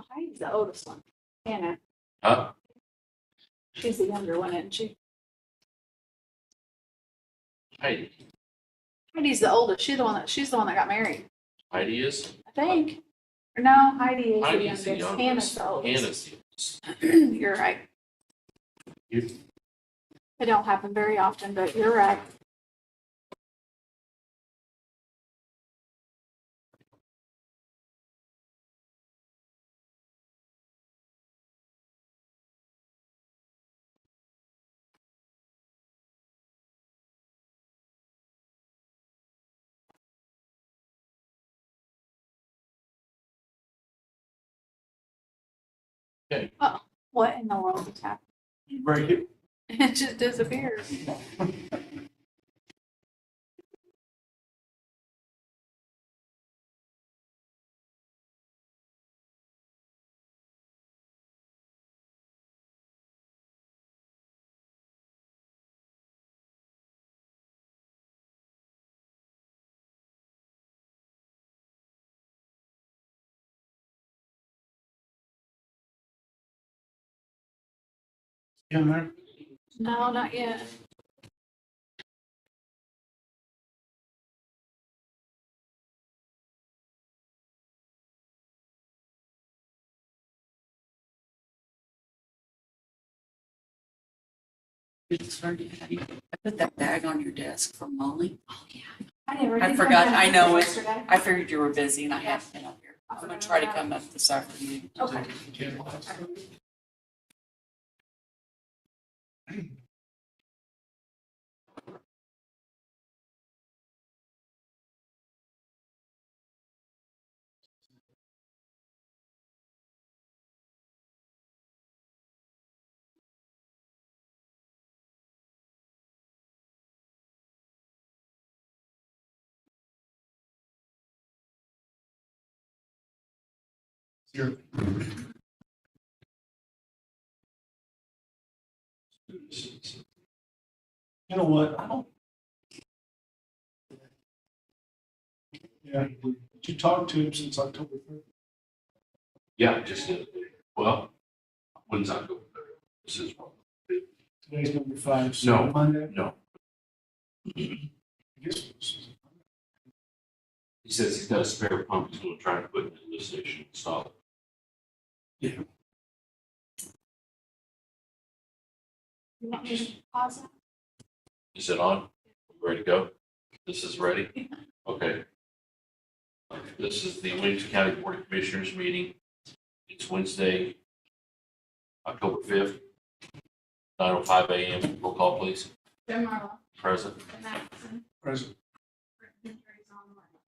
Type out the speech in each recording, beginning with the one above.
No, Heidi's the oldest one. Hannah, Huh? she's the younger one, isn't she? Heidi. Heidi's the oldest. She's the one that got married, Heidi is? I think. Or no, Heidi is the Heidi's the youngest. youngest. Hannah's the oldest. Hannah's the youngest. You're right. You- It don't happen very often, but you're right. Okay. Oh, what in the world is happening? You break it? It just disappeared. In there? No, not yet. I put that bag on your desk from Molly. Oh, yeah. I never I did forgot. come I down know it. yesterday. I figured you were busy and I haven't been up here. I'm gonna try to come up this afternoon. Okay. Here. You know what? I don't. Yeah, did you talk to him since October 3rd? Yeah, just, well, when's October? This is, Today's number 5. So No. Monday? no. I guess it was- He says he's got a spare pump. He's gonna try to put it in the lift station and install it. Yeah. You want me to pause it? Is it on? Ready to go? This is ready? Okay. This is the Williamson County Board of Commissioners meeting. It's Wednesday, October 5th, 9:05 a.m. Roll call, please. Jim Marlowe, Present. Jim Atkinson, Present. Rick Henry's on the line.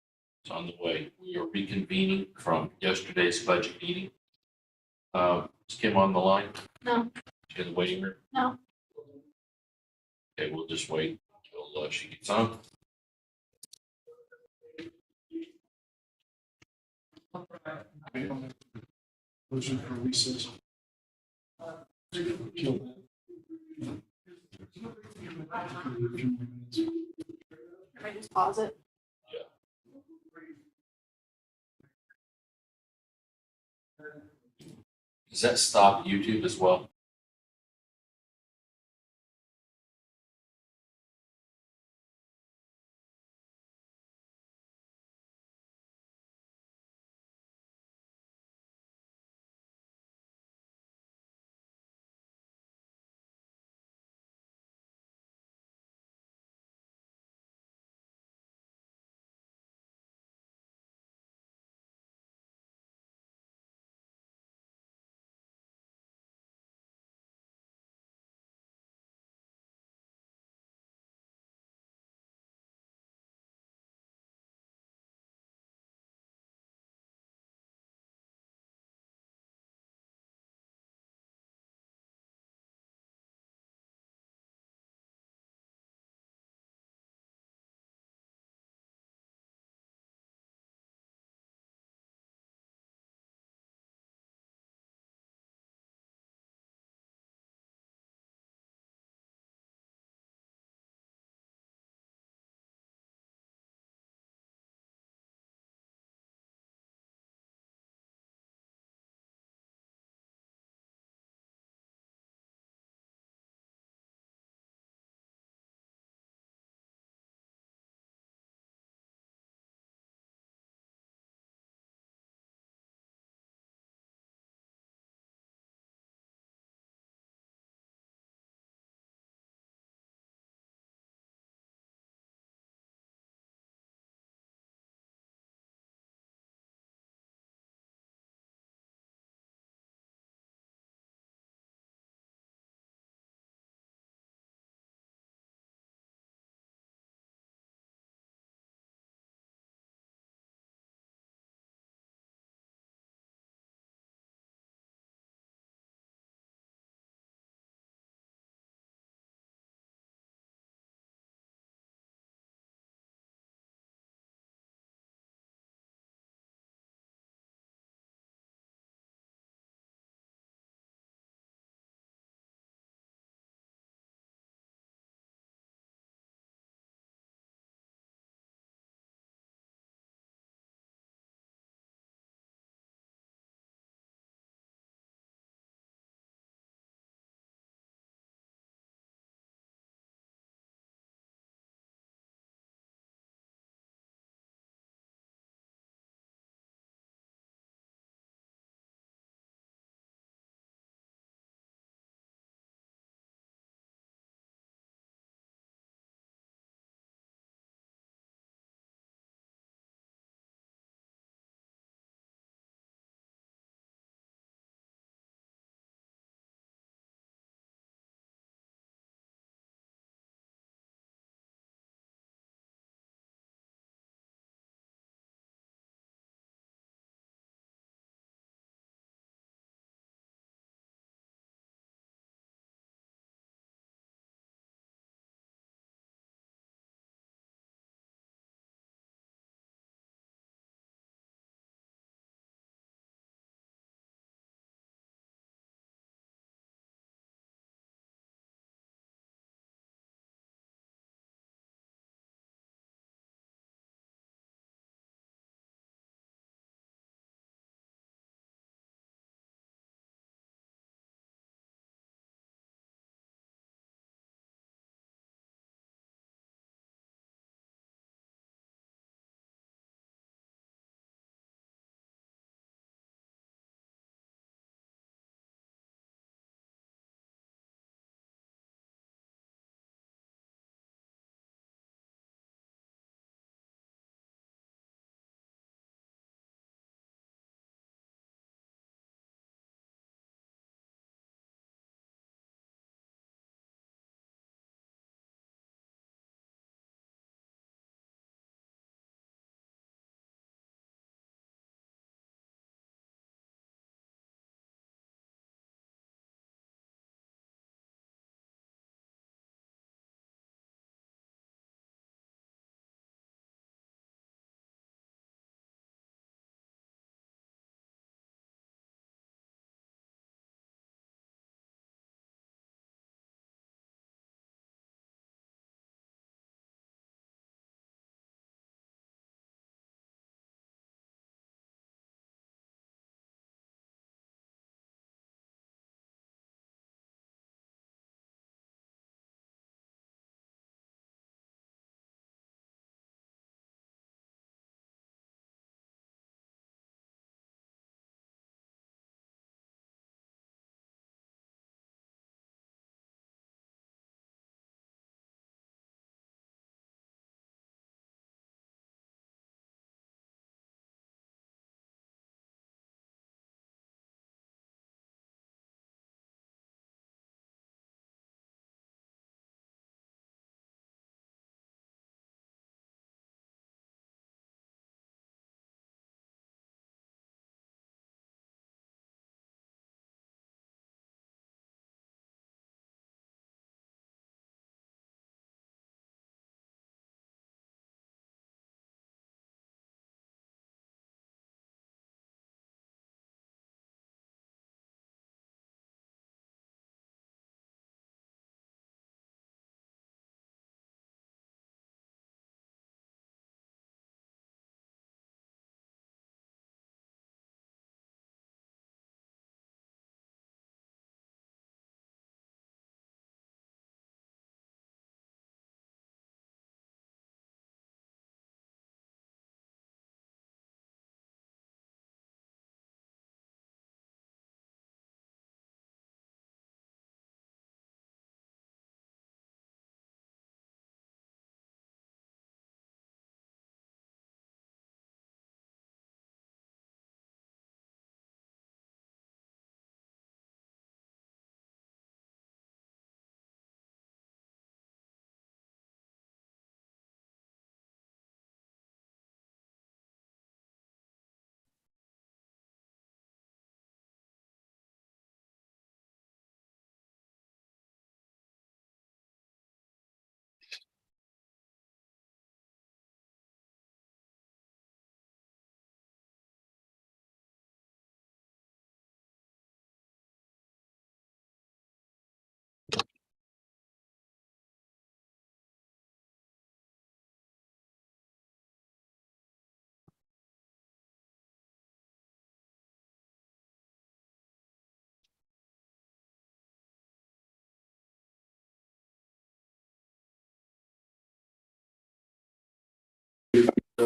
It's on the way. We are reconvening from yesterday's budget meeting. Is Kim on the line? No. She in the waiting room? No. Okay, we'll just wait until she gets on. Motion for recess. Kill that. Can I just pause it? Does that stop YouTube as well?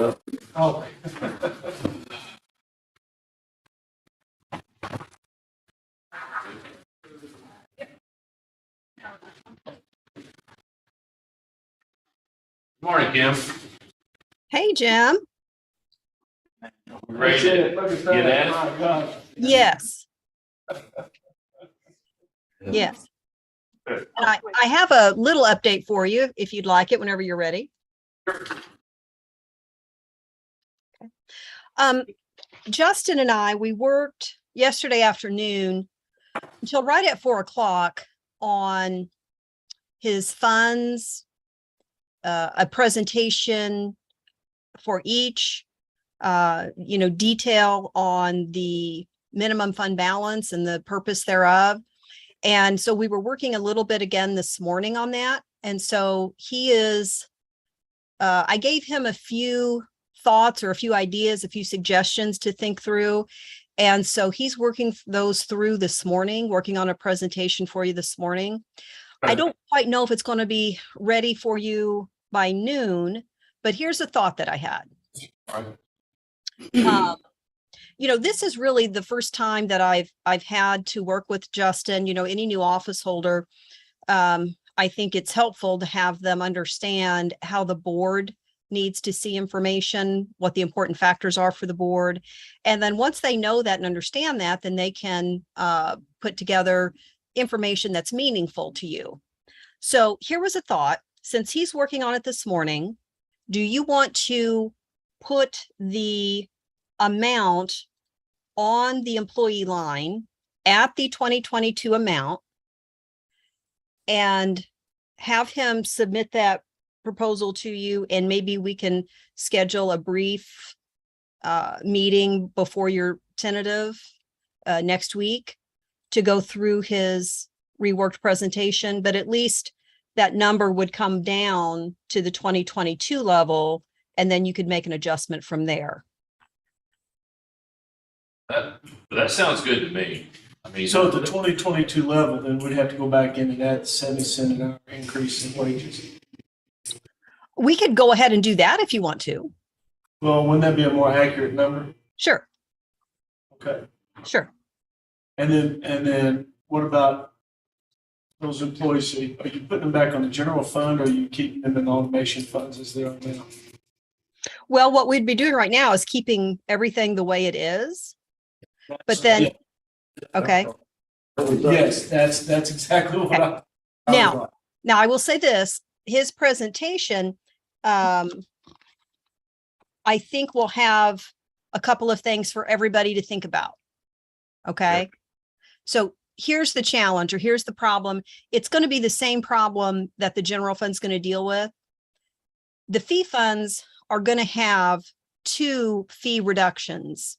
Oh. Morning, Kim. Hey, Jim. We ready to get at it? My God. Yes. Yes. And I have a little update for you if you'd like it whenever you're ready. Justin and I, we worked yesterday afternoon until right at 4 o'clock on his funds, a presentation for each, detail on the minimum fund balance and the purpose thereof. And so we were working a little bit again this morning on that. And so he is, I gave him a few thoughts or a few ideas, a few suggestions to think through. And so he's working those through this morning, working on a presentation for you this morning. I don't quite know if it's going to be ready for you by noon, but here's a thought that I had. This is really the first time that I've had to work with Justin. Any new office holder, I think it's helpful to have them understand how the board needs to see information, what the important factors are for the board. And then once they know that and understand that, then they can put together information that's meaningful to you. So here was a thought. Since he's working on it this morning, do you want to put the amount on the employee line at the 2022 amount and have him submit that proposal to you, and maybe we can schedule a brief meeting before your tentative next week to go through his reworked presentation, but at least that number would come down to the 2022 level, and then you could make an adjustment from there. That sounds good to me. I mean, So at the 2022 level, then we'd have to go back in and add 70 cents an hour increase in wages. We could go ahead and do that if you want to. Well, wouldn't that be a more accurate number? Sure, Okay. sure. And then what about those employees? Are you putting them back on the general fund, or are you keeping them in automation funds as they are now? Well, what we'd be doing right now is keeping everything the way it is. But then, okay. Yes, that's exactly what I Now I will say this, his presentation, I think will have a couple of things for everybody to think about. Okay. So here's the challenge, or here's the problem. It's going to be the same problem that the general fund's going to deal with. The fee funds are going to have 2 fee reductions.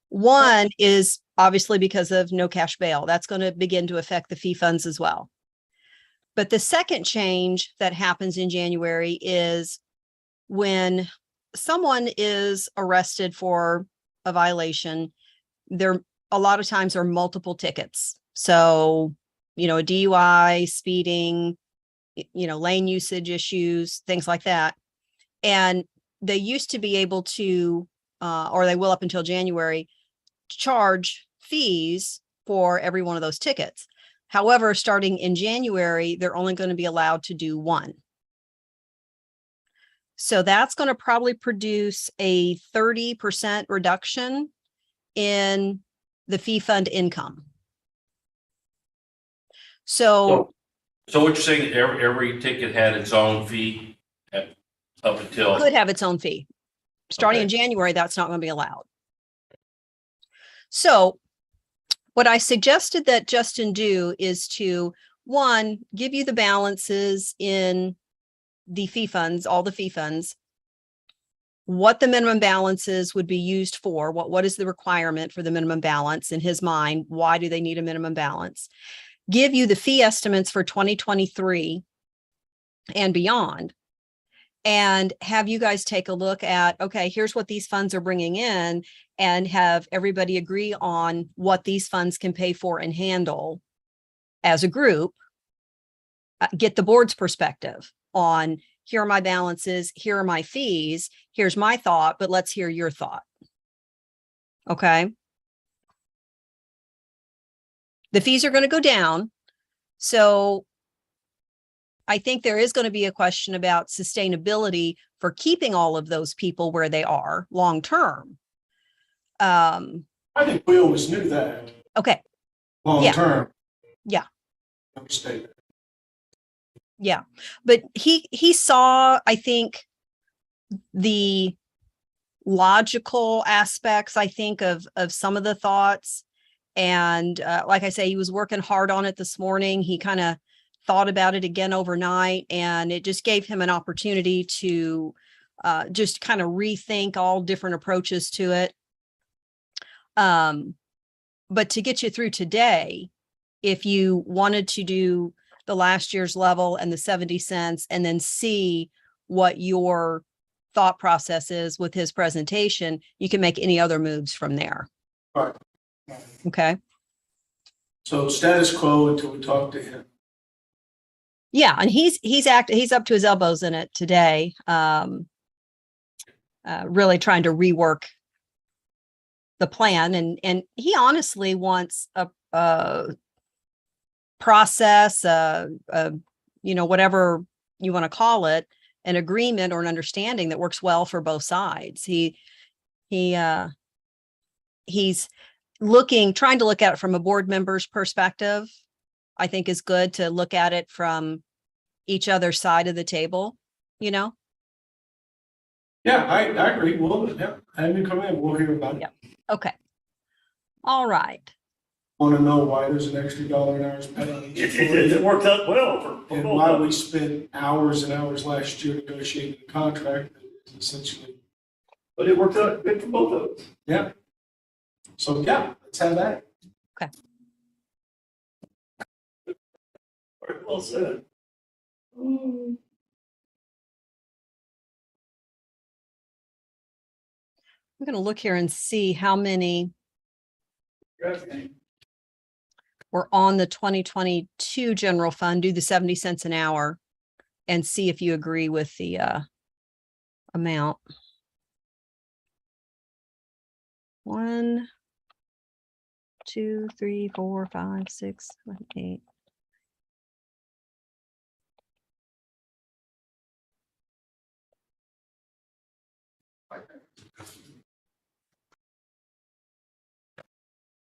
One is obviously because of no cash bail. That's going to begin to affect the fee funds as well. But the second change that happens in January is when someone is arrested for a violation, there a lot of times are multiple tickets. So, a DUI, speeding, lane usage issues, things like that. And they used to be able to, or they will up until January, charge fees for every one of those tickets. However, starting in January, they're only going to be allowed to do 1. So that's going to probably produce a 30% reduction in the fee fund income. So what you're saying, every ticket had its own fee up until. Could have its own fee. Starting in Okay. January, that's not going to be allowed. So what I suggested that Justin do is to, 1, give you the balances in the fee funds, all the fee funds, what the minimum balances would be used for, what is the requirement for the minimum balance in his mind, why do they need a minimum balance, give you the fee estimates for 2023 and beyond, and have you guys take a look at, okay, here's what these funds are bringing in, and have everybody agree on what these funds can pay for and handle as a group, get the board's perspective on, here are my balances, here are my fees, here's my thought, but let's hear your thought. Okay. The fees are going to go down. So I think there is going to be a question about sustainability for keeping all of those people where they are long term. I think we always knew that, Okay. long Yeah. term. Yeah. Understand. Yeah. But he saw, I think, the logical aspects, I think, of some of the thoughts. And like I say, he was working hard on it this morning. He kind of thought about it again overnight, and it just gave him an opportunity to just kind of rethink all different approaches to it. But to get you through today, if you wanted to do the last year's level and the 70 cents and then see what your thought process is with his presentation, you can make any other moves from there. Right. Okay. So status quo until we talk to him. Yeah. And he's up to his elbows in it today. Really trying to rework the plan. And he honestly wants a process, whatever you want to call it, an agreement or an understanding that works well for both sides. He's trying to look at it from a board member's perspective. I think is good to look at it from each other's side of the table, Yeah, I agree. Well, yeah, have him come in, we'll hear about it. Yeah. Okay. All right. Want to know why there's an extra $1 an hour paid on each employee, It worked out well for and both why of we us. spent hours and hours last year negotiating a contract that is essentially, But it worked out good for both of us. yeah. So, yeah, let's have that. Very well said. I'm going to look here and see how many were on the 2022 general fund, do the 70 cents an hour, and see if you agree with the amount. 1, 2, 3, 4, 5, 6, 7, 8.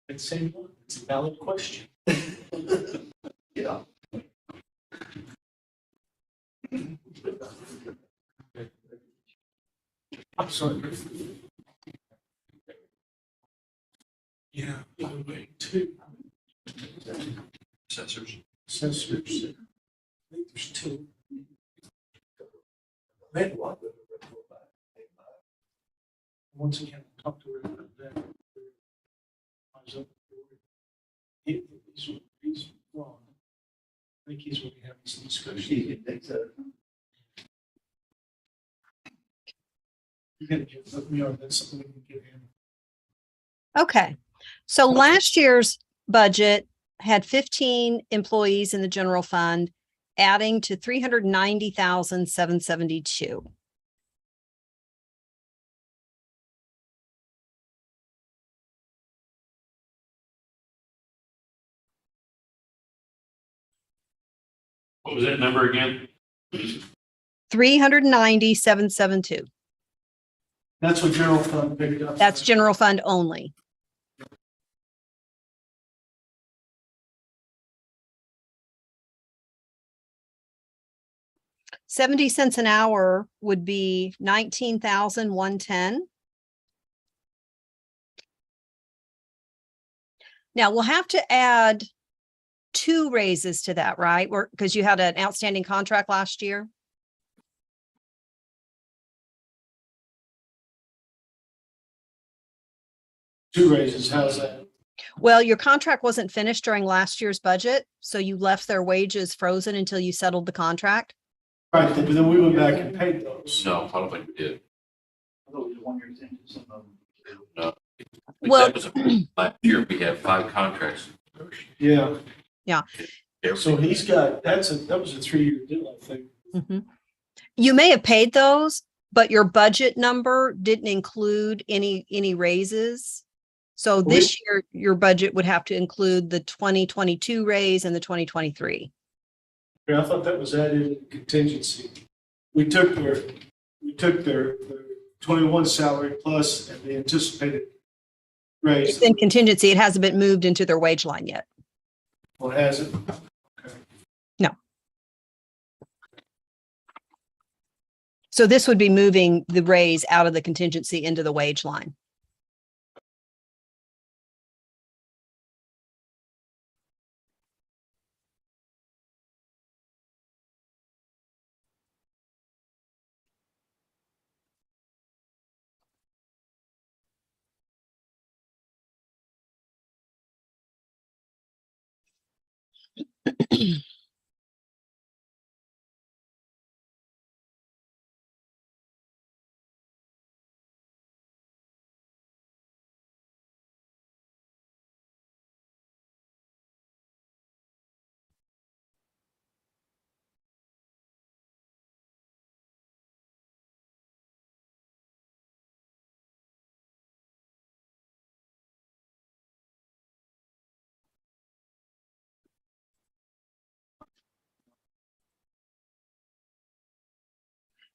It's a valid question. Yeah. I'm sorry. Yeah, wait, two Assessors. sensors. I think there's two. Man, what? Once again, talk to her about that. He's wrong. I think he's really having some discussion. You think so? You gotta let me know, that's something we can give him. Okay. So last year's budget had 15 employees in the general fund, adding to 390,772. What was that number again? 390,772. That's what general fund picked up. That's general fund only. $0.70 an hour would be 19,110. Now we'll have to add 2 raises to that, right? Because you had an outstanding contract last year. Two raises, how's that? Well, your contract wasn't finished during last year's budget, so you left their wages frozen until you settled the contract. Right, but then we went back and paid those. No, I don't think we did. I thought it was a one-year thing. Some of them. No. Well- That was last year, we had 5 contracts. Yeah. Yeah. So he's got, that was a 3-year deal, I think. Mhm. You may have paid those, but your budget number didn't include any raises. So this year, your budget would have to include the 2022 raise and the 2023. Yeah, I thought that was added in contingency. We took their 21 salary plus and the anticipated raise. It's in contingency. It hasn't been moved into their wage line yet. Well, has it? Okay. No. So this would be moving the raise out of the contingency into the wage line.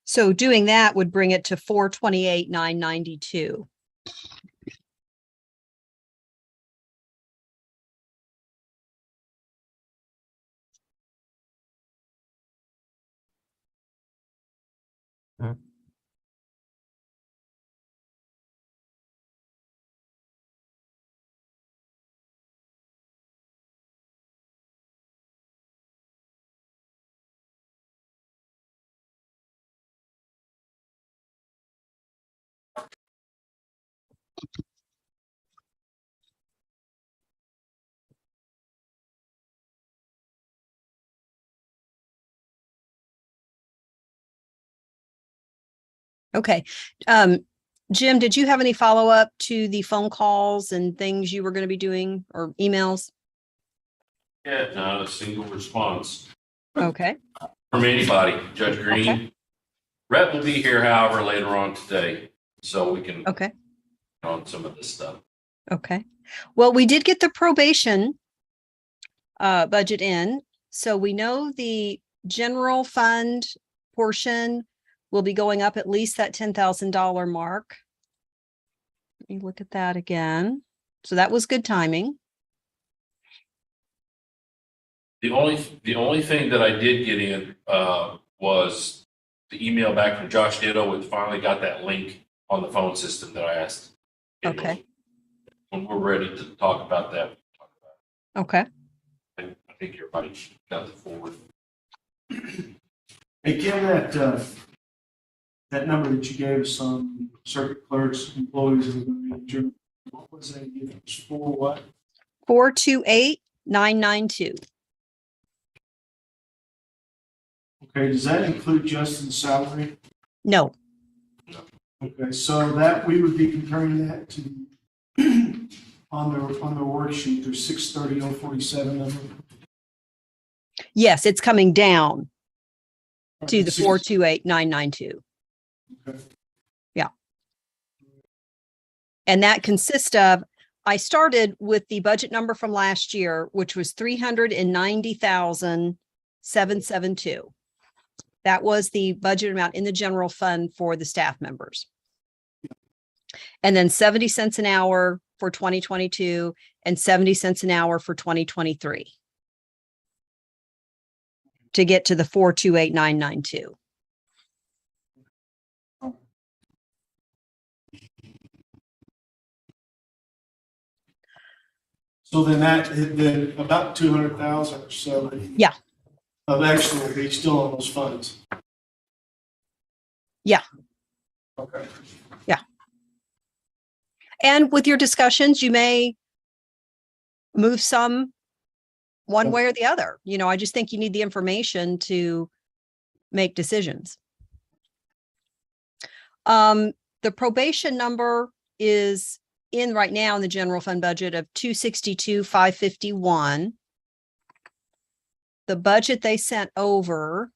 So doing that would bring it to 428,992. Okay. Jim, did you have any follow-up to the phone calls and things you were going to be doing or emails? Yeah, not a single response Okay. from anybody. Judge Green. Okay. Rhett will be here, however, later on today, so we can Okay. on some of this stuff. Okay. Well, we did get the probation budget in. So we know the general fund portion will be going up at least that $10,000 mark. Let me look at that again. So that was good timing. The only thing that I did get in was the email back from Josh Ditto. We finally got that link on the phone system that I asked. Okay. When we're ready to talk about that, we'll talk about Okay. it. I think everybody got the forward. Again, that number that you gave us on circuit clerks, employees, and what was that again? It was for what? 428,992. Okay, does that include Justin's salary? No. Okay, so that we would be comparing that to on the worksheet, there's 630,047 number. Yes, it's coming down to the Six- 428,992. Okay. Yeah. And that consists of, I started with the budget number from last year, which was 390,772. That was the budget amount in the general fund for the staff members. And then 70 cents an hour for 2022 and 70 cents an hour for 2023 to get to the 428,992. So then about 200,000 or so. Yeah. Of extra will be still on those funds. Yeah. Okay. And with your discussions, you may move some one way or the other. You know, I just think you need the information to make decisions. The probation number is in right now in the general fund budget of 262,551. The budget they sent over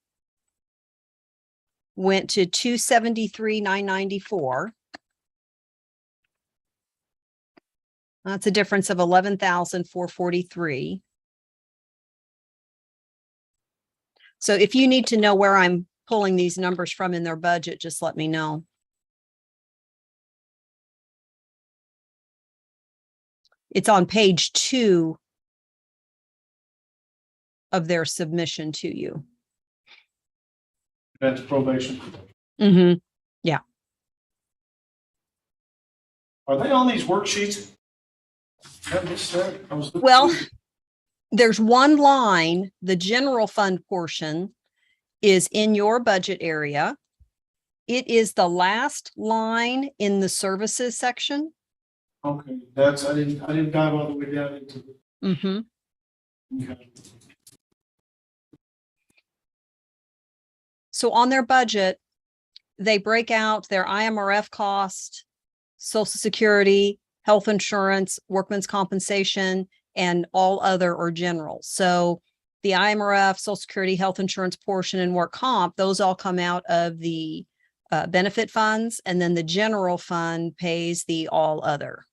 went to 273,994. That's a difference of 11,443. So if you need to know where I'm pulling these numbers from in their budget, just let me know. It's on page 2 of their submission to you. That's probation. Mm-hmm. Are they on these worksheets? I missed that. I was looking Well, through- there's one line, the general fund portion is in your budget area. It is the last line in the services section. Okay, that's, I didn't dive all the way down into the. Mm-hmm. Okay. So on their budget, they break out their IMRF cost, Social Security, health insurance, workman's compensation, and all other or general. So the IMRF, Social Security, health insurance portion, and work comp, those all come out of the benefit funds, and then the general fund pays the all other.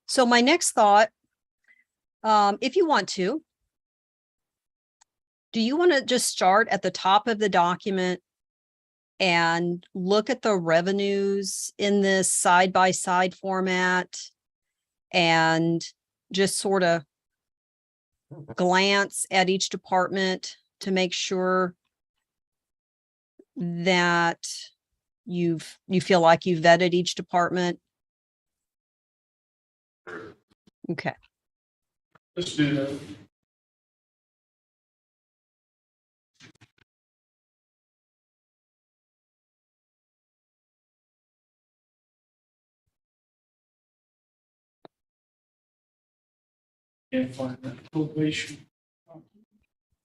So my next thought, if you want to, do you want to just start at the top of the document and look at the revenues in this side-by-side format and just sort of glance at each department to make sure that you feel like you've vetted each department? Okay. Let's do that. Can't find that probation.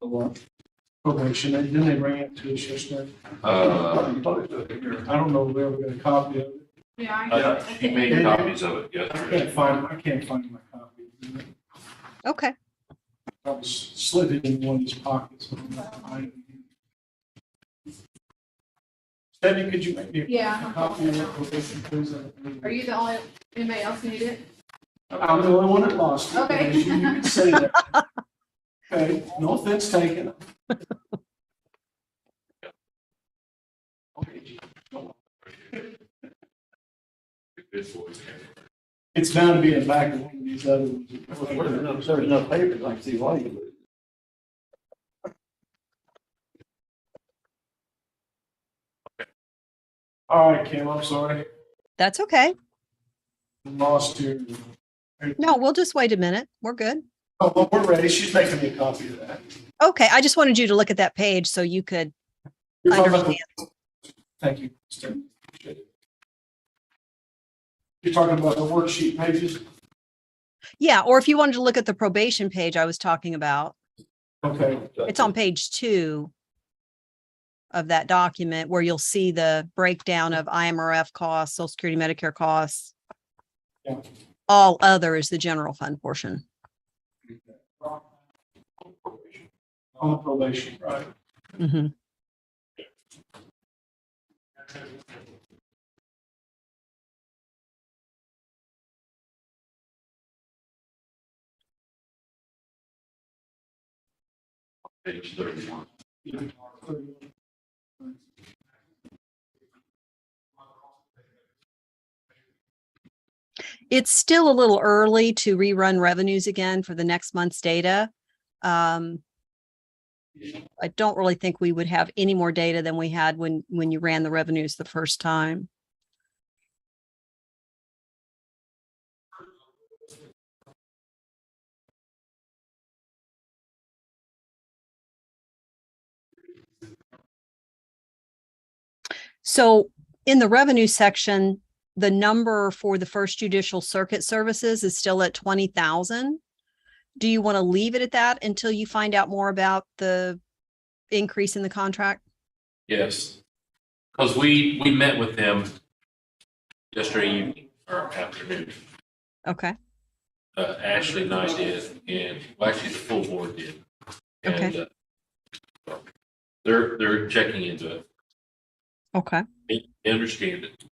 The what? Probation, and then they bring it to us yesterday. Uh, I don't know if we ever got a copy of it. Yeah. he made copies of it yesterday. I can't find my copy. Okay. I was slid it in one of his pockets. Debbie, could you make me Yeah. a copy of that probation, please? Are you the only anybody else who need it? I'm the only one that lost it. Okay. You can say that. Okay, no offense taken. It's bound to be in the back of one of these other ones. There's enough papers, I can see why you lose. All right, Kim, I'm sorry. That's okay. I'm lost here. No, we'll just wait a minute. We're good. Oh, well, we're ready. She's making me a copy of that. Okay. I just wanted you to look at that page so you could You're talking about understand. Thank you. Steve. Appreciate it. You're talking about the worksheet pages? Yeah. Or if you wanted to look at the probation page I was talking about, Okay. it's on page 2. of that document where you'll see the breakdown of IMRF costs, Social Security, Medicare costs. Yeah. All other is the general fund portion. On probation, right? Mhm. Page 31. It's still a little early to rerun revenues again for the next month's data. I don't really think we would have any more data than we had when you ran the revenues the first time. So in the revenue section, the number for the First Judicial Circuit services is still at 20,000. Do you want to leave it at that until you find out more about the increase in the contract? Yes, because we met with them yesterday evening or afternoon. Okay. Ashley and I did, and well, actually the full board did. And Okay. They're checking into it. Okay. They understand it.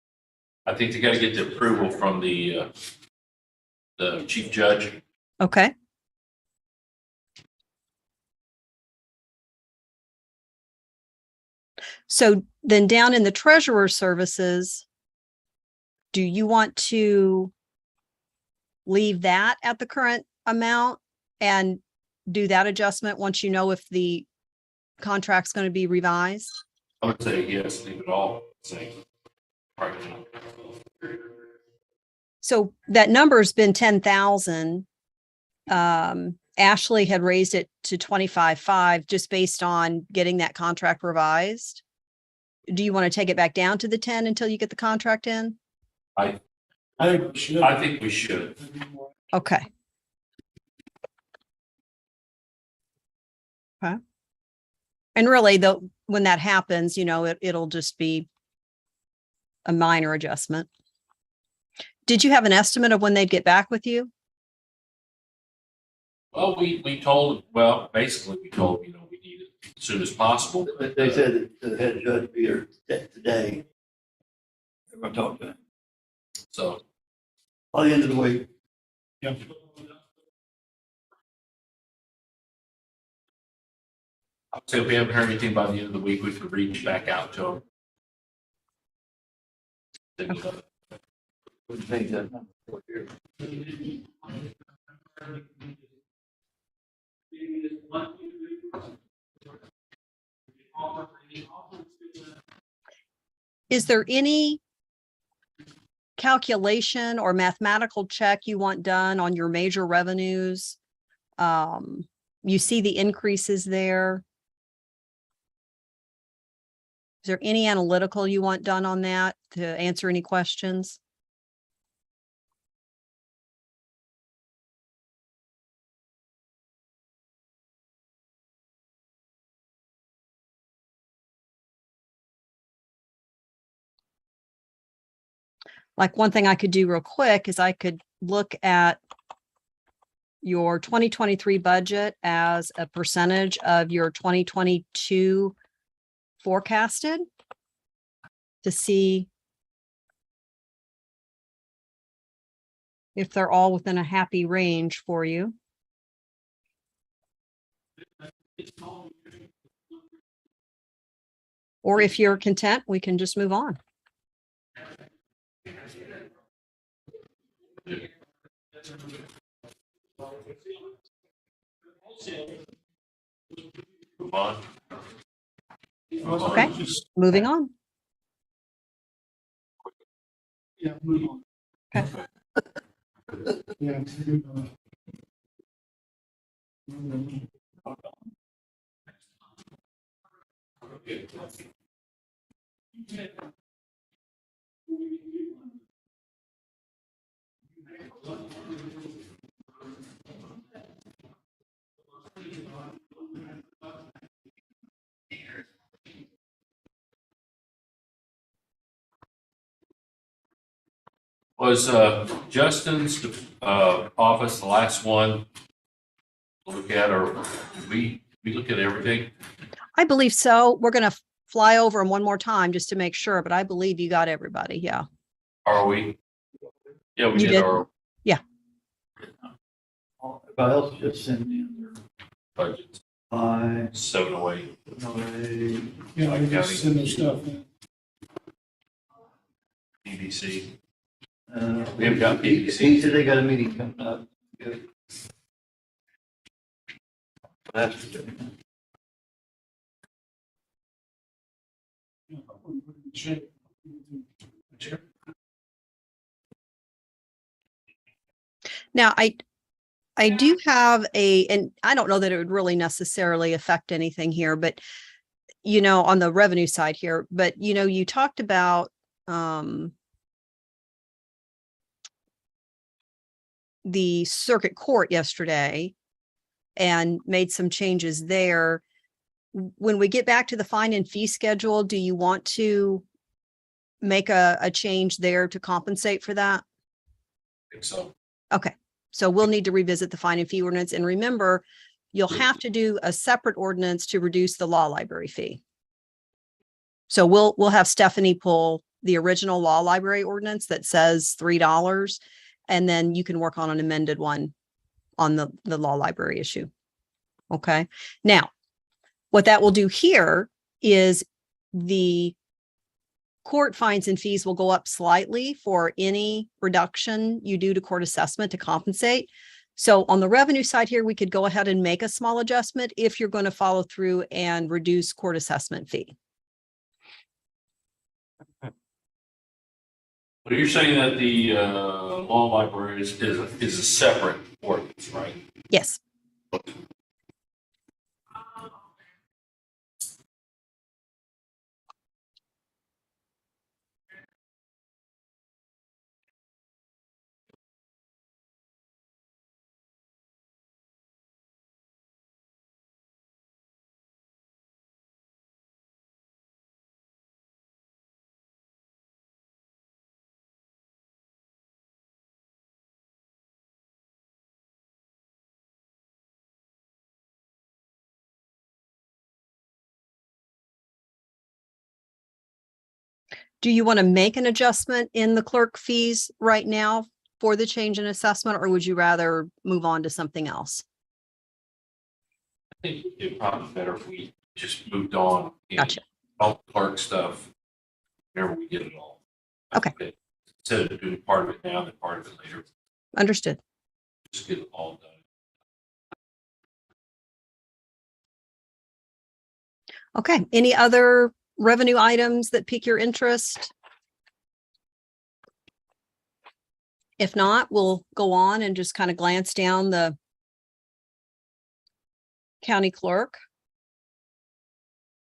I think they got to get the approval from the chief judge. Okay. So then down in the treasurer services, do you want to leave that at the current amount and do that adjustment once you know if the contract's going to be revised? I would say yes, leave it all same. Right now. So that number's been 10,000. Ashley had raised it to 25,500 just based on getting that contract revised. Do you want to take it back down to the 10 until you get the contract in? I think we should. I think we should. Okay. Okay. And really, though, when that happens, you know, it'll just be a minor adjustment. Did you have an estimate of when they'd get back with you? Well, we told, well, basically we told, we need it as soon as possible. But they said that the head judge be here today. They're gonna talk to him So by the end of the week. Yeah. I would say if we haven't heard anything by the end of the week, we could reach back out to them. What do you think that number? Is there any calculation or mathematical check you want done on your major revenues? You see the increases there. Is there any analytical you want done on that to answer any questions? Like one thing I could do real quick is I could look at your 2023 budget as a percentage of your 2022 forecasted to see if they're all within a happy range for you. Or if you're content, we can just move on. Move on. Okay. Moving on. Yeah, move on. Okay. Yeah. Was Justin's office the last one to look at, or did we look at everything? I believe so. We're going to fly over them one more time just to make sure, but I believe you got everybody. Yeah. Are we? Yeah, we You did did? our Everybody else just sent in their budgets, five, 708. Yeah, we just send their stuff in. EDC. We haven't got PVC. He said they got a meeting coming up. Good. That's Now, I do have and I don't know that it would really necessarily affect anything here, but on the revenue side here, but you talked about the circuit court yesterday and made some changes there. When we get back to the fine and fee schedule, do you want to make a change there to compensate for that? I think so. Okay, so we'll need to revisit the fine and fee ordinance, and remember, you'll have to do a separate ordinance to reduce the law library fee. So we'll have Stephanie pull the original law library ordinance that says $3, and then you can work on an amended one on the law library issue. Okay, now what that will do here is the court fines and fees will go up slightly for any reduction you do to court assessment to compensate. So on the revenue side here, we could go ahead and make a small adjustment if you're going to follow through and reduce court assessment fee. But you're saying that the law library is a separate ordinance, right? Yes. Do you want to make an adjustment in the clerk fees right now for the change in assessment, or would you rather move on to something else? I think it'd probably be better if we just moved on. And Gotcha. all the clerk stuff, whenever we get it all. Okay. Instead of doing part of it now and part of it later, Understood. just get it all done. Okay. Any other revenue items that pique your interest? If not, we'll go on and just kind of glance down the county clerk.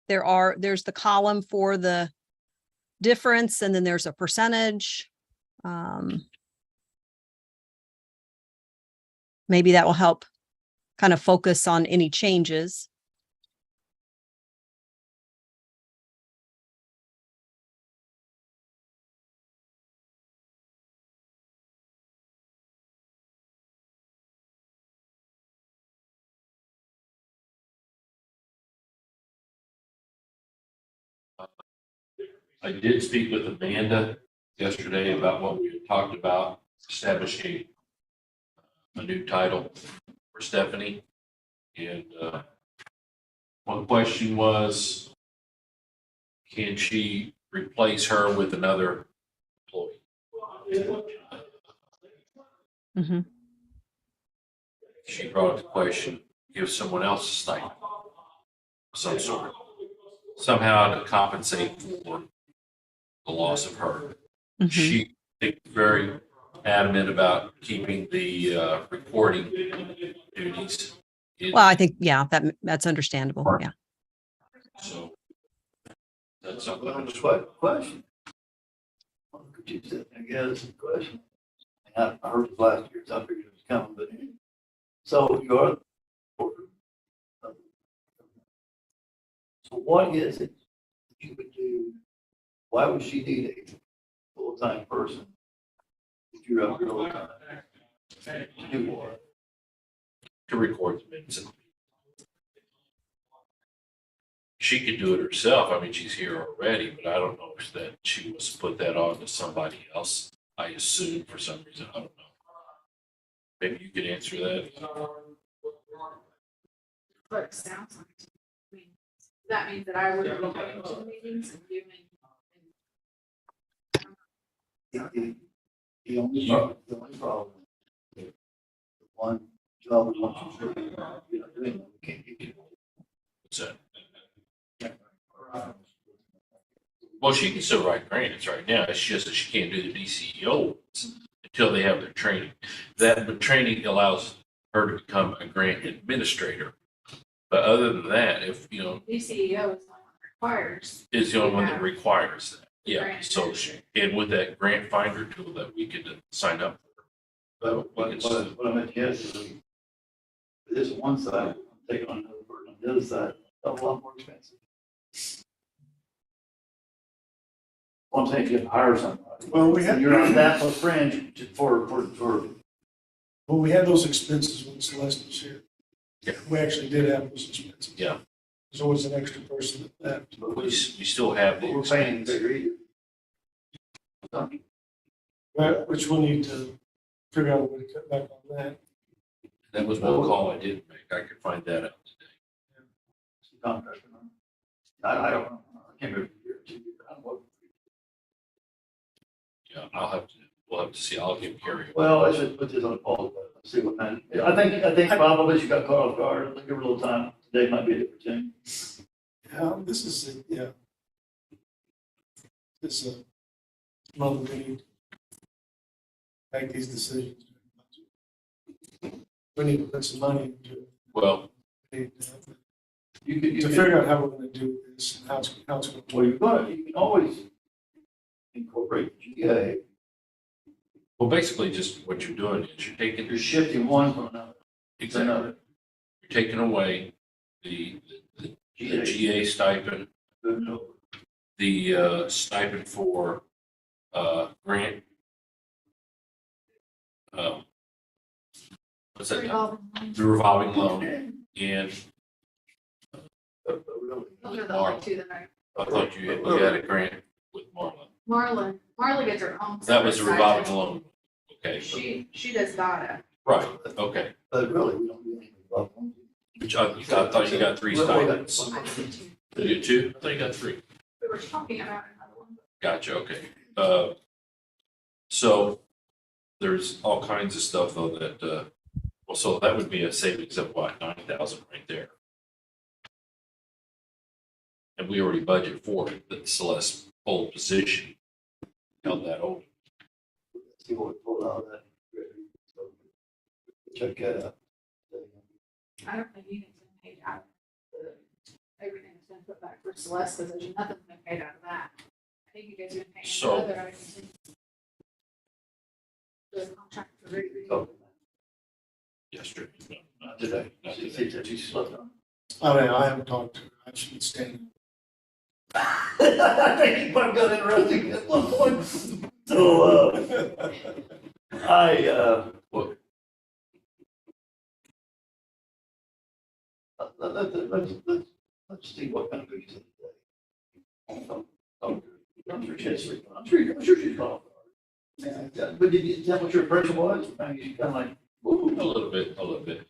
There's the column for the difference, and then there's a percentage. Maybe that will help kind of focus on any changes. I did speak with Amanda yesterday about what we had talked about, establishing a new title for Stephanie. And one question was, can she replace her with another employee? Mm-hmm. She brought up the question, give someone else a stipend of some sort, somehow to compensate for the loss of her. Mm-hmm. She is very adamant about keeping the reporting duties. Well, I think, yeah, that's understandable. Yeah. So that's something. Well, just what question? Could you sit there and get us a question? I heard it last year, so I figured it was coming, but so you're. So what is it that you would do? Why would she need a full-time person you're up here all the time. Do what? To record the minutes. She could do it herself. I mean, she's here already, but I don't know if that she wants to put that on to somebody else. I assume for some reason, I don't know. Maybe you could answer that. What it sounds like. I mean, that means that I would be going to the meetings and doing. The only problem, the one job is not sure you're not doing, we can't get you. What's that? Well, she can still write grants right now. It's just that she can't do the DCEO until they have their training. But training allows her to become a grant administrator. But other than that, if, you know, DCEO is the one that requires. is the only one that requires that. Yeah, Grant so and with that grant finder tool that we could sign up for. But what I meant yesterday, this one side, I'm taking on another burden, on the other side, a lot more expensive. One thing, if you hire somebody, Well, we and had, you're on that for fringe for, well, we had those expenses when Celeste was here. Yeah. We actually did have those expenses. Yeah. There's always an extra person at that. but We still have the we're paying expense. bigger either. Which we'll need to figure out a way to cut back on that. That was one call I did make. I could find that out today. Contractor. I don't know, I can't remember. the year, 2 years, I don't know. Yeah, we'll have to see. I'll give Carrie. Well, let's just put this on pause, but let's see what man. I think probably she got caught off guard. Give her a little time. Today might be a different thing. Yeah, this is, yeah. This is a moment we need to make these decisions. We need to put some money into it. Well, We need You to can, figure out how we're gonna do this and how it's gonna. well, you can always incorporate GA. well, basically just what you're doing is You're shifting one from another. to exactly. another. You're taking away the GA stipend, No, the stipend for grant. What's that? The revolving loan. And but really, Those are the only two that I, I thought you had a grant with Marla. Marla gets her own. That was a separate revolving stipend. loan. Okay. She does data. Right, okay. But really, we don't do anything about one. Which I thought you got 3 stipends. I did too. You did 2? I thought you got 3. We were talking about another one. Gotcha, okay. So there's all kinds of stuff though that, well, so that would be a savings of what, 9,000 right there. And we already budgeted for it, the Celeste old position. Held that old. See what we pull out of that. Check that out. I don't think anything's been paid out. Everything's been put back for Celeste position. Nothing's been paid out of that. I think you guys have been paying So- other items. The contract for Oh, Yesterday. not today. Not She today. said she slept on. I mean, I haven't talked to her. I should stand. I think he might got interesting at one point. So, What? let's see what kind of food she's today. I'm sure she's sleeping. I'm sure she's off. But did you tell what your impression was? I mean, you kind of like, A little bit.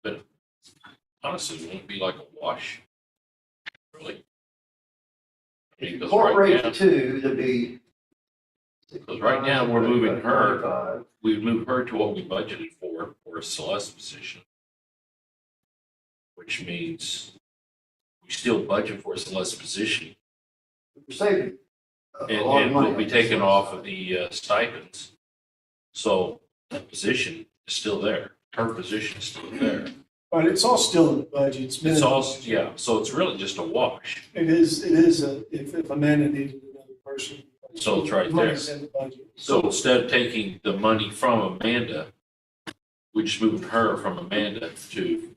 But honestly, it won't be like a wash. Really. if you Because right incorporate now- the two, there'd be. Because right now, we're moving her, 25. we moved her to what we budgeted for a Celeste position. Which means we still budget for a Celeste position We're saving. a lot of and money we'll be on taking this off side. of the stipends. So that position is still there. Her position is still there. But it's all still in the budget. It's been. It's in the all, budget. yeah, so it's really just a wash. It is, if Amanda needed another person. So it's right money's there. in the budget. So instead of taking the money from Amanda, we just moved her from Amanda to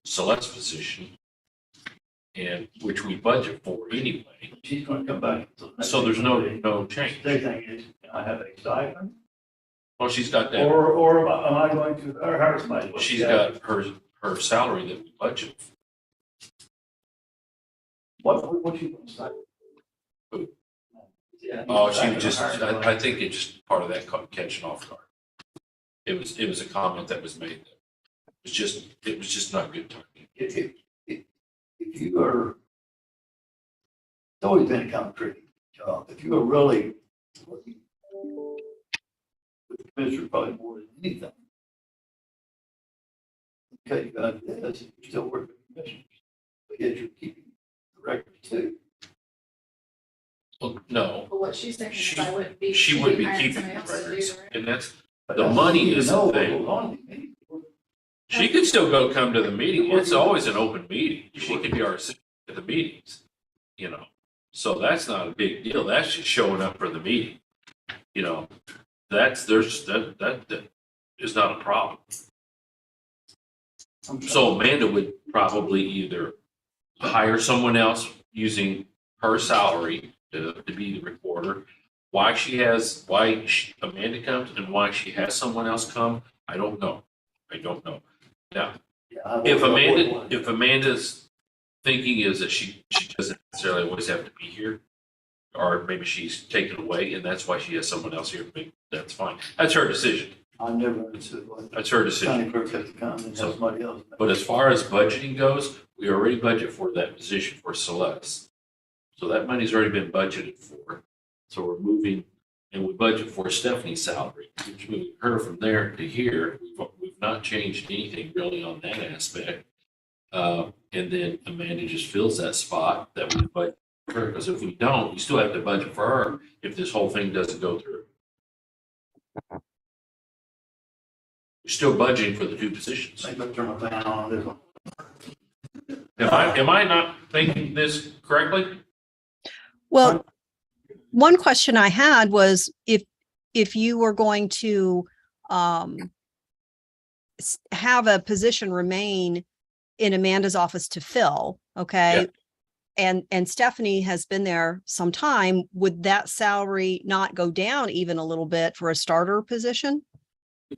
Celeste's position. And which we budget for anyway. She's gonna come back. So there's no change. The thing is, I have a stipend Well, she's got that, Or am I going to hire somebody? she's got her salary that we budget. What you gonna say? Yeah, Oh, she was just, I think it's just part of that catching off guard. It was a comment that was made. It was just not good timing. If you are, it's always been a kind of tricky job. If you are really, with the commissioner probably more than anything. Okay, you got this, you're still working with commissioners, but yet you're keeping the records too. Well, no, But what she's saying is I wouldn't be. she would be hiring keeping somebody the else to do records, the and that's, But The that's- money you is the know what thing. goes on in these meetings. she could still go come to the meeting. It's always an open meeting. She could be our assistant at the meetings, you know. So that's not a big deal. That's just showing up for the meeting. You know, that is not a problem. So Amanda would probably either hire someone else using her salary to be the recorder. Amanda comes and why she has someone else come, I don't know. Now, Yeah, I if wouldn't want- Amanda's thinking is that she doesn't necessarily always have to be here, or maybe she's taken away and that's why she has someone else here, maybe that's fine. That's her decision. I never understood why That's her decision. county clerk has to come and have somebody else. But as far as budgeting goes, we already budget for that position for Celeste. So that money's already been budgeted for. So we're moving, and we budget for Stephanie's salary, which moving her from there to here. We've not changed anything really on that aspect. And then Amanda just fills that spot that we budget for her, because if we don't, we still have to budget for her if this whole thing doesn't go through. We're still budgeting for the two positions. Maybe I'll turn my fan on this one. Am I not thinking this correctly? Well, one question I had was if you were going to have a position remain in Amanda's office to fill, okay? And Stephanie has been there some time, would that salary not go down even a little bit for a starter position?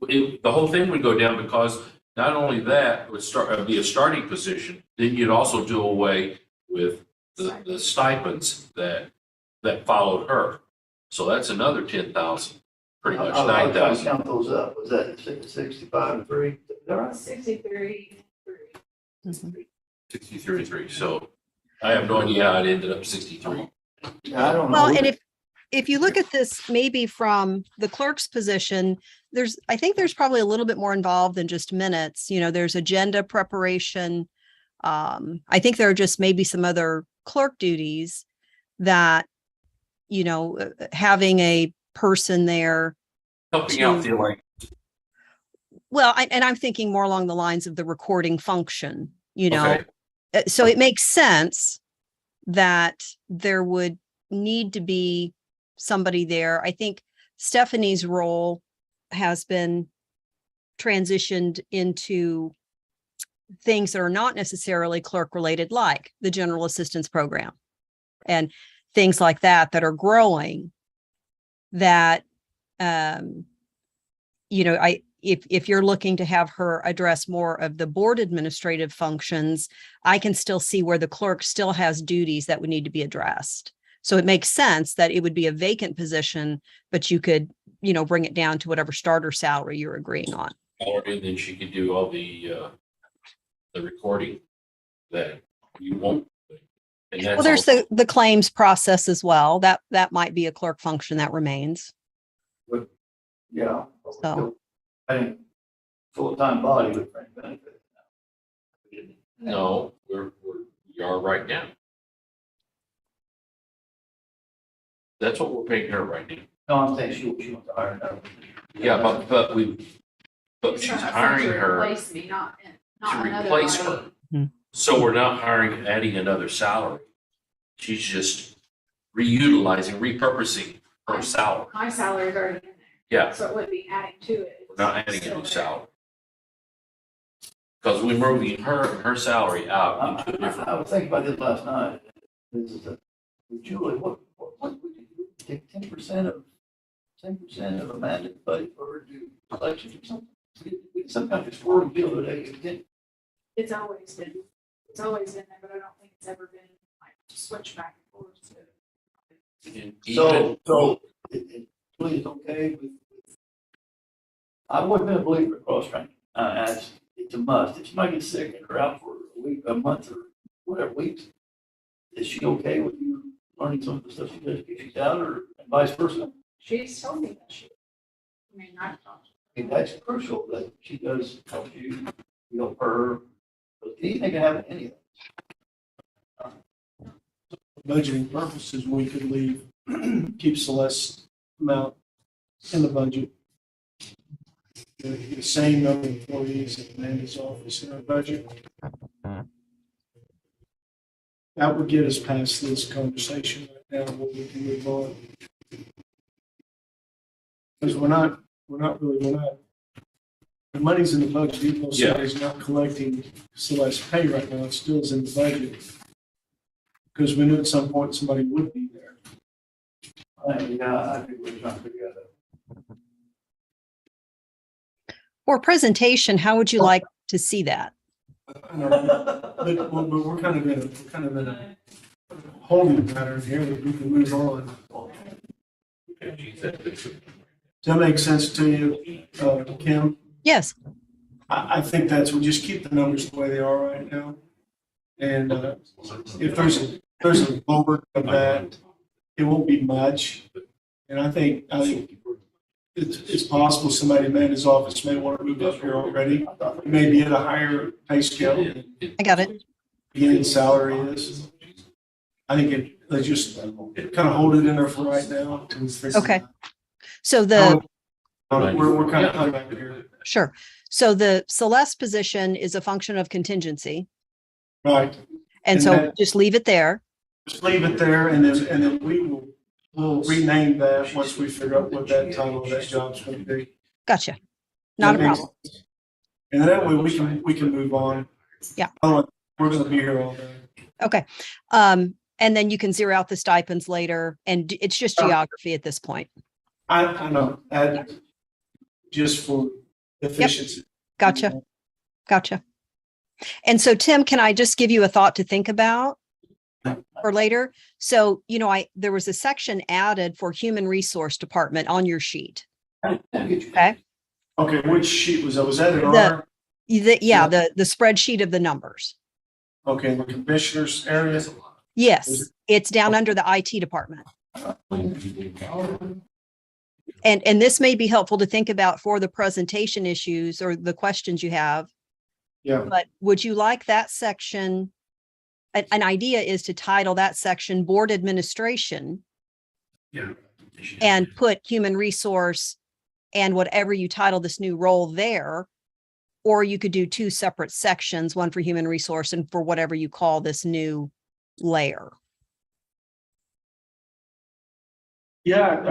The whole thing would go down because not only that would be a starting position, then you'd also do away with the stipends that followed her. So that's another 10,000, pretty much I was trying to 9,000. count those up. Was that 65 and 3? Is that right? 63. 63. So I have no idea how it ended up 63. I don't know. Well, and if you look at this maybe from the clerk's position, I think there's probably a little bit more involved than just minutes. You know, there's agenda preparation. I think there are just maybe some other clerk duties that, you know, having a person there. Helping out the like. Well, and I'm thinking more along the lines of the recording function, you know. Okay. So it makes sense that there would need to be somebody there. I think Stephanie's role has been transitioned into things that are not necessarily clerk related, like the general assistance program and things like that are growing that, you know, if you're looking to have her address more of the board administrative functions, I can still see where the clerk still has duties that would need to be addressed. So it makes sense that it would be a vacant position, but you could, you know, bring it down to whatever starter salary you're agreeing on. And then she could do all the recording that you want. And that's Well, there's all- the claims process as well. That might be a clerk function that remains. Yeah. So. I think full-time body would bring benefit. No, we are right now. That's what we're paying her right now. No, I'm saying she wants to hire another. Yeah, but she's hiring her Replace me, not to another replace body. her. Hmm. So we're not adding another salary. She's just repurposing her salary. My salary is already in there, Yeah, so it would be adding to it. we're not adding a Still new there. salary. Because we're moving her salary out into a different. I was thinking about this last night. This is Julie, what would you do? Take 10% of 10% of a mandate budget for her to do elections or something. We sometimes it's for the other day, it didn't. It's always been there, but I don't think it's ever been like switched back and forth to. And So it really is okay with. I've always been a believer in cross training. It's a must. If somebody gets sick and they're out for a week, a month, or whatever weeks, is she okay with you learning some of the stuff she does if she's out, or and vice versa? She's told me that I mean, I've talked. I think that's crucial that she does help you, you help her. But anything can happen, anything. Budgeting purposes, we could leave, keep Celeste's amount in the budget. The same number of employees in Amanda's office in our budget. That would get us past this conversation right now, where we can move on. Because we're not, the money's in the budget, even though somebody's not collecting Celeste's pay right now, it still is in the budget. Because we knew at some point somebody would be there. Yeah, I think we're trying to figure that out. Oh. For presentation, how would you like to see that? But we're kind of in a holding pattern here that we can move on. Does that make sense to you, Kim? Yes, I think we'll just keep the numbers the way they are right now. And if there's a over of that, it won't be much. And I think it's possible somebody in Amanda's office may want to move up here already, maybe at a higher pay scale. I got it. Beginning salary is. I think let's just kind of hold it in there for right now. Until we figure it Okay. out. So the, We're kind of back here. sure. So the Celeste position is a function of contingency. Right. And And so that- just leave it there. Just leave it there and then we'll rename that once we figure out what that title of that job's going to be. Gotcha. Not a That makes problem. sense. And that way we can move on. Yeah. Oh, we're going to be here all day. Okay. And then you can zero out the stipends later and it's just geography at this point. I know, just for efficiency. Gotcha. Gotcha. And so, Tim, can I just give you a thought to think about for later? So, there was a section added for human resource department on your sheet. Okay. Okay, which sheet was that? Was that an The- R? The spreadsheet of the numbers. Okay, the commissioner's area. Yes, it's down under the IT department. And this may be helpful to think about for the presentation issues or the questions you have. Yeah. But would you like that section? An idea is to title that section Board Administration Yeah. and put human resource and whatever you title this new role there. Or you could do two separate sections, one for human resource and for whatever you call this new layer. Yeah,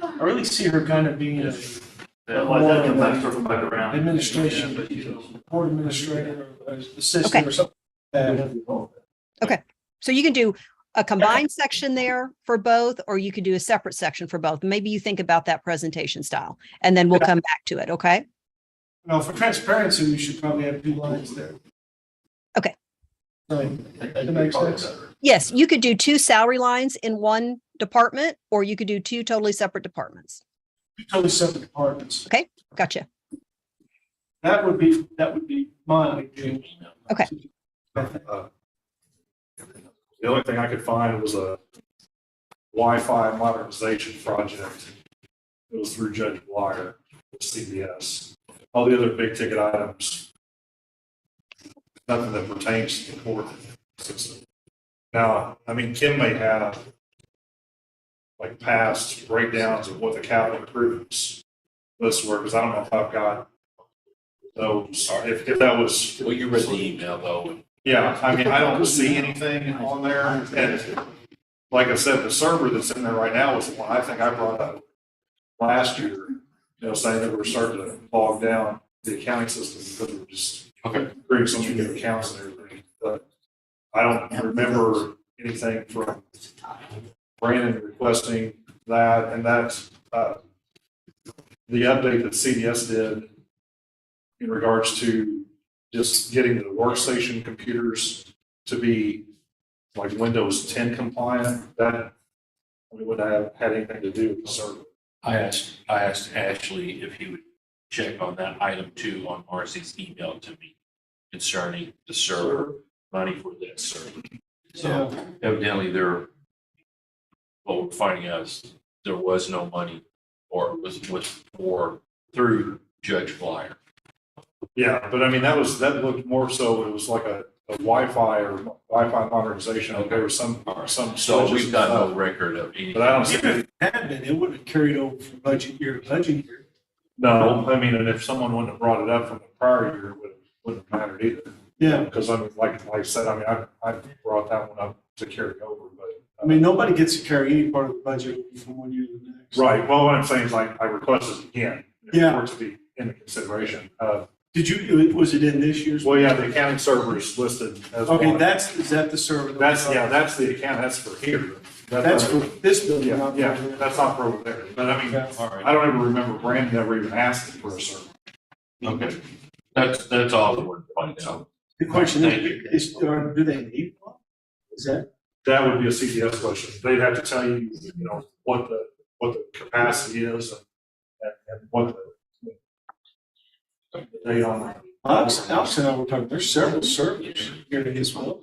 I really see her kind of being Circle back around. administration, board administrator, or assistant or something. So you can do a combined section there for both, or you could do a separate section for both. Maybe you think about that presentation style and then we'll come back to it. Okay. No, for transparency, we should probably have 2 lines there. Okay. Right. That makes sense. Yes, you could do 2 salary lines in one department, or you could do 2 totally separate departments. Totally separate departments. Gotcha. That would be my idea. Okay. The only thing I could find was a Wi-Fi modernization project. It was through Judge Blyer with CBS. All the other big ticket items, nothing that pertains to the court system. Now, I mean, Kim may have like past breakdowns of what the capital improvements lists were, because I don't know if I've got those, if that was. Well, you read the email though. Yeah, I mean, I don't see anything on there, and like I said, the server that's in there right now is the one I think I brought up last year, saying that we're starting to bog down the accounting system because we're just creating so many new accounts and everything. But I don't remember anything from Brandon requesting that, and that's, the update that CDS did in regards to just getting the workstation computers to be like Windows 10 compliant, that we wouldn't have had anything to do with the server. I asked Ashley if he would check on that item 2 on Marcy's email to me concerning the server, money for that server. So evidently what we're finding out is there was no money, or it was for through Judge Flyer. Yeah, but I mean, that looked more so, it was like a Wi-Fi or Wi-Fi modernization. There was some So we've switches got and no stuff, record of any. but I don't see, Even if it had been, it would have carried over from budget year to budget year. no, I mean, and if someone wouldn't have brought it up from the prior year, it wouldn't have mattered either. Yeah, Because I mean, like I said, I mean, I brought that one up to carry over, but. I mean, nobody gets to carry any part of the budget from one year to the next. Right, well, what I'm saying is like, I requested it again. Yeah. For it to be in consideration. Did you, was it in this year's? Well, yeah, the accounting server is listed as Okay, one. is that the server? that That's, we're yeah, talking that's the account, that's for here. That's for this building. Yeah, not yeah, for- that's not for over there, but I mean, Yeah. All right. I don't ever remember Brandon ever even asking for a server. Okay. That's all I wanted to find out. The question Thank you. is, do they need one? Is that? That would be a CDS question. They'd have to tell you, you know, what the capacity is and what the date on it. Alex and I were talking, there's several servers here in his building.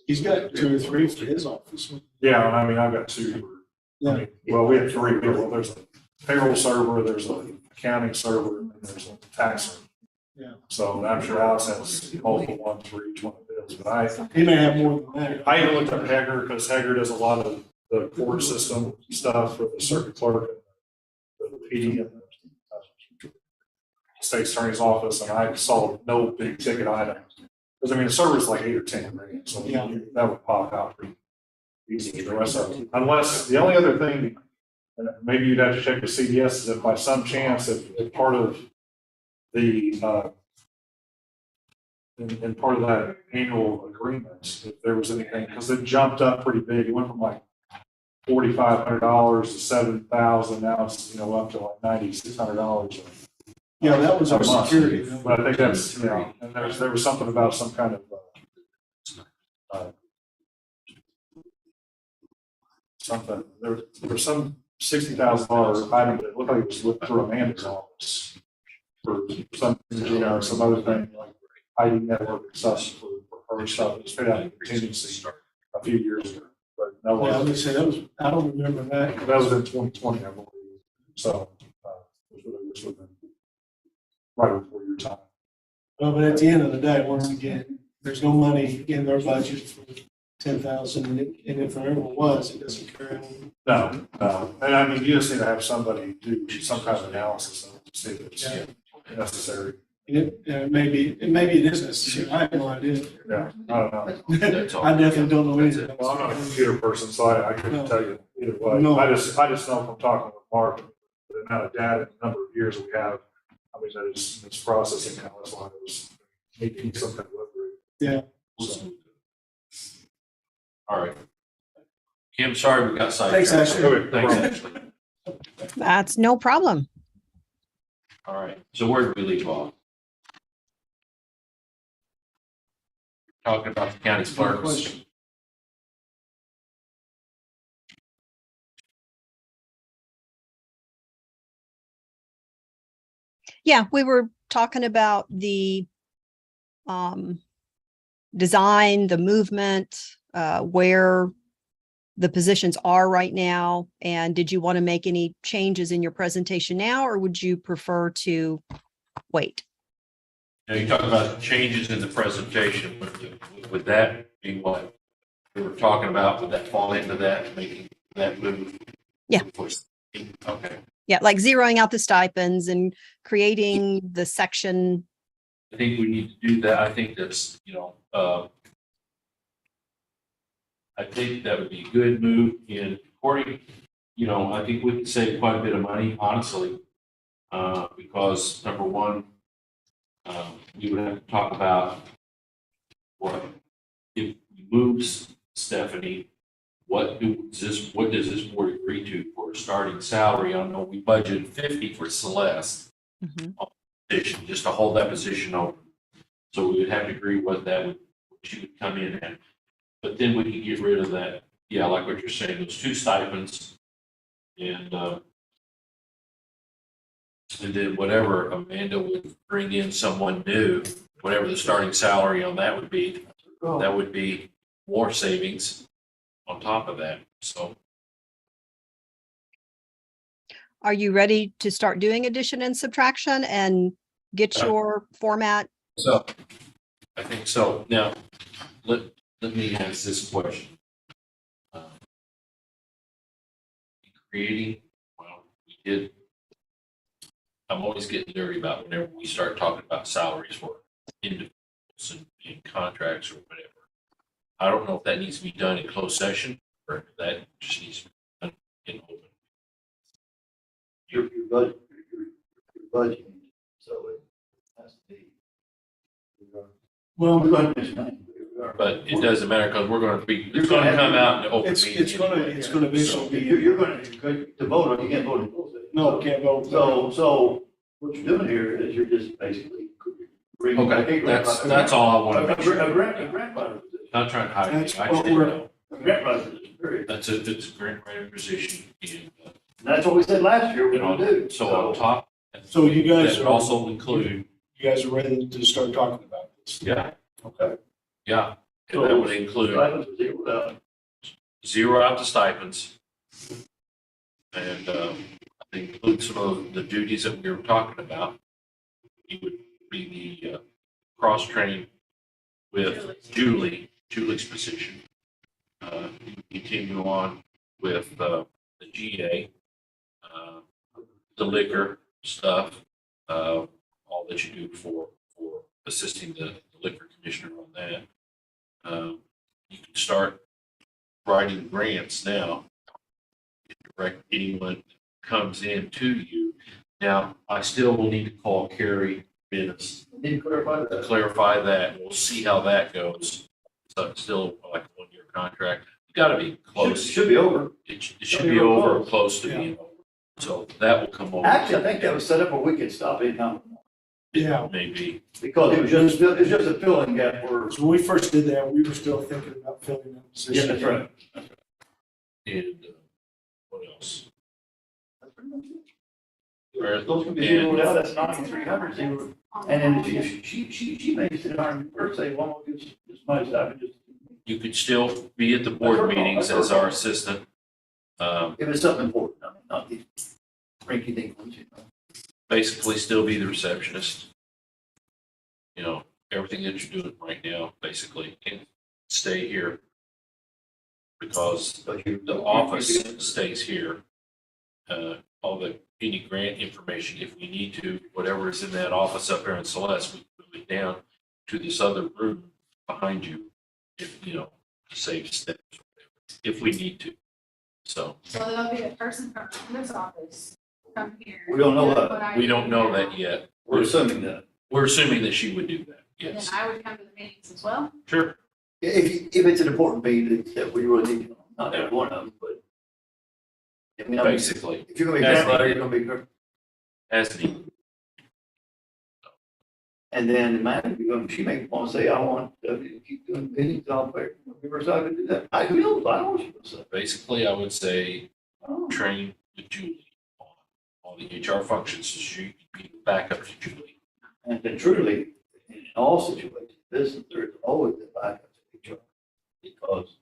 He's got 2 or 3 for his office. Yeah, and I mean, I've got 2. I mean, well, we have 3. Well, there's a payroll server, there's an accounting server, and there's a tax server. Yeah. So I'm sure Alex has multiple ones for each one of those, but He may have more than that. I even looked up Hager because Hager does a lot of the court system stuff for the circuit clerk and the PD and the state attorney's office, and I saw no big ticket items. Because I mean, the server's like 8 or 10 grand, so Yeah. that would pop out pretty easily. The rest of it, unless the only other thing, and maybe you'd have to check with CDS, is if by some chance, if part of the in part of that annual agreement, if there was anything, because it jumped up pretty big. It went from like $4,500 to $7,000. Now it's, you know, up to like $9,600. Yeah, that was our a month. security. But I think that's, you know, and there was something about some kind of something. There was some $60,000 item that looked like it was looked through Amanda's office for some, you know, some other thing like ID network and stuff for her stuff. It was paid out in contingency a few years ago, but no Yeah, I one. would say that was, I don't remember that. That was in 2020, I believe. So, which would have been right before your time. Well, but at the end of the day, once again, there's no money in their budget for 10,000, and if there ever was, it doesn't carry on. No, no. And I mean, you just need to have somebody do some kind of analysis of it to see if it's necessary. Maybe it is necessary. I have no idea. Yeah, I don't know. That's all. I definitely don't know anything. Well, I'm not a computer person, so I couldn't tell you either way. No. I just know from talking with Mark, the amount of data, the number of years we have, I mean, that is, it's processing now, that's why it was making some kind of upgrade. Yeah. So, All right. Kim, sorry we got sidetracked. Thanks, Ashley. Okay, no Thanks, problem. Ashley. That's no problem. All right. So where did we leave off? Talking about the county clerks. Yeah, we were talking about the design, the movement, where the positions are right now. And did you want to make any changes in your presentation now, or would you prefer to wait? Now, you talk about changes in the presentation. Would that be what we were talking about? Would that fall into that, making that move? Yeah. Okay. Yeah, like zeroing out the stipends and creating the section. I think we need to do that. I think that's, I think that would be a good move in according, I think we could save quite a bit of money, honestly. Because number one, we would have to talk about what moves Stephanie, what does this board agree to for a starting salary? I know we budgeted 50 for Celeste Mhm. position, just to hold that position open. So we would have to agree what that would, what she would come in at. But then we could get rid of that, yeah, like what you're saying, those 2 stipends. And then whatever Amanda would bring in someone new, whatever the starting salary on that would be, that would be more savings on top of that, so. Are you ready to start doing addition and subtraction and get your format? So, I think so. Now, let me ask this question. Creating, well, we did, I'm always getting dirty about whenever we start talking about salaries for individuals and contracts or whatever. I don't know if that needs to be done in closed session or if that just needs to be done in open. Your budgeting, so it has to be. Well, We're going to miss money. But it doesn't matter because we're going to be, it's going to come out in the open meeting. it's gonna eventually be. You're going to vote on, you can't vote in closed session. No, can't vote. So what you're doing here is you're just basically. bringing back Okay, a grant that's all I A want to make sure. grant writer position. Not trying to hide That's anything. I what just didn't we're- know. A grant writer position, period. It's a grant writer position and, And that's what we said last year we're and going to do. so on top. So you guys That are, would also include, you guys are ready to start talking about this? yeah, Okay. yeah, and that would include Stipends are zeroed out. zero out the stipends. And, include some of the duties that we were talking about. You would be the, cross-train with Julie's position. You continue on with, the GA, the liquor stuff, all that you do for assisting the liquor commissioner on that. You can start writing grants now. Direct anyone that comes in to you. Now, I still will need to call Carrie Dennis Need to clarify to that. clarify that. We'll see how that goes. So it's still like a 1-year contract. It's got to be close. Should be over. It should be over or close to Yeah. being over. So that will come over. Actually, I think that was set up where we could stop income Yeah. Maybe. because it was just a filling gap for. So when we first did that, we were still thinking about filling that position. Yeah, that's right. And what else? That's pretty much it. Right. Those can be zeroed out, that's 9,300 zeroed. And then if she may sit down and say, well, we'll get this much, I would just. You could still be at the board meetings as our assistant. If it's something important, I mean, not these rinky dink ones, you know. Basically still be the receptionist. You know, everything that you're doing right now, basically, and stay here. Because But you. the office stays here. Any grant information, if we need to, whatever is in that office up there in Celeste, we move it down to this other room behind you. If, you know, to save steps, if we need to. So So there'll be a person from this office come here. We don't know that. What I we don't do know now, that yet. We're assuming that. We're assuming that she would do that. And then Yes, I would come to the meetings as well. sure. If it's an important meeting that we really need, not every one of them, but. I mean, Basically, if you're gonna be grant writer, you're gonna be, as needed. and then the manager, she may want to say, I want to keep doing meetings, I'll pay, give her time to do that. Who knows? I don't know what she's gonna say. Basically, I would say Oh. train with Julie on all the HR functions, so she can be backup to Julie. And then truly, in all situations, business, there's always a backup to HR. Because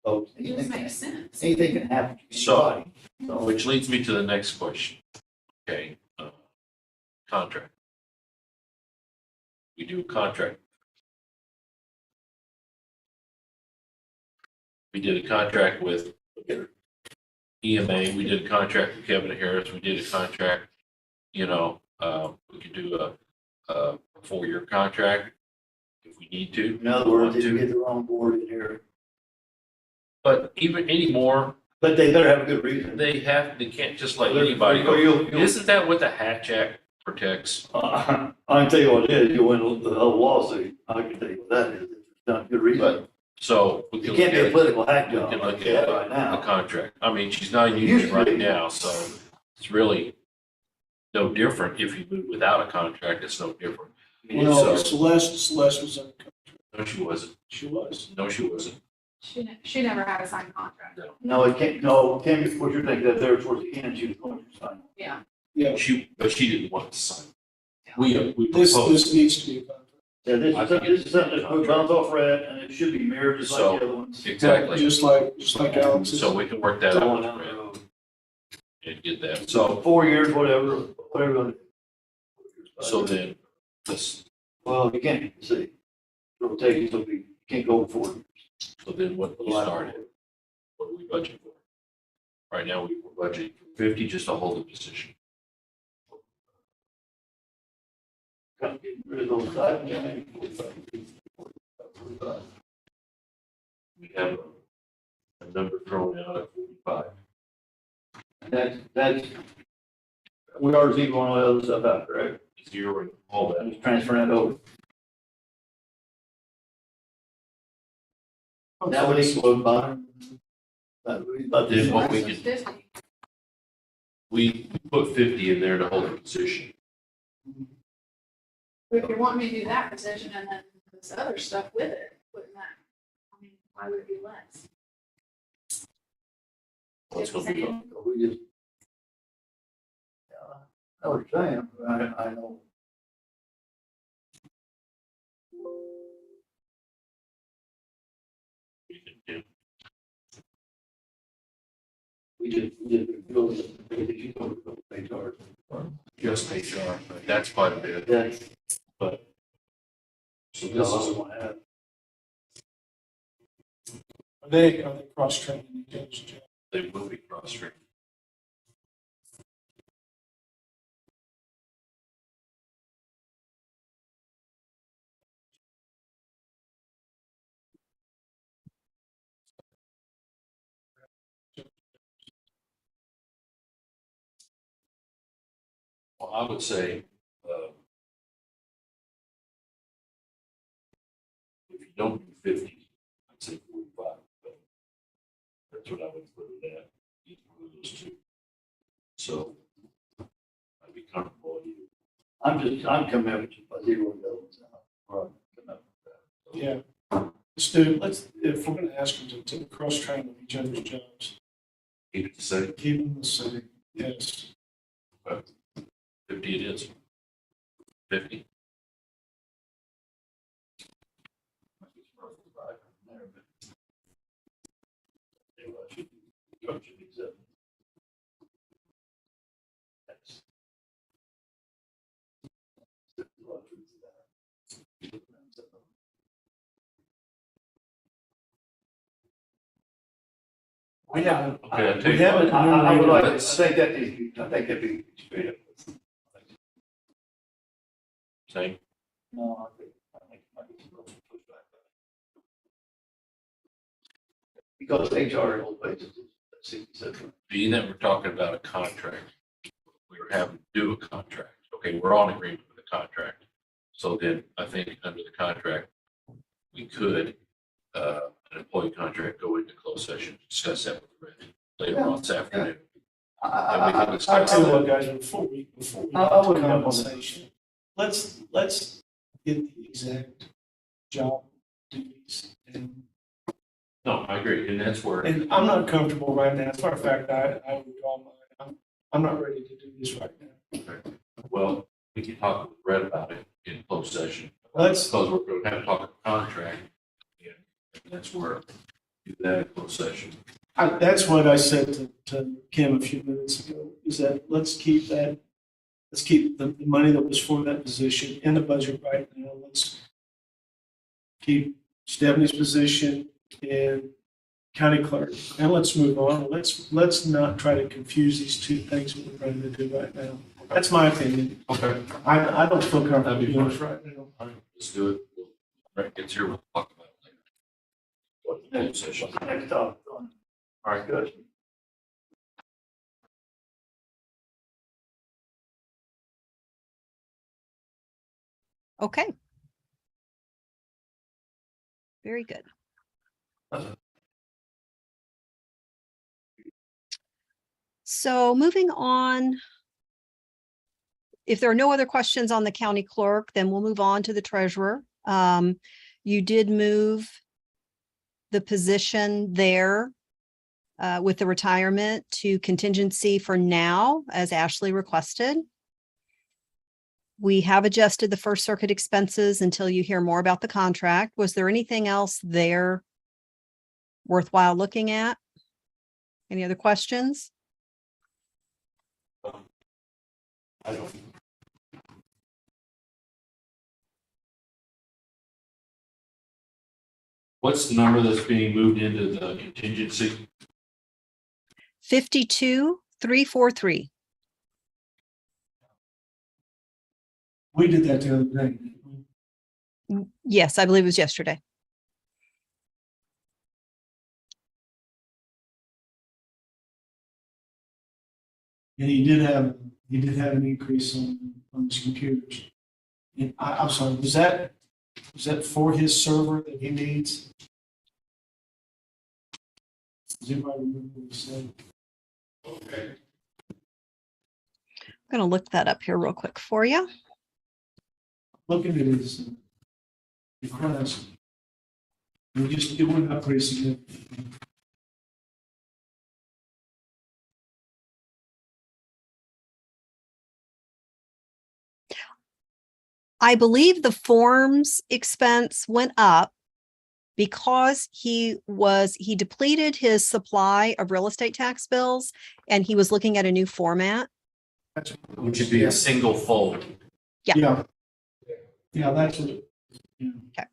folks, It just makes sense. anything can happen to So- anybody. So, Which leads me to the next question. Okay, contract. We do a contract. We did a contract with EMA, we did a contract with Kevin Harris, we did a contract, you know, we could do a 4-year contract if we need to. in other words, if you get the wrong board in here, But even anymore, but they better have a good reason. they can't just let Or anybody go. you'll- Isn't that what the Hatch Act protects? I can tell you what it is, you'll win the whole lawsuit, I can tell you what that is, if it's not a good reason. So we It can can't look be a at political hack we job can like look that at right a now. contract. I mean, she's not in Used union to right be. now, so it's really no different. If you move without a contract, it's no different. Well, So- Celeste was on, No, she wasn't. she was. No, she wasn't. She never had a signed contract. No. No, it can't, no, Tammy, what you're thinking, that there towards the end, she was going to sign. Yeah. Yeah, But she didn't want to sign. We this proposed. needs to be a contract. Yeah, this I is, think this is something that's put bounds off red, and it should be mirrored just like So- the other ones. Exactly. Just like Alex's. So we can work that Going out down the with Red road. and get that. So, 4 years, whatever. so then this, Well, you can't, see, it'll take you, so you can't go 4 years. so then what we started, what are we budgeting for? Right now, we're budgeting for 50 just to hold the position. Kind of getting rid of those side, yeah, maybe 45. We have a number thrown out at 45. That's, we are zeroing all the other stuff out, correct? Zeroing all I'm that. just transferring it over. That would equal about, about Then this. what we Celeste can- was 50. We put 50 in there to hold the position. But if you want me to do that position and then this other stuff with it, wouldn't that, I mean, why would it be less? What's going to be done? We just. Yeah, I know what you're saying, but I know. We can do. We just build it, you go to HR. Just HR, but that's quite a bit. That's, But, so you this know, I is, want to have. Are they cross-training each other's job? they will be cross-trained. Well, I would say, if you don't do 50, I'd say 45, but that's what I would put it at, either one of those two. So I'd be comfortable with you. I'm coming up with a zero of those. Right. Coming up with that. Yeah. If we're gonna ask them to cross-train with each other's jobs, Keep it the same, keep them the same, yes. 50 it is. 50. We haven't, Okay, I tell we you haven't. what, I would like, I Let's- think that needs to be, I think that'd be straight up. same. No, I think it might be some pushback. Because HR holds basis, that's 67. Being that we're talking about a contract, we were having to do a contract. Okay, we're all in agreement with the contract. So then I think under the contract, we could, an employee contract, go into closed session, discuss that with Red later on this afternoon. And we can I discuss tell you that. what, guys, before we I get wouldn't to jump on compensation, let's get the exact job duties. No, I agree, and that's where, And I'm not comfortable right now. As a matter of fact, I withdraw mine. I'm not ready to do this right now. well, we can talk with Red about it in closed session. Let's, Because we're going to have to talk about contract. And that's where do that in closed session. that's what I said to Kim a few minutes ago, is that let's keep the money that was for that position in the budget right now. Let's keep Stephanie's position in county clerk, and let's move on. Let's not try to confuse these two things that we're trying to do right now. That's my opinion. Okay. I don't feel comfortable That'd be doing fine. this right now. All right, let's do it. Brett gets here, we'll talk about it later. What the closed session. Next topic on. All right, good. Okay. Very good. So moving on. If there are no other questions on the county clerk, then we'll move on to the treasurer. You did move the position there with the retirement to contingency for now, as Ashley requested. We have adjusted the First Circuit expenses until you hear more about the contract. Was there anything else there worthwhile looking at? Any other questions? I don't. What's the number that's being moved into the contingency? 52,343. We did that the other day. Yes, I believe it was yesterday. And he did have an increase on his computers. And I'm sorry, was that for his server that he needs? Does anybody remember what he said? Okay. I'm going to look that up here real quick for you. Looking at his request, it went up pretty significantly. I believe the forms expense went up because he depleted his supply of real estate tax bills and he was looking at a new format. Which would be a single fold. Yeah. Yeah, that's what. Yeah. Okay.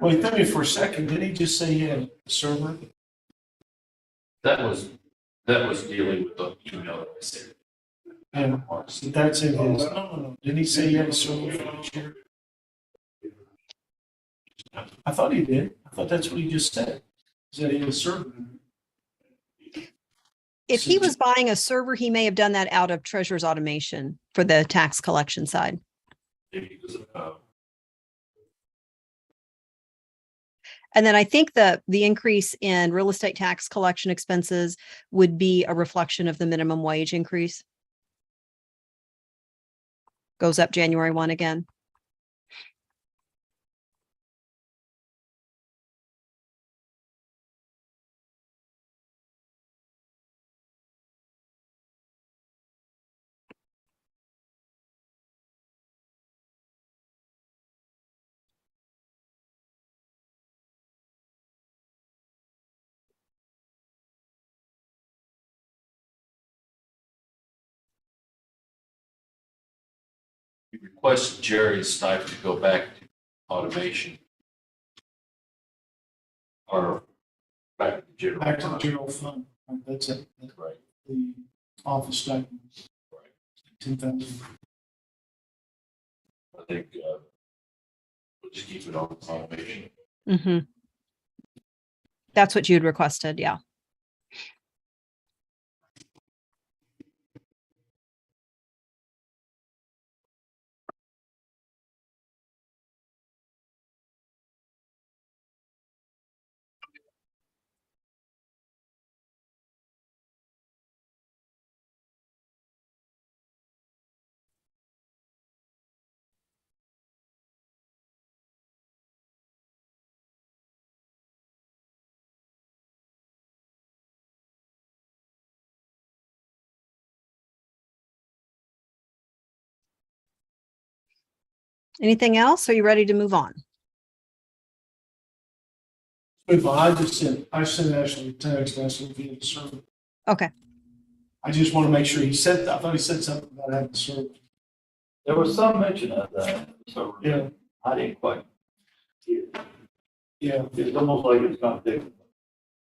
Well, he told me for a second, didn't he just say he had a server? That was dealing with the email that I sent. And so that's in his, no. Didn't he say he had a server for this year? I thought he did. I thought that's what he just said. He said he had a server. If he was buying a server, he may have done that out of treasurer's automation for the tax collection side. Maybe because of, And then I think the increase in real estate tax collection expenses would be a reflection of the minimum wage increase. Goes up January 1 again. we requested Jerry and Stipe to go back to automation. Or back to the general. Back to the general fund. Right, that's it. That's Right. the office stipend. Right. 10,000. I think we'll just keep it on automation. Mm-hmm. That's what you'd requested, yeah. Anything else? Are you ready to move on? I sent Ashley a text asking if he had a server. Okay. I just want to make sure I thought he said something about having a server. There was some mention of that, so Yeah, I didn't quite hear it. yeah, It's almost like it's contradicting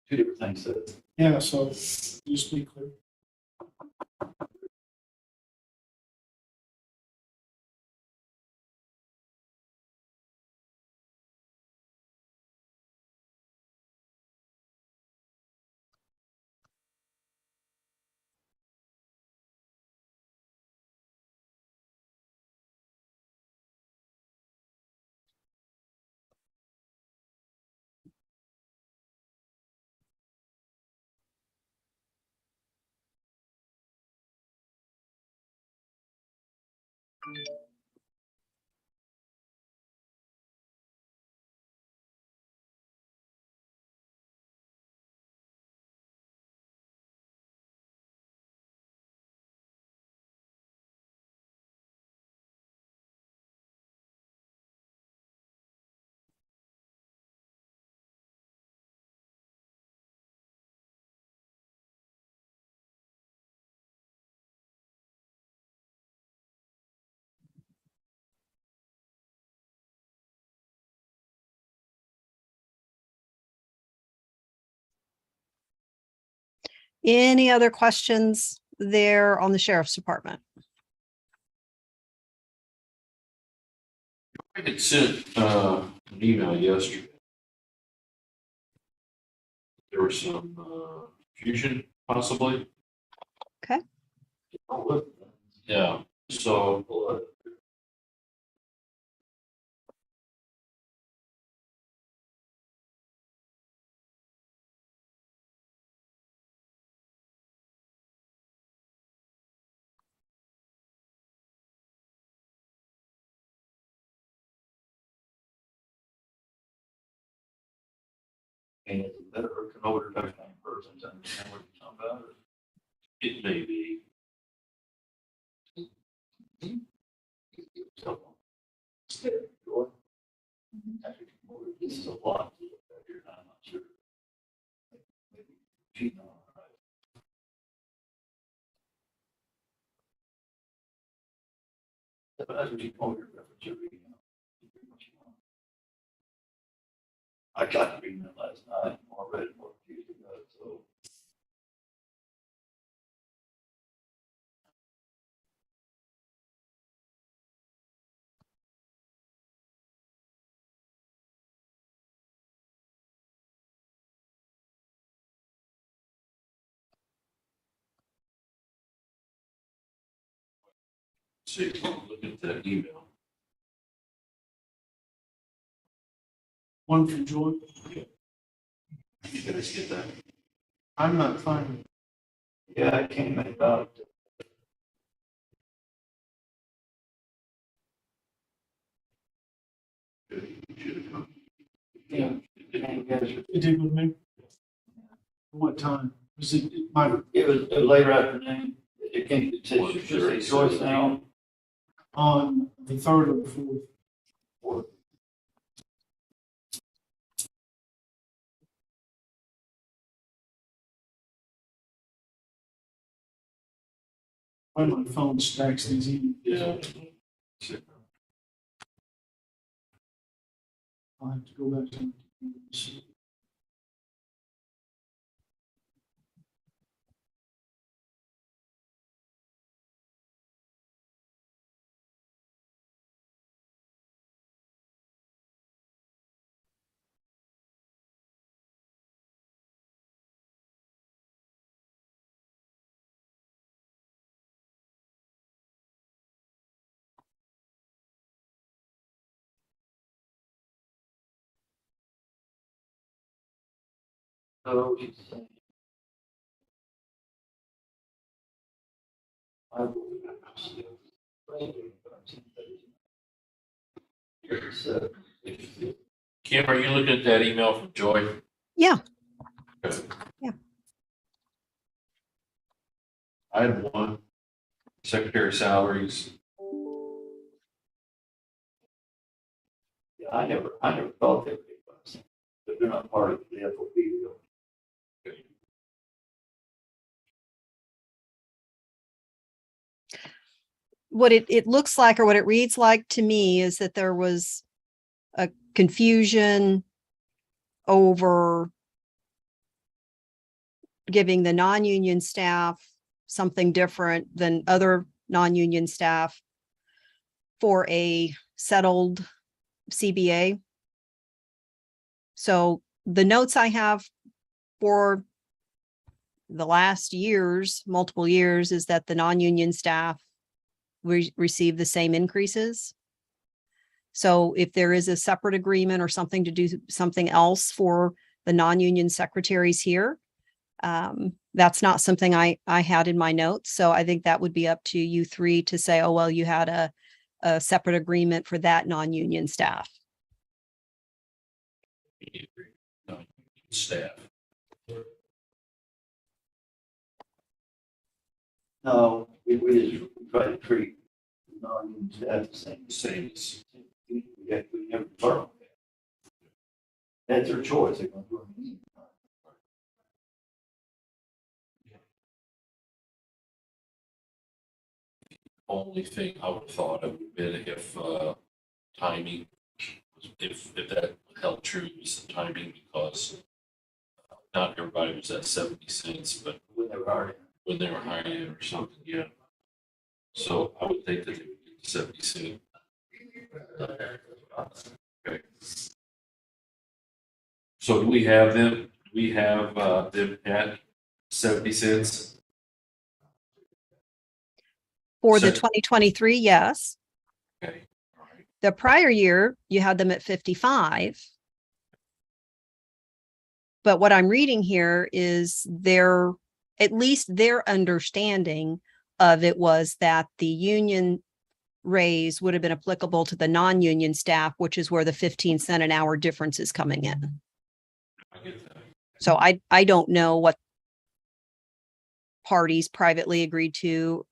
two different things said. yeah, so just be clear. Any other questions there on the sheriff's department? I had sent an email yesterday. There was some confusion possibly. Okay. Yeah, so And it's better or can over touch in person to understand what you're talking about. it may be. This is a lot. I'm not sure. Maybe. But that's what you told your reference, you're reading. I got to read it last night, or read it more confused about it, so. See, look at that email. One for Joy. You guys get that? I'm not finding. Yeah, I came in about. Should have come. Yeah. You guys, It did with me. What time? Was it, it was later afternoon, it came, it said, it should say Joyce now. on the 3rd or the 4th? Why my phone stacks these emails? Yeah. I'll have to go back to. So she's saying. I will. Kim, are you looking at that email from Joy? Yeah. Okay. Yeah. Item 1, secretary salaries. Yeah, I never thought they would be busing, but they're not part of the FOP deal. What it looks like, or what it reads like to me, is that there was a confusion over giving the non-union staff something different than other non-union staff for a settled CBA. So the notes I have for the last years, multiple years, is that the non-union staff receive the same increases. So if there is a separate agreement or something to do something else for the non-union secretaries here, that's not something I had in my notes. So I think that would be up to you three to say, oh, well, you had a separate agreement for that non-union staff. Staff. No, we just try to treat non-union staff the same. Same as, We never defer. That's their choice. They're gonna do it. only thing I would have thought of would been if, timing, if that held true, was the timing, because not everybody was at 70 cents, but When they were hired. when they were hiring or something, yeah. So I would think that they would get to 70 cents. Okay. So do we have them, them at 70 cents? For the So- 2023, yes. Okay, all right. The prior year, you had them at 55. But what I'm reading here is at least their understanding of it was that the union raise would have been applicable to the non-union staff, which is where the 15 cent an hour difference is coming in. I get that. So I don't know what parties privately agreed to.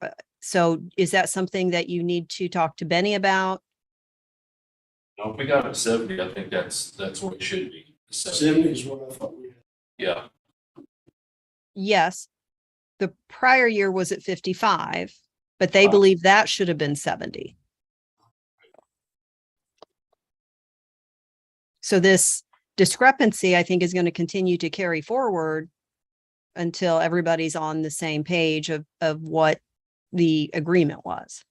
So is that something that you need to talk to Benny about? No, if we got it 70, I think that's what it should be. 70 is what I thought we had. Yeah, Yes. The prior year was at 55, but they Wow. believe that should have been 70. So this discrepancy, I think, is going to continue to carry forward until everybody's on the same page of what the agreement was.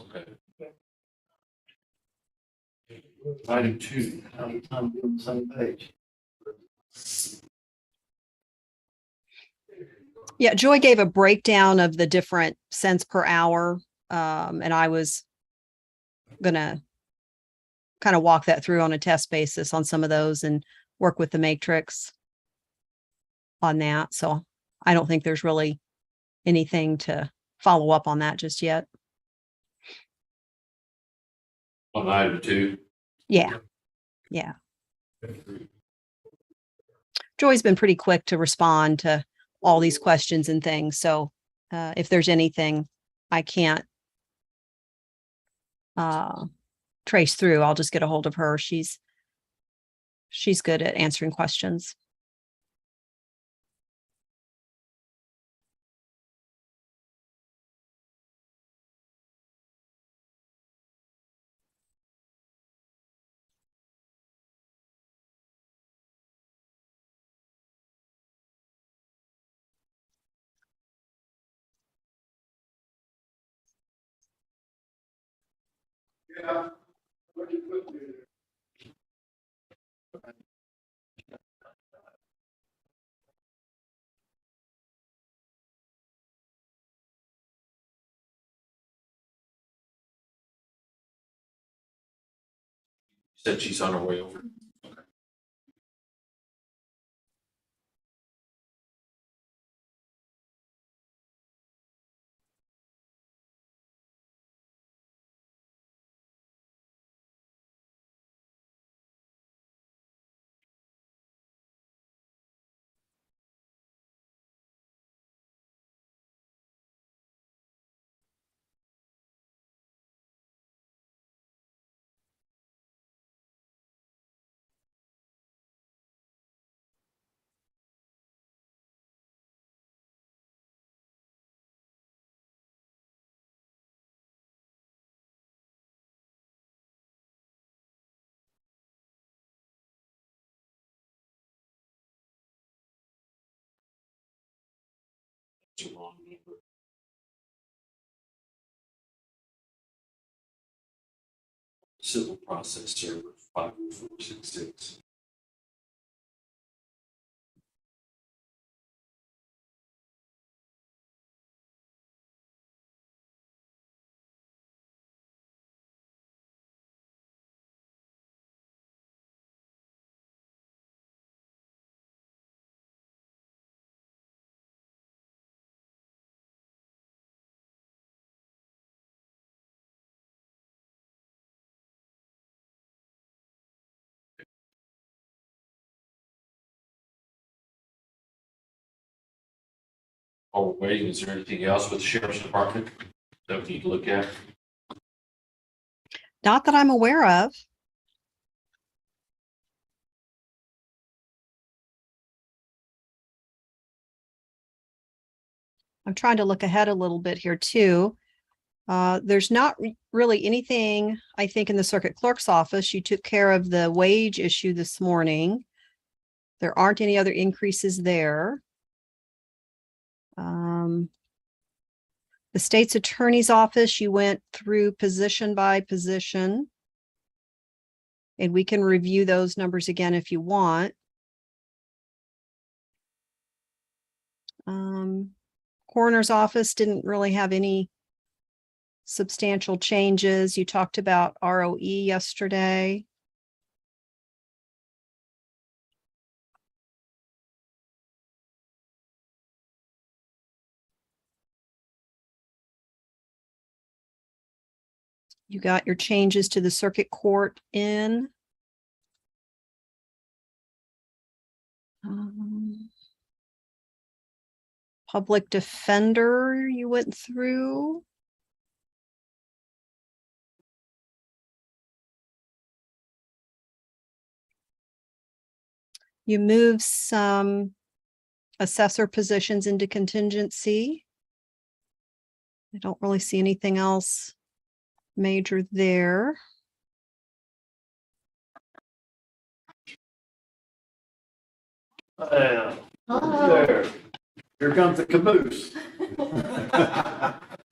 okay. Item 2, How many times be on the same page? Yeah, Joy gave a breakdown of the different cents per hour. And I was gonna kind of walk that through on a test basis on some of those and work with the matrix on that. So I don't think there's really anything to follow up on that just yet. on item 2. Yeah. Yeah. Joy's been pretty quick to respond to all these questions and things. So if there's anything I can't trace through, I'll just get a hold of her. She's good at answering questions. Said she's on her way over. It's a wrong number. Civil process server 50466. While we're waiting, is there anything else with the sheriff's department that we need to look at? Not that I'm aware of. I'm trying to look ahead a little bit here too. There's not really anything, I think, in the circuit clerk's office. You took care of the wage issue this morning. There aren't any other increases there. The state's attorney's office, you went through position by position. And we can review those numbers again if you want. Coroner's office didn't really have any substantial changes. You talked about ROE yesterday. You got your changes to the circuit court in. Public defender, you went through. You moved some assessor positions into contingency. I don't really see anything else major there. There. Here comes the caboose.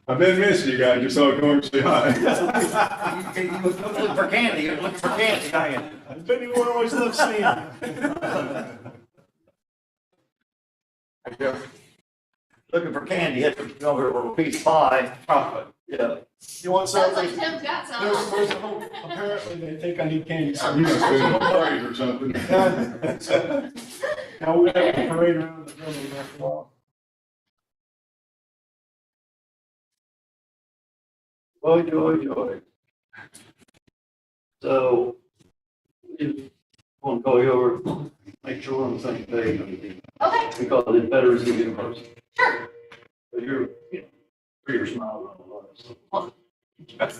I've been missing you guys, just so going to say hi. You looking for candy, you're looking for candy, are you? Benny Moore always loves seeing you. Looking for candy, had to go over for a piece of pie. Yeah. You want Sounds something? like Tim's got There's some. apparently they think I need candy. So You must have been parties or something. Now we have a parade around the building after a while. Joy. So, just want to call you over, make sure we're on the same page, Okay, because it's better as you get in person. sure. So you're, pretty smiling on the lot.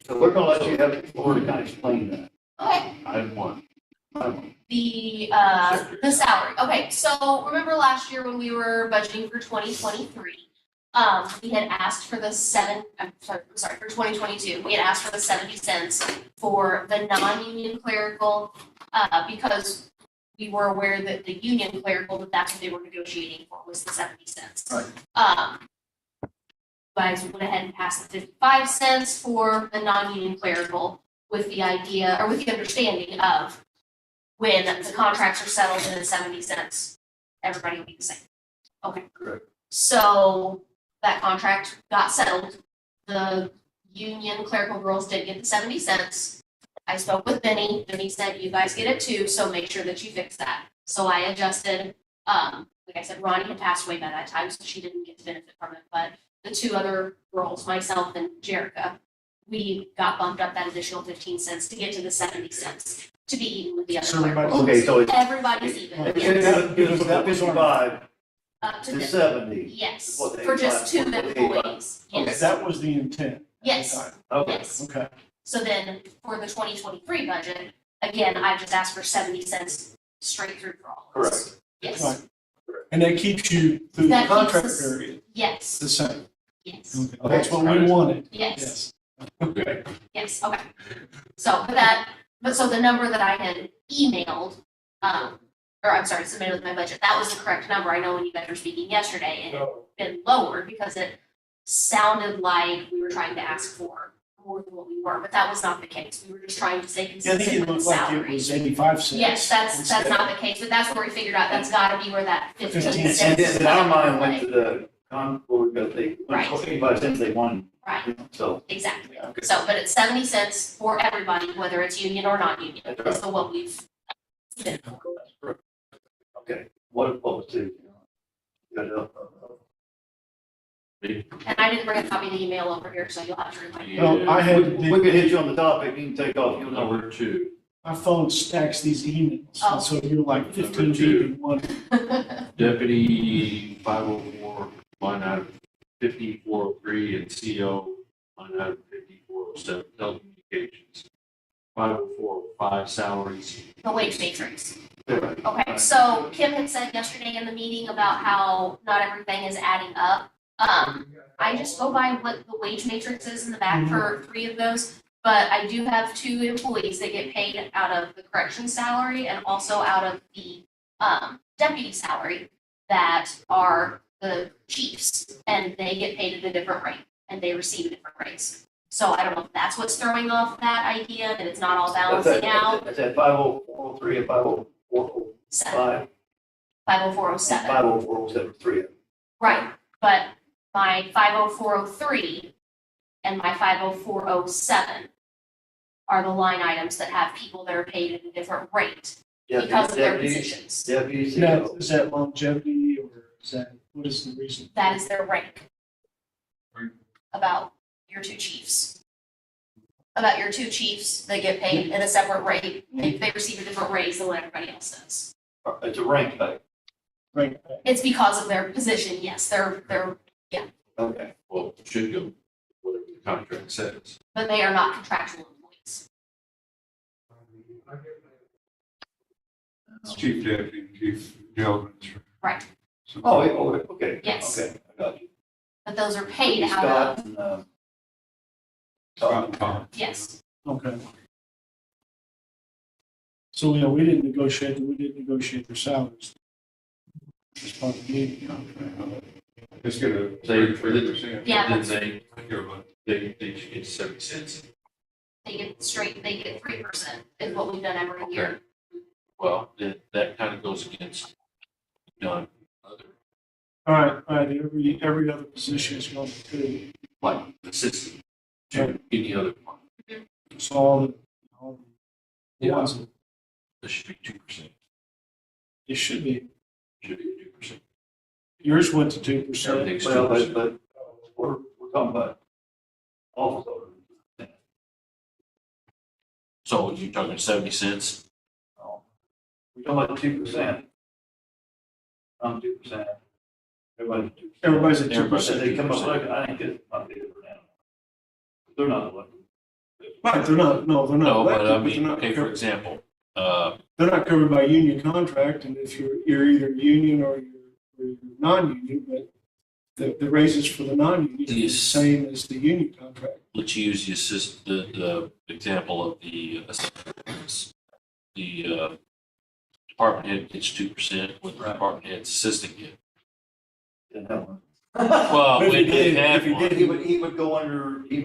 So we're gonna let you have the floor to kind of explain that. Okay. Item one. The salary. Okay, so remember last year when we were budgeting for 2023, we had asked for the for 2022, we had asked for the 70 cents for the non-union clerical, because we were aware that the union clerical, that's what they were negotiating for, was the 70 cents. Right. You guys went ahead and passed the 55 cents for the non-union clerical with the idea, or with the understanding of when the contracts are settled in the 70 cents, everybody will be the same. Okay. Correct. So that contract got settled. The union clerical girls did get the 70 cents. I spoke with Benny. Benny said, you guys get it too, so make sure that you fix that. So I adjusted, like I said, Ronnie had passed away by that time, so she didn't get to benefit from it, but the two other girls, myself and Jerica, we got bumped up that additional 15 cents to get to the 70 cents to be even with the other So everybody- clericals. Okay, so it's. Everybody's even. It's Yes. from that 55 Up to to the- 70. Yes, What they for just two what they- employees. Okay, Yes, that was the intent. yes, Okay. yes. Okay. So then for the 2023 budget, again, I just asked for 70 cents straight through for all of us. Correct. Yes, Right. And that keeps you through the That keeps contract us- period yes, the same. yes, Okay, that's what we wanted. yes, Okay. yes, okay. So so the number that I had emailed, submitted with my budget, that was the correct number. I know when you guys were speaking yesterday, and it had been lowered because it sounded like we were trying to ask for more than what we were, but that was not the case. We were just trying to stay Yeah, I think consistent it with the looked like it salary. was 85 cents. Yes, that's instead. not the case, but that's where we figured out that's gotta be where that 15 15 cents. And then in our mind is went to going. the where we got the, Right. 25 cents they won, Right, so. exactly. Okay. So, but it's 70 cents for everybody, whether it's union or non-union, That's is the what we've been for. Okay, what was two? Good, And I didn't bring a copy of the email over here, so you'll have to remind me. No, I had, We could hit you on the topic, you can take off, you'll know. Number two. my phone stacks these emails, Oh. and so you're like 15 Number two. deep in one. Deputy 504 line item 5403 and CO line item 5407 telecommunications. 50405 salaries. The wage matrix. Yeah. Okay, so Kim had said yesterday in the meeting about how not everything is adding up. I just go by what the wage matrix is in the back for 3 of those. But I do have 2 employees that get paid out of the corrections salary and also out of the deputy salary that are the chiefs, and they get paid at a different rate and they receive a different raise. So I don't know if that's what's throwing off that idea, that it's not all balancing out. That's at 50403 and 50405. 50407. 50407, 3. Right, but my 50403 and my 50407 are the line items that have people that are paid at a different rate because of their positions. Deputies. Now, is that longevity or is that, what is the reason? That is their rank. About your 2 chiefs. About your 2 chiefs, they get paid at a separate rate. They receive a different raise than what everybody else does. It's a rank pay. Right. It's because of their position, yes, they're, Okay. Well, it should go whatever the contract says. but they are not contractual employees. Chief deputy, chief jail administrator. Right, Oh, okay. Yes. Okay, I got you. but those are paid out Scott of, and, Tom. yes, Okay. So, yeah, we didn't negotiate their salaries. As part of the meeting contract. Let's get a They- 3%. Yeah. Then they should get 70 cents. they get 3% is what we've done every year. Well, that kind of goes against other, All right, every other position is going to, like assistant to any other department. so all the Yeah. ones that This should be 2%. it should be, Should be 2%. yours went to 2%. Everything's well, 2%. but we're talking about office holders. So you're talking 70 cents? We're talking about 2%. 2%. Everybody's 2%. Everybody's at Everybody's 2%. They come up like, I think it's not big for now. They're not elected. Right, they're not No, but I elected, but they're mean, not okay, for covered, example, they're not covered by union contract, and if you're either union or you're non-union, but the raises for the non-union is the Yes. same as the union contract. let's use the example of the department head gets 2%, what the Right. department head's assistant get. Didn't have one. Well, If we he did did, have if he one. did, He would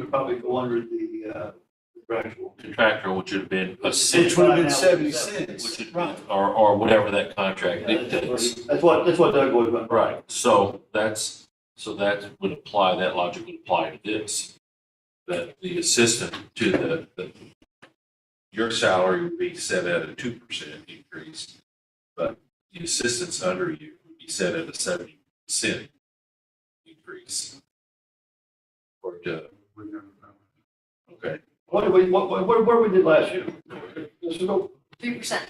probably go under the contractual. Contractor, which would have been a Which cent, would have been Right now, 70 it's cents, which would, right. or whatever that contract Yeah, dictates. That's what Doug was about. Right, so that would apply, that logic would apply to this. That the assistant to your salary would be set at a 2% increase, but the assistants under you would be set at a 70% increase. Or, okay, What did we did last year? Let's go. 3%,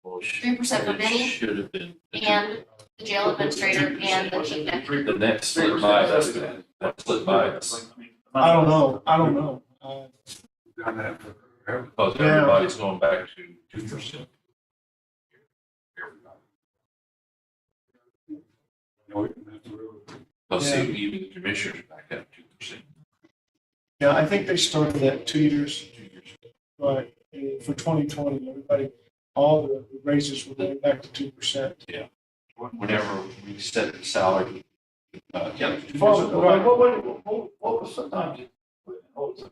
well, 3% for it Benny should have been. and the jail administrator and the chief deputy. The next slid by us, that slid by us, I don't know. Done that for everybody. because Yeah. everybody's going back to 2%. No, we didn't have to really- Because Yeah. even the commissioners back up 2%. Yeah, I think they started at 2 years, 2 years. but for 2020, all the raises were going back to 2%. Whenever we set the salary, yeah, 2 years Well, ago. what was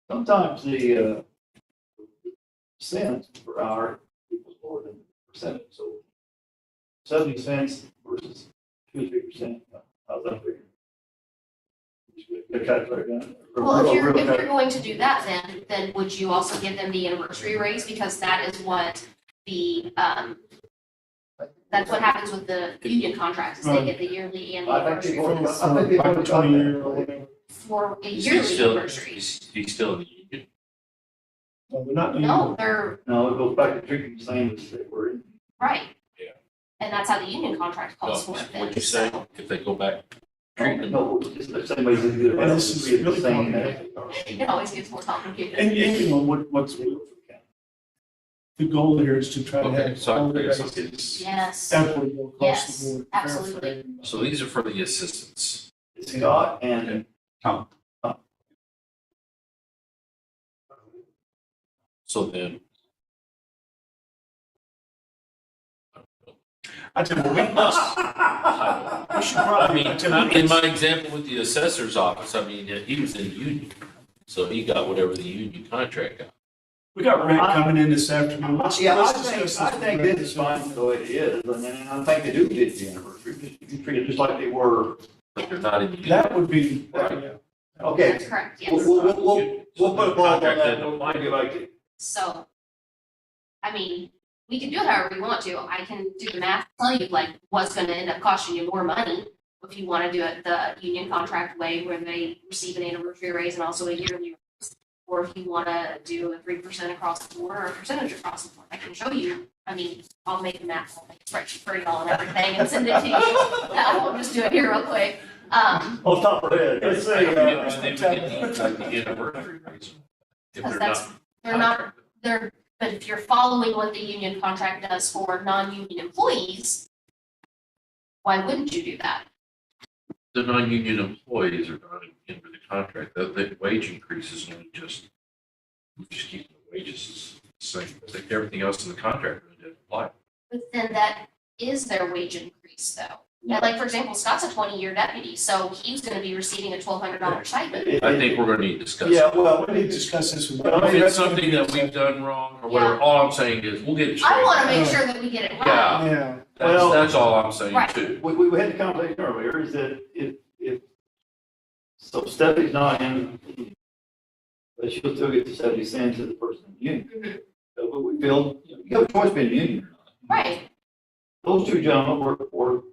sometimes the cents per hour equals more than percentage, so 70 cents versus 2-3%, how's that figure? Well, if you're going to do that, then would you also give them the anniversary raise, because that is what that's what happens with the union contracts, is they get the yearly and the I think anniversary people- raise I think they Like would 20 cut year that. or whatever. for a Is he yearly still, anniversary. he's still in the union? No, they're not. No, they're No, it goes back to treating the same as they were in. right. Yeah. And that's how the union contract calls for it. What'd you say, if they go back? No, it's the same way they do it. And this is It's the really same complicated. It always gets more complicated. And you know, what's the goal here is to try to Okay, have so all I the guess rates Yes, equitable across Yes, the board. absolutely. fair trade. So these are for the assistants. Scott and Tom. So then, I tell you, what, we should I probably, mean, I tell you, in my example with the assessor's office, I mean, he was in the union. So he got whatever the union contract got. we got Rick coming in this afternoon. Let's- Yeah, let's I discuss think with this is Rick. fine the way it is, and then I think they do get the anniversary, you treat it just like they were. But they're not in the union. That would be, Right. yeah. Okay, that's correct, yes. we'll put a ball on Contract that, doesn't we'll apply. get back to you. So, I mean, we can do it however you want to. I can do the math, tell you like what's gonna end up costing you more money if you wanna do it the union contract way where they receive an anniversary raise and also a yearly raise. Or if you wanna do a 3% across the board or a percentage across the board, I can show you. I mean, I'll make the math, I'll make a spreadsheet for y'all and everything and send it to you. I won't just do it here real quick. On top of that, let's I say, can understand we get the, like, the anniversary raise. If Because they're that's- not. They're not, but if you're following what the union contract does for non-union employees, why wouldn't you do that? The non-union employees are not in with the contract, the wage increase is only just, we just keep the wages the same, I think everything else in the contract really didn't apply. But then that is their wage increase though. And like, for example, Scott's a 20-year deputy, so he's gonna be receiving a $1,200 stipend. I think we're gonna need to discuss. Yeah, it. well, We need to discuss this with. Well, I If mean, it's something that we've done wrong or whatever, all I'm saying is, we'll get it straight. I wanna make sure that we get it right. Yeah. Yeah, That's all I'm saying Right. too. we had the conversation earlier, is that so Stephanie's not in, but she'll still get the 70 cents to the person in the union. Mhm. But we feel, you have a choice being a union or not. Right, Those two gentlemen work for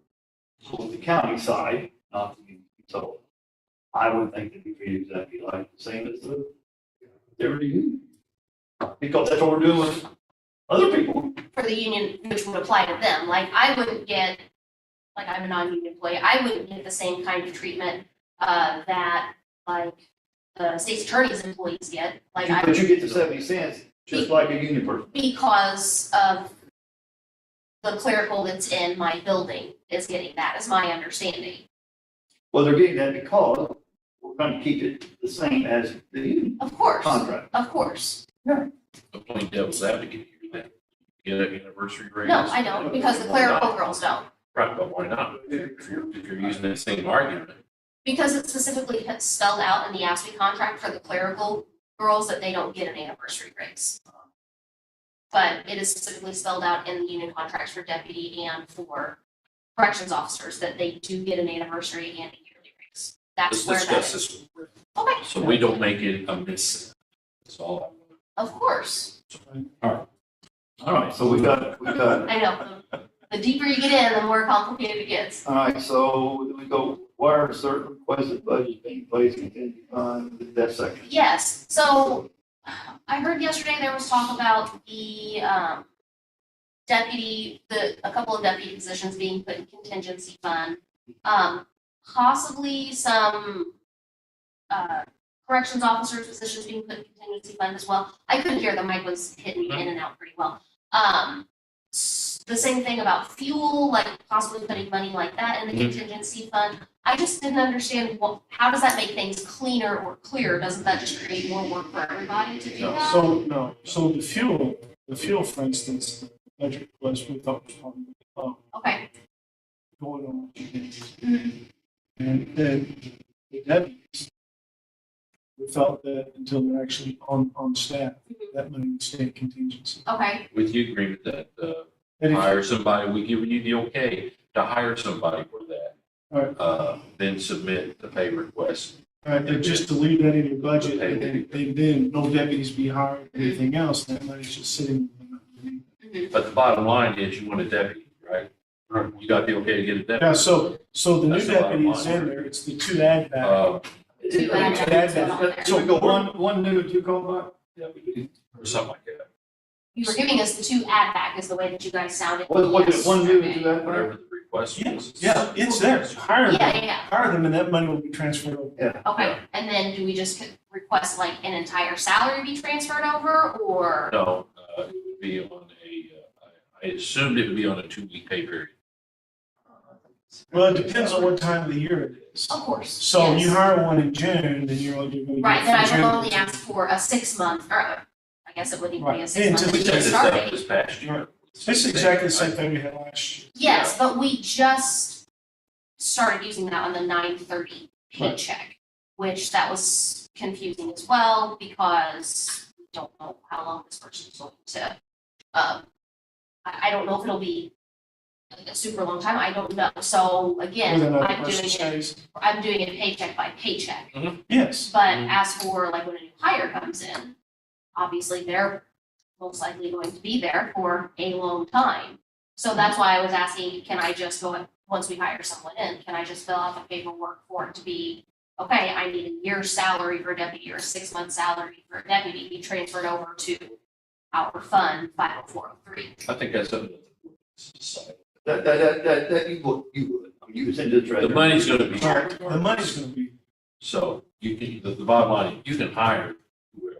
the county side, not the union. So I would think they'd be treated exactly like the same as they're the union. Because that's what we're doing with other people. for the union, which would apply to them, like I wouldn't get, like I'm a non-union employee, I wouldn't get the same kind of treatment that like the state's attorney's employees get, like I, But you get the 70 cents just like a union person. because of the clerical that's in my building is getting that, is my understanding. Well, they're getting that because we're going to keep it the same as the union Of course, contract. of course. I'm playing devil's advocate here, that get an anniversary raise. No, I don't, because the clerical girls don't. Right, but why not? If you're using that same argument. Because it's specifically spelled out in the ASPE contract for the clerical girls that they don't get an anniversary raise. But it is specifically spelled out in the union contracts for deputy and for corrections officers that they do get an anniversary and a yearly raise. Let's That's where that discuss is. this. Okay, So we don't make it a miss. That's all. of course. All right, so we got, I know, the deeper you get in, the more complicated it gets. all right, so we go, why are certain requested budgets being placed continue on that section? Yes, so I heard yesterday there was talk about the deputy, a couple of deputy positions being put in contingency fund. Possibly some corrections officers positions being put in contingency fund as well. I couldn't hear, the mic was hitting me in and out pretty well. The same thing about fuel, like possibly putting money like that in the contingency fund. I just didn't understand how does that make things cleaner or clearer? Doesn't that just create more work for everybody to do that? so the fuel, for instance, the budget request we thought was probably Okay. going on. Mhm. And then the deputies, we felt that until they're actually on staff, that money would stay in contingency. Okay, With the agreement that, And if, hire somebody, we give you the okay to hire somebody for that. Right. Then submit the pay request. and just to leave that in your budget, and then no deputies be hired, anything else, that money's just sitting. But the bottom line is you want a deputy, right? You got the okay to get a deputy. Yeah, so the new That's the bottom deputy is line. in there, it's the two add back. Two add backs. So we go one new, two call back? Or something like that. You were giving us the two add back is the way that you guys sounded. Was it one new to yesterday. that? Whatever the request Yeah, was. yeah, it's there. Hire Yeah, them, yeah, hire them and that money will be transferred over. Yeah. okay, and then do we just request like an entire salary be transferred over, or? No, it would be on I assumed it would be on a 2-week pay period. Well, it depends on what time of the year it is. Of course. So you yes. hire one in June, then you're only going to. Right, then I would only ask for a 6-month, or I guess it wouldn't even be a Right. 6-month. We Just checked this start out date. this past year. It's exactly the same thing we had last year. Yes, but we just started using that on the 9/30 paycheck, which that was confusing as well because we don't know how long this person's going to, I don't know if it'll be a super long time, I don't know. So again, Whether or not the I'm person doing it, stays. I'm doing it paycheck by paycheck. Yes. But as for like when a new hire comes in, obviously they're most likely going to be there for a long time. So that's why I was asking, can I just go, once we hire someone in, can I just fill out the paperwork for it to be, okay, I need a year's salary for a deputy or a 6-month salary for a deputy be transferred over to our fund 50403. I think that's something that the board needs to decide. That you would, I mean, you would send it to the treasurer. The money's gonna be, The money's going to be, so you can, the bottom line, you can hire whoever,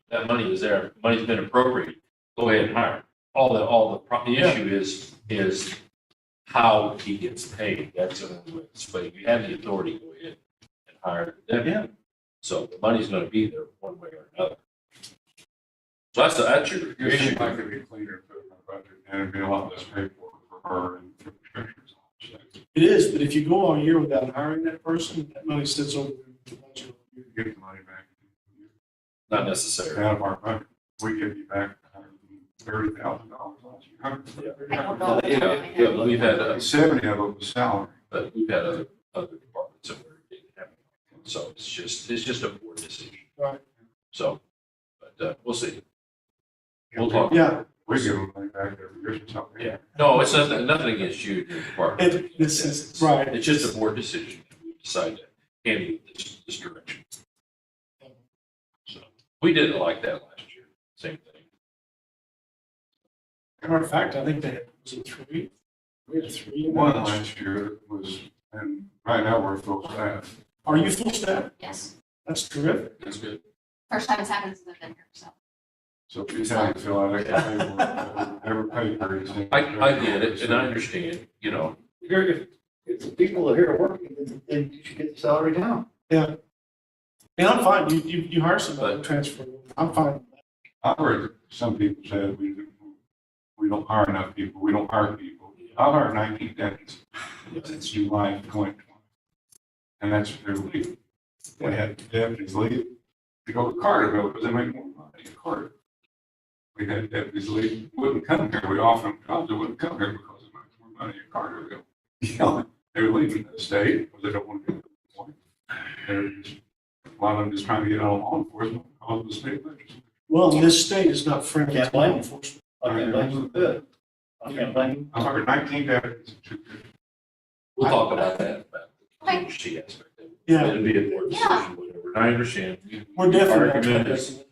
that money is there, money's been appropriated, go ahead and hire. The issue is how he gets paid, that's the only way, but you have the authority, go ahead and hire the deputy. So the money's gonna be there one way or another. So that's your It issue. seems like it'd be cleaner to put in my budget, and it'd be a lot less paperwork for her and for the treasurer's office. it is, but if you go all year without hiring that person, that money sits over the budget. You get the money back. Not necessary. Out of our budget, we give you back $30,000 last year. I don't know. Yeah, we've had, 70 of it was salary. but we've had other departments that were, so it's just a board decision. Right. So, but, we'll see. We'll talk. Yeah, We give them money back every year or something. Yeah, no, it's nothing against you, your department. this is, right. It's just a board decision. We decide to handle this direction. So, we did it like that last year, same thing. Matter of fact, I think that was it 3. We had 3. One last year was, and right now we're full staff. Are you full staff? Yes, That's terrific. That's good. first time it's happened since I've been here, so. So if you tell to fill out extra paperwork, every paper is. I get it, and I understand, If the people are here working, then you should get the salary down. Yeah. And I'm fine. You hire somebody to transfer. I'm fine. I've heard some people say we don't hire enough people, we don't hire people. I've hired 19 deputies since July of 2020. And that's their leave. We had deputies leave to go to Carterville because they make more money in Carter. We had deputies leave, wouldn't come here, we offered them jobs, they wouldn't come here because they make more money in Carterville. You know, they were leaving the state because they don't want to get to the point. They're just, a lot of them just trying to get out of law enforcement because of the state legislature. Well, this state is not friendly Can't to law blame 'em. enforcement. I can't blame you a bit. I can't blame you. I hired 19 deputies in 2 years. We'll talk about that, about the Okay. contingency aspect of it. Yeah. It'll be a board Yeah. decision, whatever, and I understand. We're definitely not Argument trying is- to.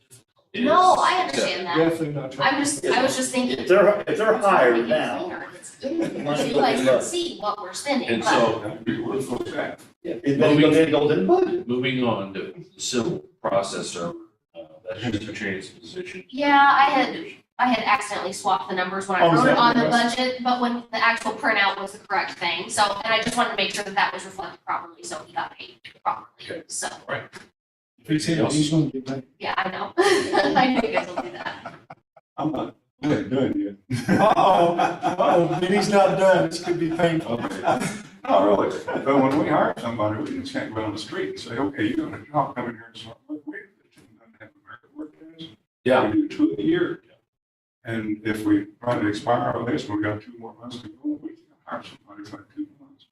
is- No, I understand that. Definitely not trying. I was just thinking. If they're hired Make it now. cleaner. So money you guys goes can up. see what we're spending, And but so, We're full staff. Yeah, and then it goes in the budget. moving on to the civil process server, that's just a change of position. yeah, I had accidentally swapped the numbers when I Oh, is wrote that it on what the it was? budget, but when the actual printout was the correct thing, so, and I just wanted to make sure that that was reflected properly, so he got paid properly, Okay. so, He's going to be back. yeah, I know. I know you guys will do that. I'm not done yet. Uh-oh, and he's not done. This could be painful. Okay. Not really, but when we hire somebody, we just can't go on the street and say, okay, you got a job, come in here and start, look, we don't have American work days. Yeah, We do 2 a year. And if we try to expire on this, we've got 2 more months to go, we can hire somebody for 2 months.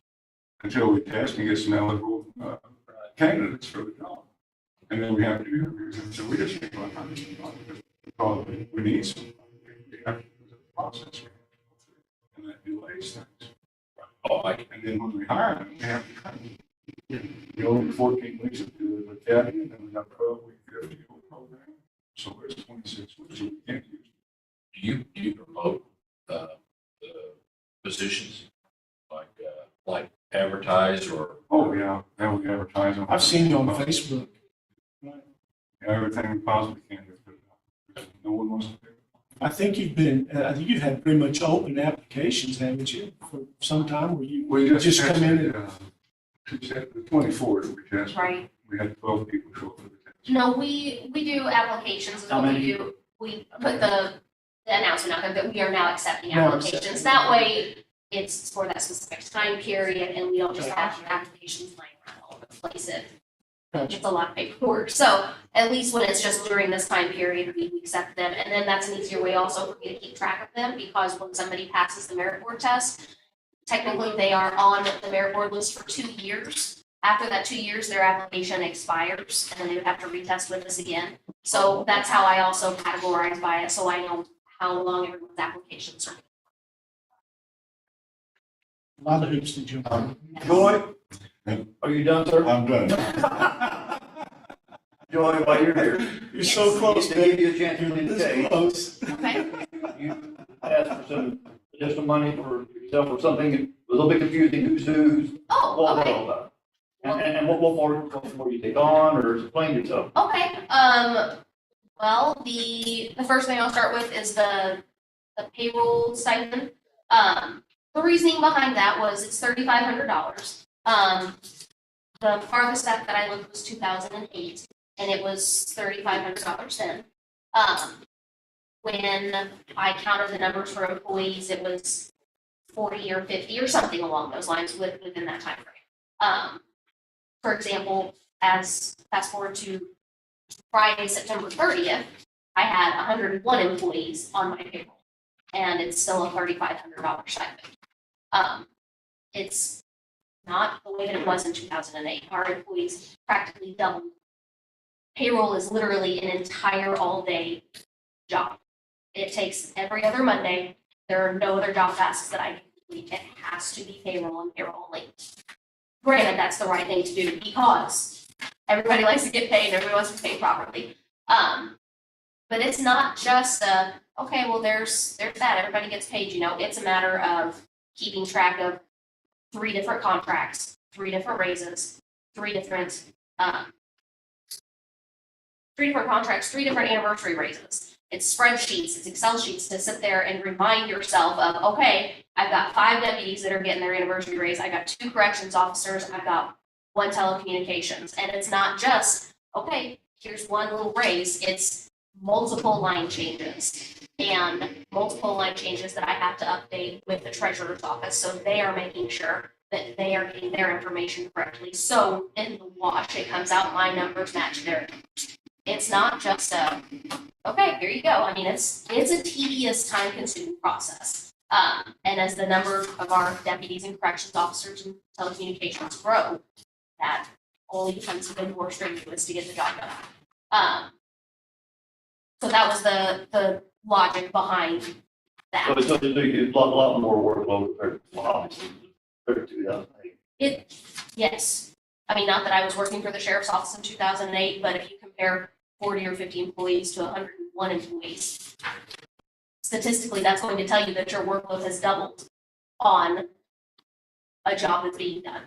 Until we test and get some eligible candidates for the job. And then we have to do interviews, and so we just can't go out and hire somebody because we need somebody. We have to do the process. And that delays things. And then when we hire them, we have to train them. We only 14 weeks of the academy, and then we got a 12-week 50 program. So there's 26 weeks we can't use. you promote, the positions? Like advertise or? Oh, yeah, we advertise them. I've seen you on Facebook. Everything we possibly can to put it out. No one wants to do it. I think you've had pretty much open applications, haven't you, for some time where you We just come in and. The 24th, we just, Right. we had 12 people show up for the test. No, we do applications, is How what we many? do. We put the announcement out there that we are now accepting Now applications. accepting. That way, it's for that specific time period, and we don't just have applications lying around all over the place. It's a lot of paperwork. So at least when it's just during this time period, we accept them. And then that's an easier way also for me to keep track of them, because when somebody passes the merit board test, technically they are on the merit board list for 2 years. After that 2 years, their application expires, and then they would have to retest with us again. So that's how I also categorize by it, so I know how long everyone's applications are. A lot of hoops to jump through. Joy, are you done, sir? I'm done. Joy, while you're here. You're so close, To give man. you a chance to You're this indicate, close. Okay? you asked for some additional money for yourself or something, a little bit confusing, who's who's, what Oh, okay. all about? And what more you take on, or explain yourself? Okay, well, the first thing I'll start with is the payroll stipend. The reasoning behind that was it's $3,500. The farthest back that I looked was 2008, and it was $3,500 then. When I counted the numbers for employees, it was 40 or 50 or something along those lines within that time frame. For example, as fast forward to Friday, September 30th, I had 101 employees on my payroll, and it's still a $3,500 stipend. It's not the way that it was in 2008. Our employees practically doubled. Payroll is literally an entire all-day job. It takes every other Monday. There are no other job tasks that I can complete. It has to be payroll and payroll only. Granted, that's the right thing to do because everybody likes to get paid, everybody wants to be paid properly. But it's not just okay, well, there's that, everybody gets paid, it's a matter of keeping track of 3 different contracts, 3 different raises, 3 different contracts, 3 different anniversary raises. It's spreadsheets, it's Excel sheets to sit there and remind yourself of, okay, I've got 5 deputies that are getting their anniversary raise. I got 2 corrections officers. I've got 1 telecommunications. And it's not just, okay, here's 1 little raise. It's multiple line changes and multiple line changes that I have to update with the treasurer's office. So they are making sure that they are getting their information correctly. So in the wash, it comes out, my numbers match their numbers. It's not just okay, here you go. I mean, it's a tedious, time-consuming process. And as the number of our deputies and corrections officers and telecommunications grow, that only becomes even more strenuous to get the job done. So that was the logic behind that. So it's a lot more workload compared to, obviously, compared to 2008. Yes. I mean, not that I was working for the sheriff's office in 2008, but if you compare 40 or 50 employees to 101 employees, statistically, that's going to tell you that your workload has doubled on a job that's being done.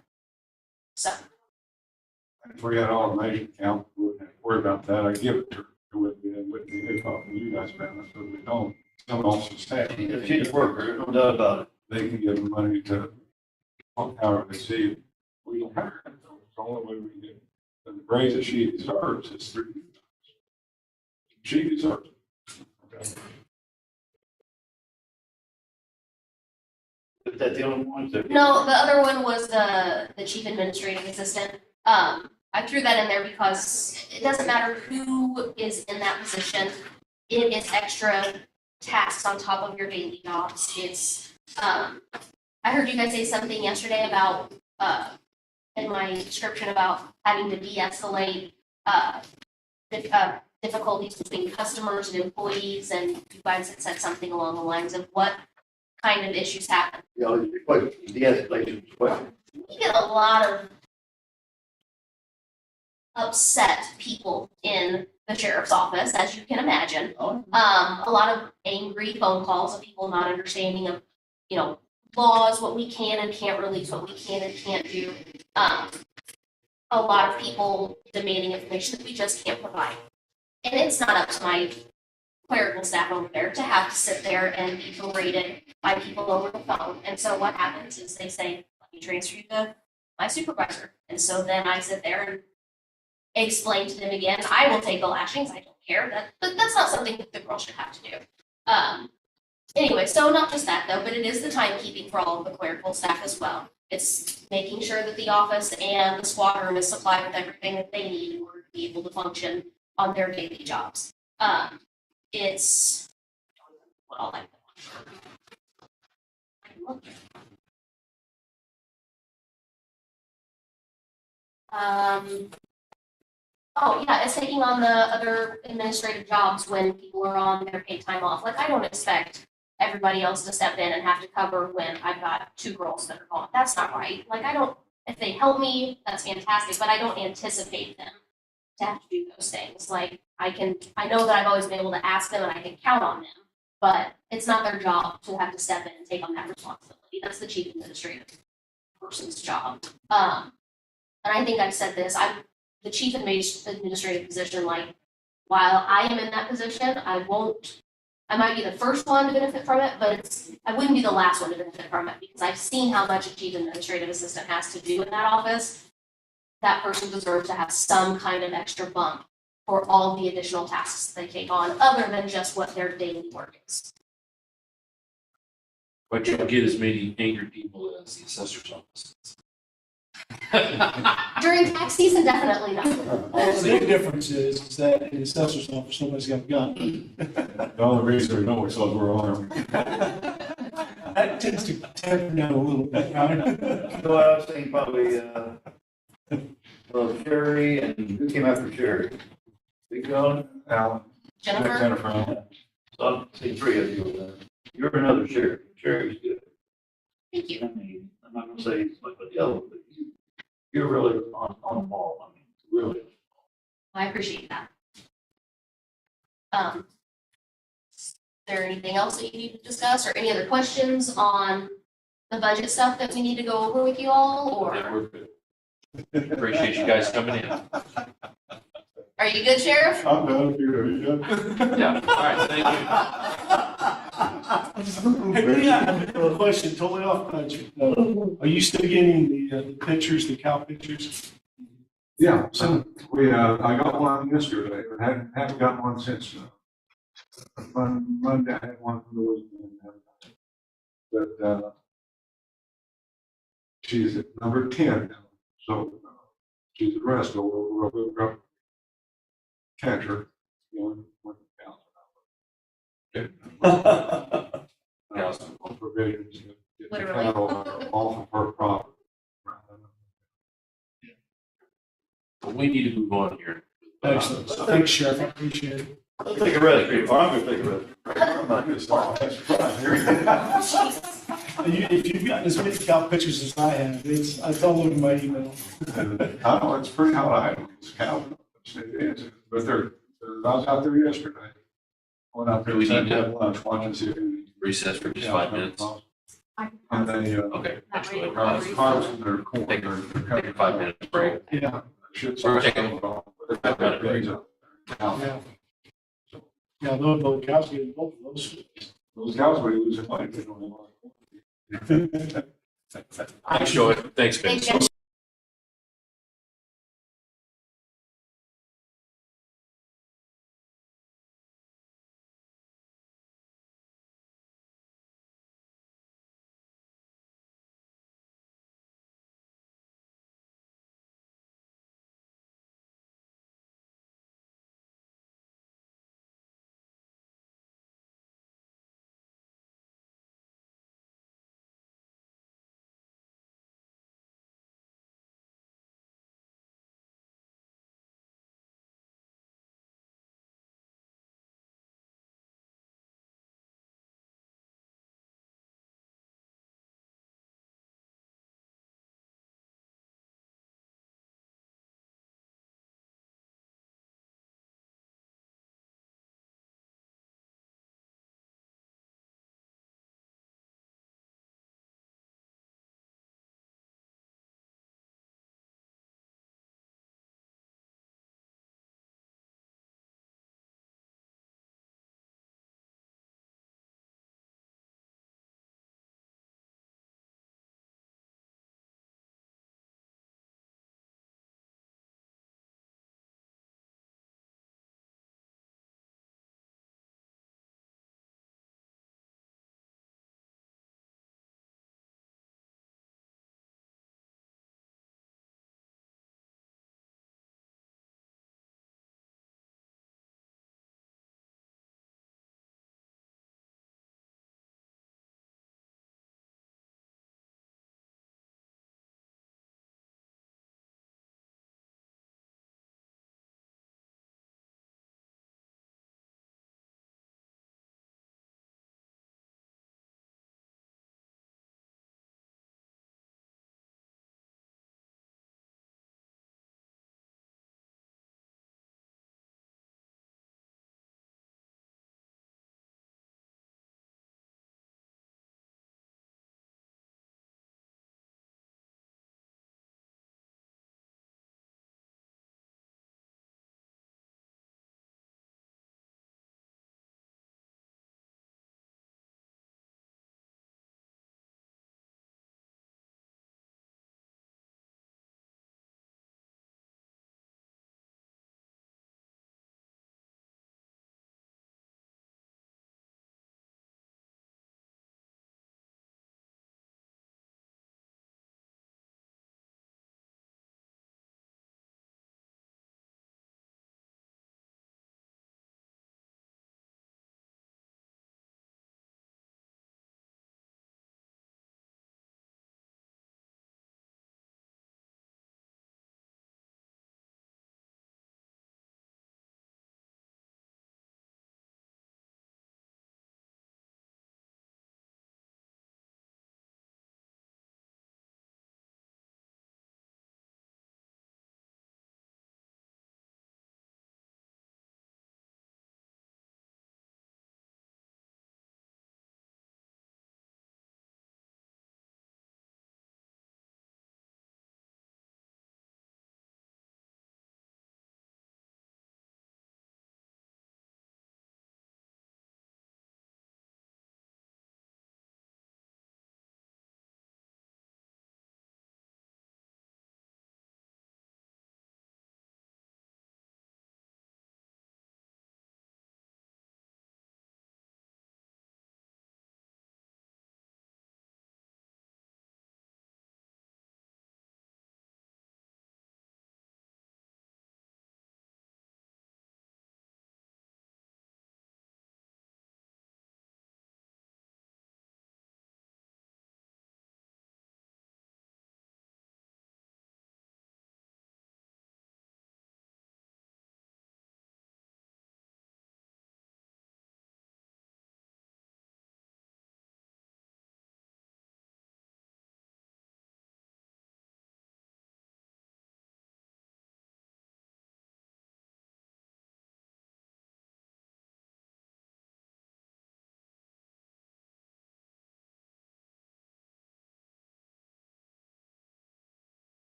So, If we had automation count, we wouldn't have to worry about that. I give it to her. It wouldn't be a big problem for you guys, man. That's what we don't. Some officers staff. She's a worker, no doubt about it. They can give them money to, however they see it. We don't have it. It's the only way we can get it. And the raise that she deserves is 3 times. She deserves it. Okay. But that's the only ones that. no, the other one was the chief administrative assistant. I threw that in there because it doesn't matter who is in that position. It is extra tasks on top of your daily jobs. It's, I heard you guys say something yesterday about, in my description about having to de-escalate, difficulties between customers and employees, and you guys had said something along the lines of what kind of issues happen. You know, the question, the escalation question. We get a lot of upset people in the sheriff's office, as you can imagine. Oh, A lot of angry phone calls of people not understanding of, laws, what we can and can't release, what we can and can't do. A lot of people demanding information that we just can't provide. And it's not up to my clerical staff over there to have to sit there and be berated by people over the phone. And so what happens is they say, let me transfer you to my supervisor. And so then I sit there and explain to them again, I will take the lashings, I don't care, but that's not something that the girl should have to do. Anyway, so not just that though, but it is the timekeeping for all of the clerical staff as well. It's making sure that the office and the squad room is supplied with everything that they need in order to be able to function on their daily jobs. It's what all oh yeah, it's taking on the other administrative jobs when people are on their paid time off. Like I don't expect everybody else to step in and have to cover when I've got 2 girls that are gone. That's not right. Like if they help me, that's fantastic, but I don't anticipate them to have to do those things. Like I know that I've always been able to ask them and I can count on them, but it's not their job to have to step in and take on that responsibility. That's the chief administrative person's job. And I think I've said this, I'm the chief administrative position, like while I am in that position, I might be the first one to benefit from it, but I wouldn't be the last one to benefit from it because I've seen how much a chief administrative assistant has to do in that office. That person deserves to have some kind of extra bump for all the additional tasks they take on, other than just what their daily work is. But you'll get as many angry people as the assessor's office. During tax season, definitely not. The big difference is that in the assessor's office, nobody's got a gun. The only reason we know it's because we're armed. That tends to temper down a little bit, right? So I was thinking probably, Sherry and who came after Sherry? Big John? Alan, Jennifer, Jennifer, So I'm seeing 3 of you. You're another Sherry. Sherry's good. thank you. I mean, I'm not gonna say it's like the other, but you're really on the ball. I mean, really. I appreciate that. Is there anything else that you need to discuss or any other questions on the budget stuff that we need to go over with you all, Yeah, or we're good. Appreciate you guys coming in. are you good, Sheriff? I'm done, you're good. Yeah, all right, thank Yeah, a question totally off budget. Are you still getting the pictures, the cow pictures? Yeah, so I got one yesterday, but haven't gotten one since, Monday, I had one from the weekend. But, she's at number 10 now, so she's at rest, we'll catch her. Provisions, get the Literally. cattle off of her property. you. We need to move on here. Excellent. Thanks, Sheriff. I appreciate it. I'll take a rest, or I'm gonna take a rest. If you've gotten as many cow pictures as I have, it's all over my email. Oh, it's pretty hot item, it's cow, it is, but I was out there yesterday. Went out there, We sat need to- down lunch, watching TV. Recess for just 5 minutes. And they, Okay. Not ready. harvesting their corn. Take They're Take a 5 minute break. Yeah, Shit. We're taking Yeah. yeah. Yeah, those cows get both of those. Those cows were losing money. They don't have money. Thanks, Joey. Thanks, Ben. Thank you.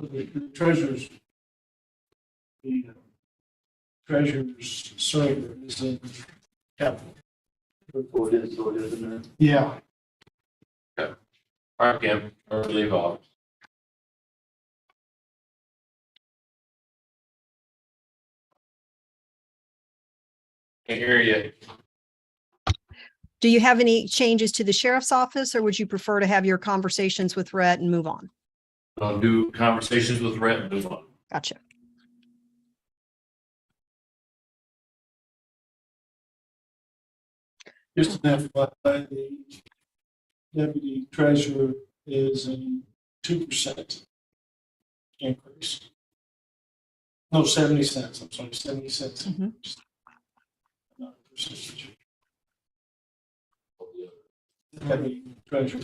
The treasurer's, the treasurer's server is in capital. So it is, isn't it? Yeah. All right, Kim, or leave off. Can't hear you. Do you have any changes to the sheriff's office, or would you prefer to have your conversations with Rhett and move on? I'll do conversations with Rhett and move on. Gotcha. Just an FYI, the deputy treasurer is a 2% increase. No, 70 cents, I'm sorry, 70 cents. Mhm. Not a percentage. Deputy treasurer,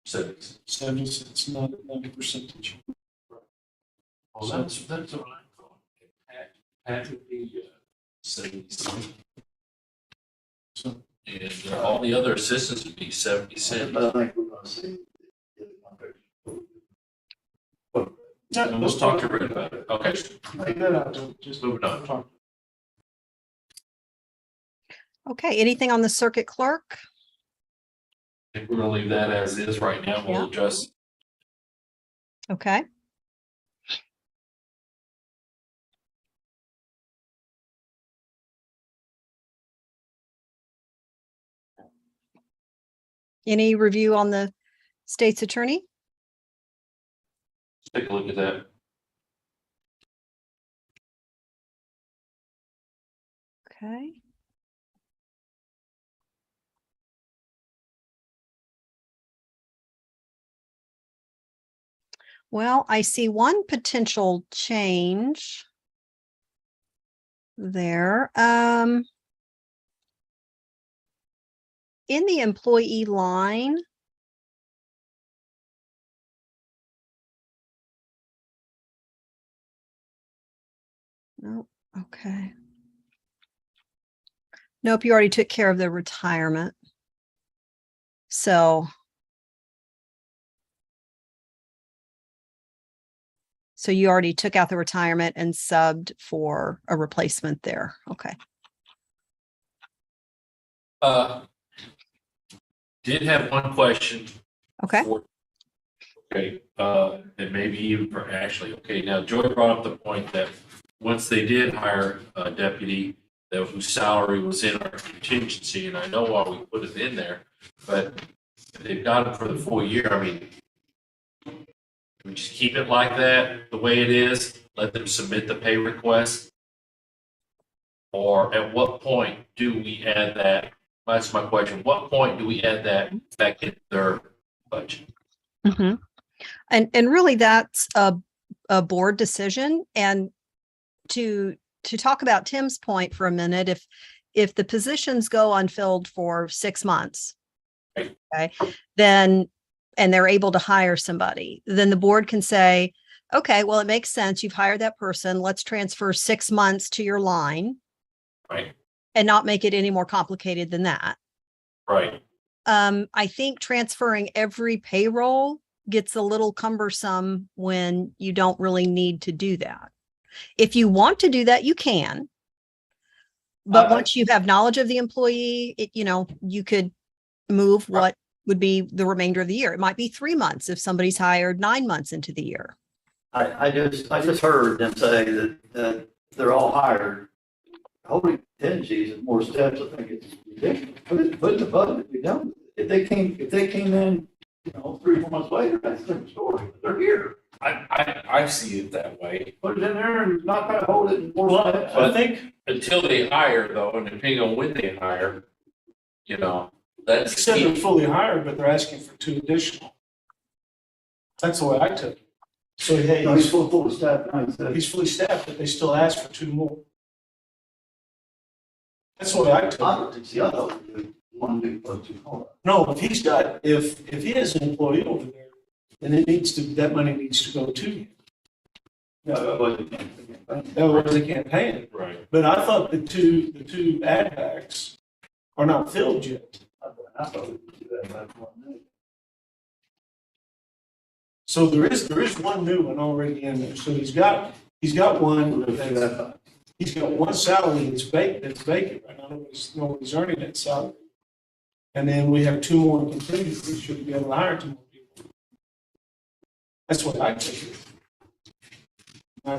70 cents, not a percentage. Well, that's what I thought. Pat would be 70 cents. So And all the other assistants would be 70 cents. But I think we're gonna see. Let's talk to Rhett about it. Okay, take that out, just moving on. talk. Okay, anything on the circuit clerk? I think we're gonna leave that as is right now. We'll Yeah. adjust. Okay. Any review on the state's attorney? Take a look at that. Okay. Well, I see one potential change there. In the employee line, no, okay. Nope, you already took care of the retirement. So you already took out the retirement and subbed for a replacement there. Okay. Did have one question. Okay. Okay, and maybe even for Ashley. Okay, now Joy brought up the point that once they did hire a deputy, that whose salary was in our contingency, and I know why we put it in there, but if they've got it for the full year. I mean, we just keep it like that, the way it is, let them submit the pay request? Or at what point do we add that? That's my question. What point do we add that back in their budget? Mm-hmm. And really that's a board decision. And to talk about Tim's point for a minute, if the positions go unfilled for 6 months, Right. okay, then, and they're able to hire somebody, then the board can say, okay, well, it makes sense. You've hired that person. Let's transfer 6 months to your line. Right. And not make it any more complicated than that. Right. I think transferring every payroll gets a little cumbersome when you don't really need to do that. If you want to do that, you can. But once you have knowledge of the employee, you could move what would be the remainder of the year. It might be 3 months if somebody's hired 9 months into the year. I just heard them say that they're all hired. Holding contingencies and more steps, I think it's ridiculous. Put in the budget, you know, if they came in, 3-4 months later, that's a different story. They're here. I see it that way. Put it in there and not try to hold it in more steps. I think, Until they hire though, and depending on when they hire, that's. they said they're fully hired, but they're asking for 2 additional. That's the way I took it. So, hey, No, he's full of staff now, he said. he's fully staffed, but they still ask for 2 more. That's the way I took it. I thought we want to do plus 2 more. No, if he has an employee over there, then that money needs to go to him. No, but. Otherwise, they can't pay it. Right. But I thought the two ad backs are not filled yet. I thought we could do that. That's one thing. So there is one new one already in there. So he's got one, he's got one salary that's vacant right now. Nobody's earning that salary. And then we have two more in contingency. Should be able to hire two more people. That's what I think.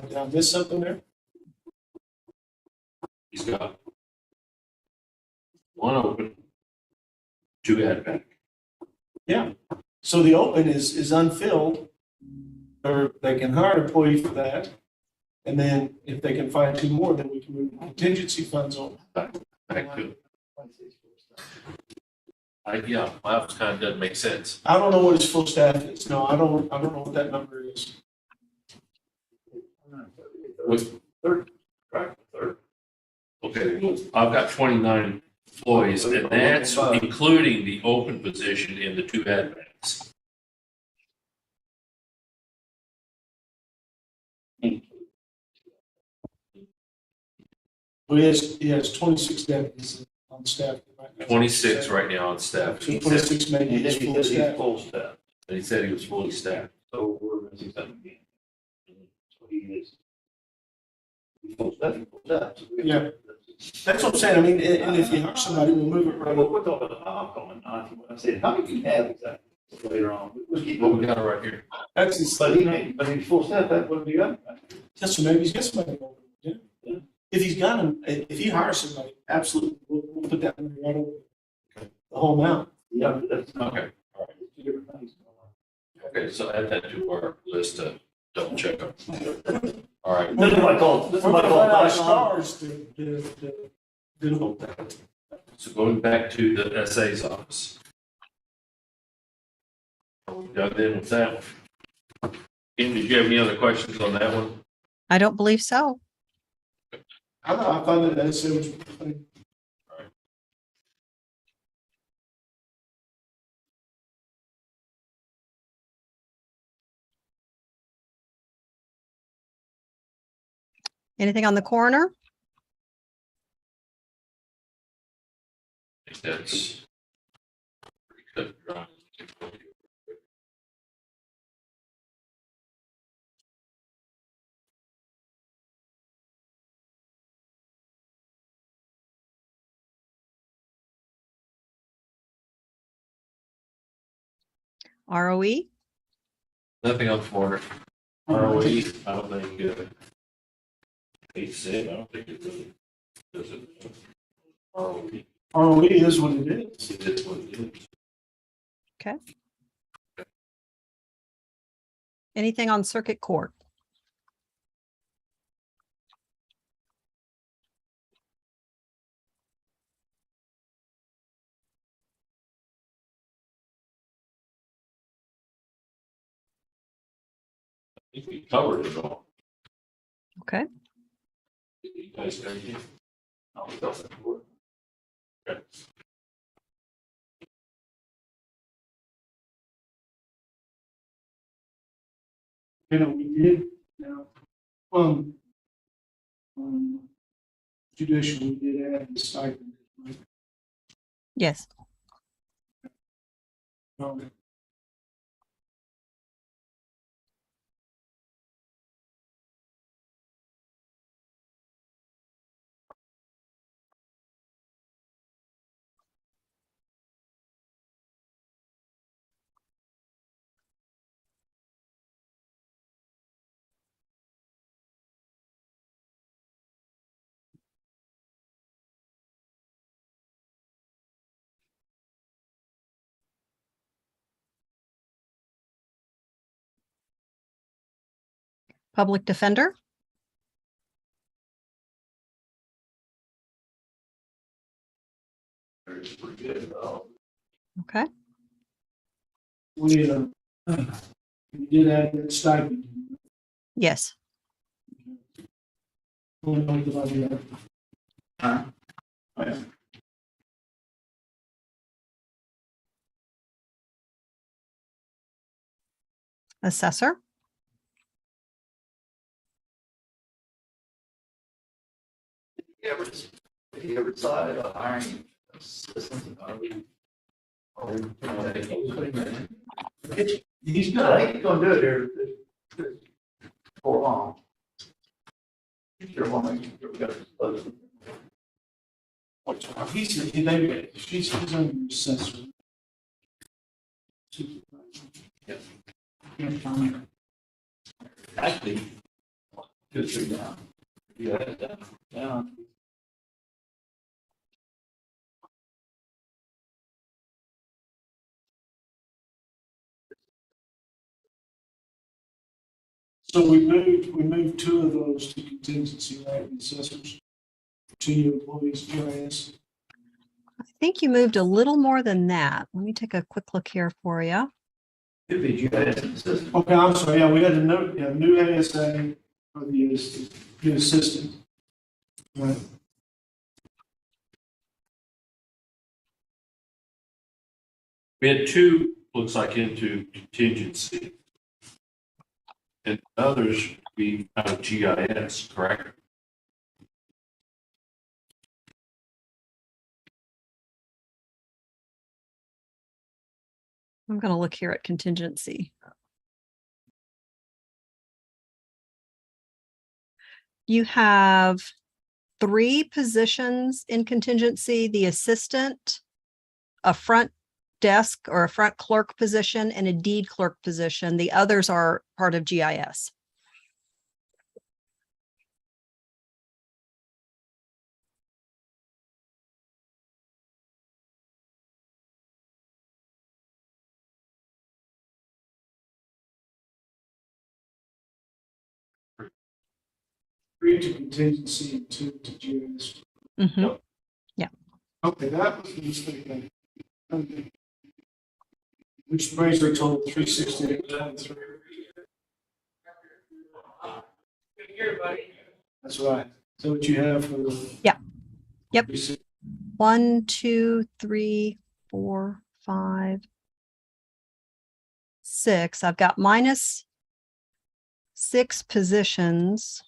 Did I miss something there? He's got one open, two ad back. Yeah. So the open is unfilled, or they can hire an employee for that. And then if they can find two more, then we can move contingency funds on. Back to, yeah, that kind of doesn't make sense. I don't know what his full staff is. No, I don't know what that number is. Third, right, third. Okay, I've got 29 employees, and that's including the open position in the two ad backs. Well, he has 26 deputies on staff right now. 26 right now on staff. So 26 maybe And is then he full said he's staff. full staff, And he said he was fully staffed. so we're missing something again. So he is. He's full staff, he's full staff. So we- Yeah. That's what I'm saying. I mean, and if you hire somebody, we'll move it right We're over. we're talking about, I'm calling, I said, how many do you have exactly later on? We'll keep What we moving. got right here. That's his, But he's full staff, that wouldn't be up. just so maybe he's got somebody over. Yeah. If he's got him, if he hires somebody, absolutely, we'll put that in right over. The whole amount. Yeah, but that's not. Okay. All right. Two different things going on. Okay, so add that to our list to double check on. All right. This is what I call, this is We're what I gonna call. run out of back stars to do that. So going back to the SA's office. Done then with that one. Kim, did you have any other questions on that one? I don't believe so. I know, I found that essay was funny. Anything on the coroner? I think that's pretty cut and dry. ROE? Nothing on the corner. ROE, I don't think, 8 I don't think it really does it. ROE, ROE is what it is. it is what it is. Anything on circuit court? I think we covered it all. Okay. You guys got anything? I'll tell them for it. Okay. You know, we did, now, judicial, we did add the stipend. Right? Yes. Public defender? It's pretty good. Okay. We did add that stipend. Yes. We don't divide it up. Yeah. Assessor? If you ever decide on hiring assistants, are we putting that in? He's No, I ain't gonna do it here for long. Sure, one, we got to. she's under assessor. Actually, 2 or 3 down. Yeah, down. So we moved 2 of those to contingency, right, the assessors, 2 new employees, GIS. I think you moved a little more than that. Let me take a quick look here for you. Could be GIS system. Okay, I'm sorry, yeah, we had a new ASA for the new assistant. Right. We had 2, looks like, into contingency. And others be out of GIS, correct? I'm going to look here at contingency. You have 3 positions in contingency, the assistant, a front desk or a front clerk position, and a deed clerk position. The others are part of GIS. Three to contingency and 2 to GIS. Mhm. Okay, that was the mistake then. Okay. Which brings our total 368.93. That's right. So what you have for the. Yeah. Yep. 36. 1, 2, 3, 4, 5, 6. I've got minus 6 positions.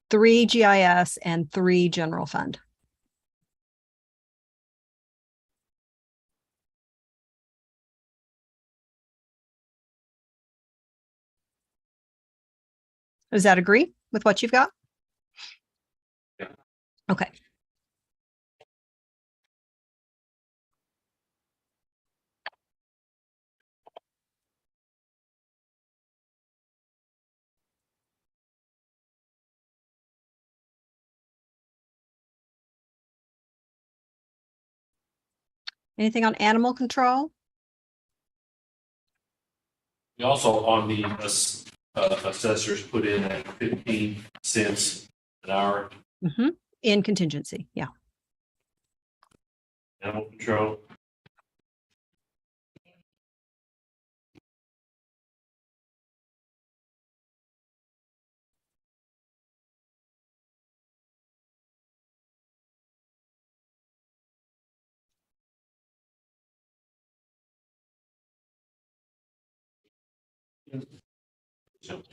Three GIS and 3 general fund. Does that agree with what you've got? Yeah. Okay. Anything on animal control? We also on the assessors put in at 15 cents an hour, In contingency, yeah. animal control. So,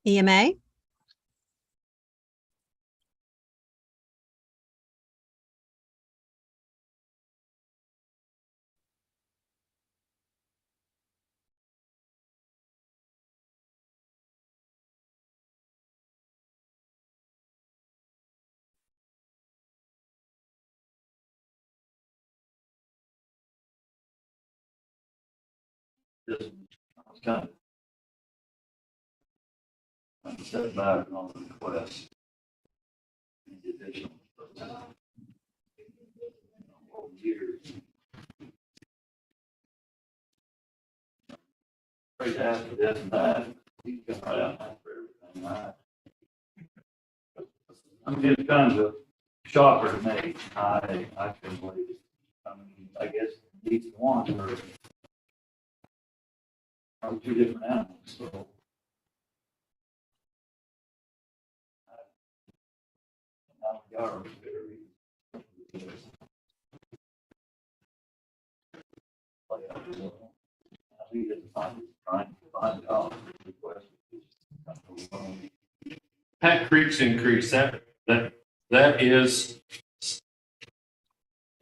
EMA? Just kind of. Set back on the request. The additional. Years. Right after this, and that, you can write out for everything, right? I mean, it's kind of a shocker to me. I couldn't believe it. I mean, I guess each one are two different animals, so. Now we are very. He didn't find it, trying to find out. Pat Creek's increase, that is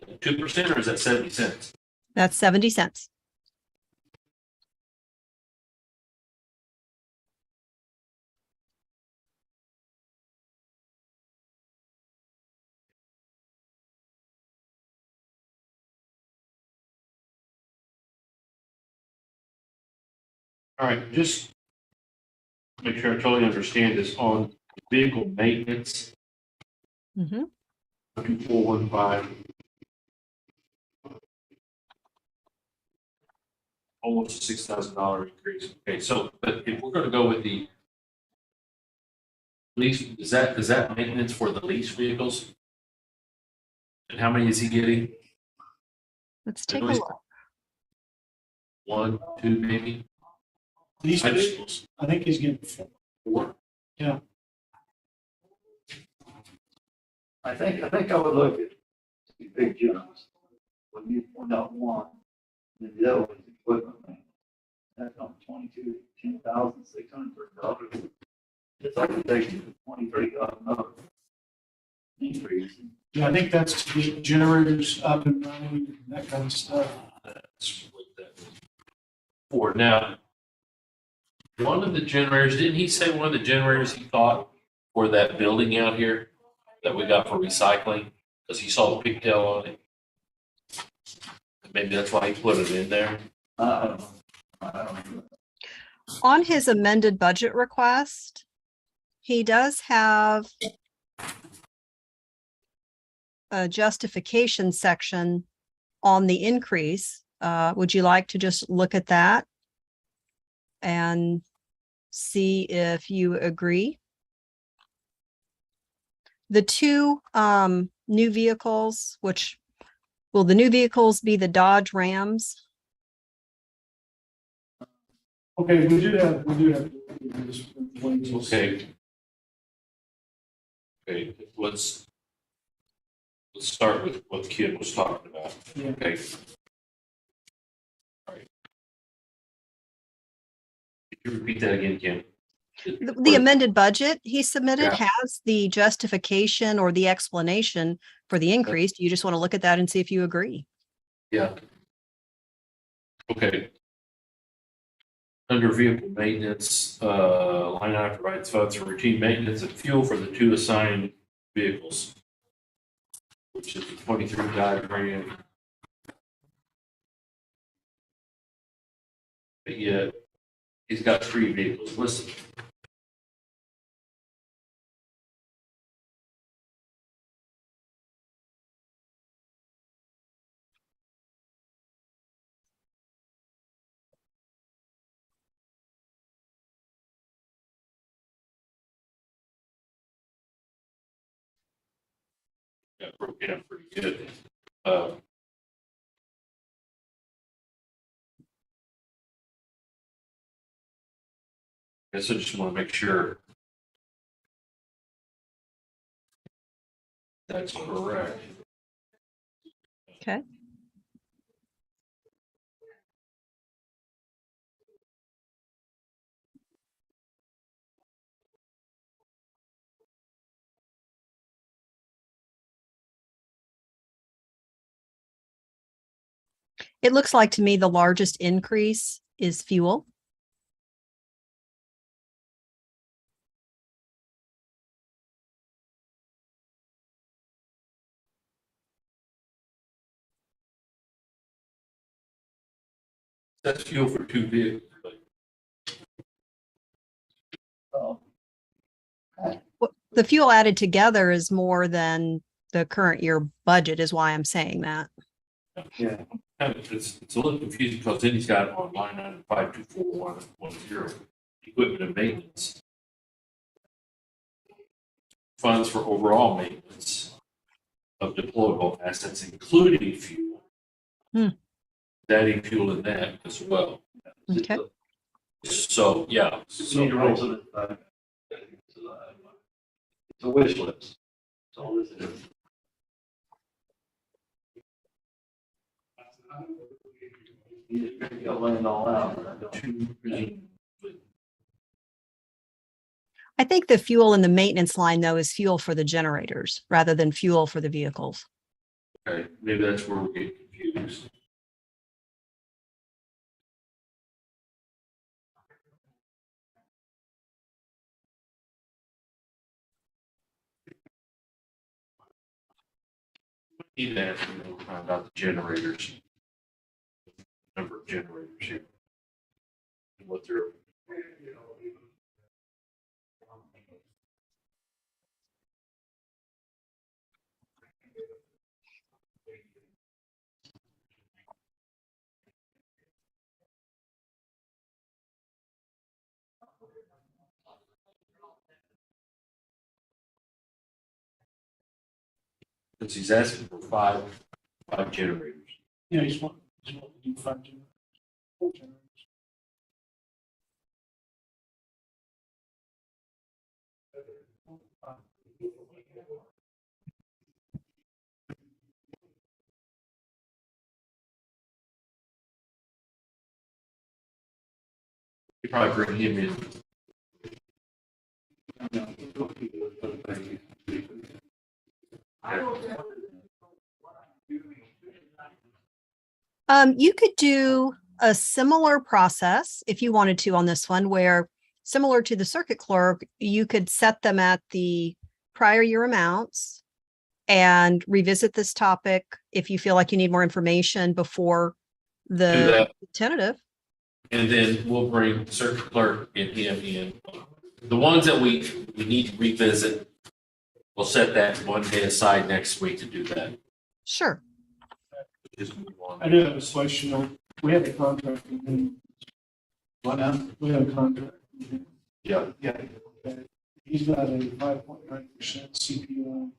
2% or is that 70 cents? That's 70 cents. All right, just make sure I totally understand this on vehicle maintenance, Mhm. 2415. Almost a $6,000 increase. Okay, so, but if we're gonna go with the lease, is that maintenance for the lease vehicles? And how many is he getting? Let's take a least- look. 1, 2, maybe? These I just- vehicles, I think he's getting 4. I think I would look at the big jumps. When you point out one, then the other one's equipment. Man. That's on 22, $10,600. It's like it takes you to 23,000 increase. Yeah, I think that's to get generators up and running and that kind of stuff. That's what that is for. Now, one of the generators, didn't he say one of the generators he thought for that building out here that we got for recycling? Because he saw the pigtail on it. Maybe that's why he put it in there. I don't know. I don't know. On his amended budget request, he does have a justification section on the increase. Would you like to just look at that and see if you agree? The two new vehicles, which will the new vehicles be the Dodge Rams? Okay, we do have. Okay. Okay, let's start with what Kim was talking about. Yeah. Okay. All right. Could you repeat that again, Kim? The amended budget he submitted Yeah. has the justification or the explanation for the increase. You just want to look at that and see if you agree. Yeah. Okay. Under vehicle maintenance, line item provides funds for routine maintenance and fuel for the two assigned vehicles, which is the 23 diagram. But yet, he's got 3 vehicles listed. Got broken down pretty good. I guess I just want to make sure that's correct. Okay. It looks like to me the largest increase is fuel. That's fuel for 2 vehicles. But The fuel added together is more than the current year budget is why I'm saying that. Yeah. it's a little confusing because then he's got on line item 524110, equipment and maintenance. funds for overall maintenance of deployable assets, including fuel. Hmm. Adding fuel in that as well. Okay. So, yeah, So you're also, it's a wish list. That's all this is. You just gotta lay it all out. I think the fuel in the maintenance line though is fuel for the generators rather than fuel for the vehicles. okay, maybe that's where we get confused. Need to ask, about the generators. Number of generators here. And what they're. Because he's asking for five generators. Yeah, he's wanting to do 5 generators. 4 generators. You probably bring him in. You could do a similar process if you wanted to on this one, where similar to the circuit clerk, you could set them at the prior year amounts and revisit this topic if you feel like you need more information before Do the that. tentative. And then we'll bring circuit clerk and him in. The ones that we need to revisit, we'll set that one day aside next week to do that. Sure. Just move on. I do have a question on, we have a contract with him. What now? We have a contract. Yeah, Yeah. He's got a 5.9% CPI.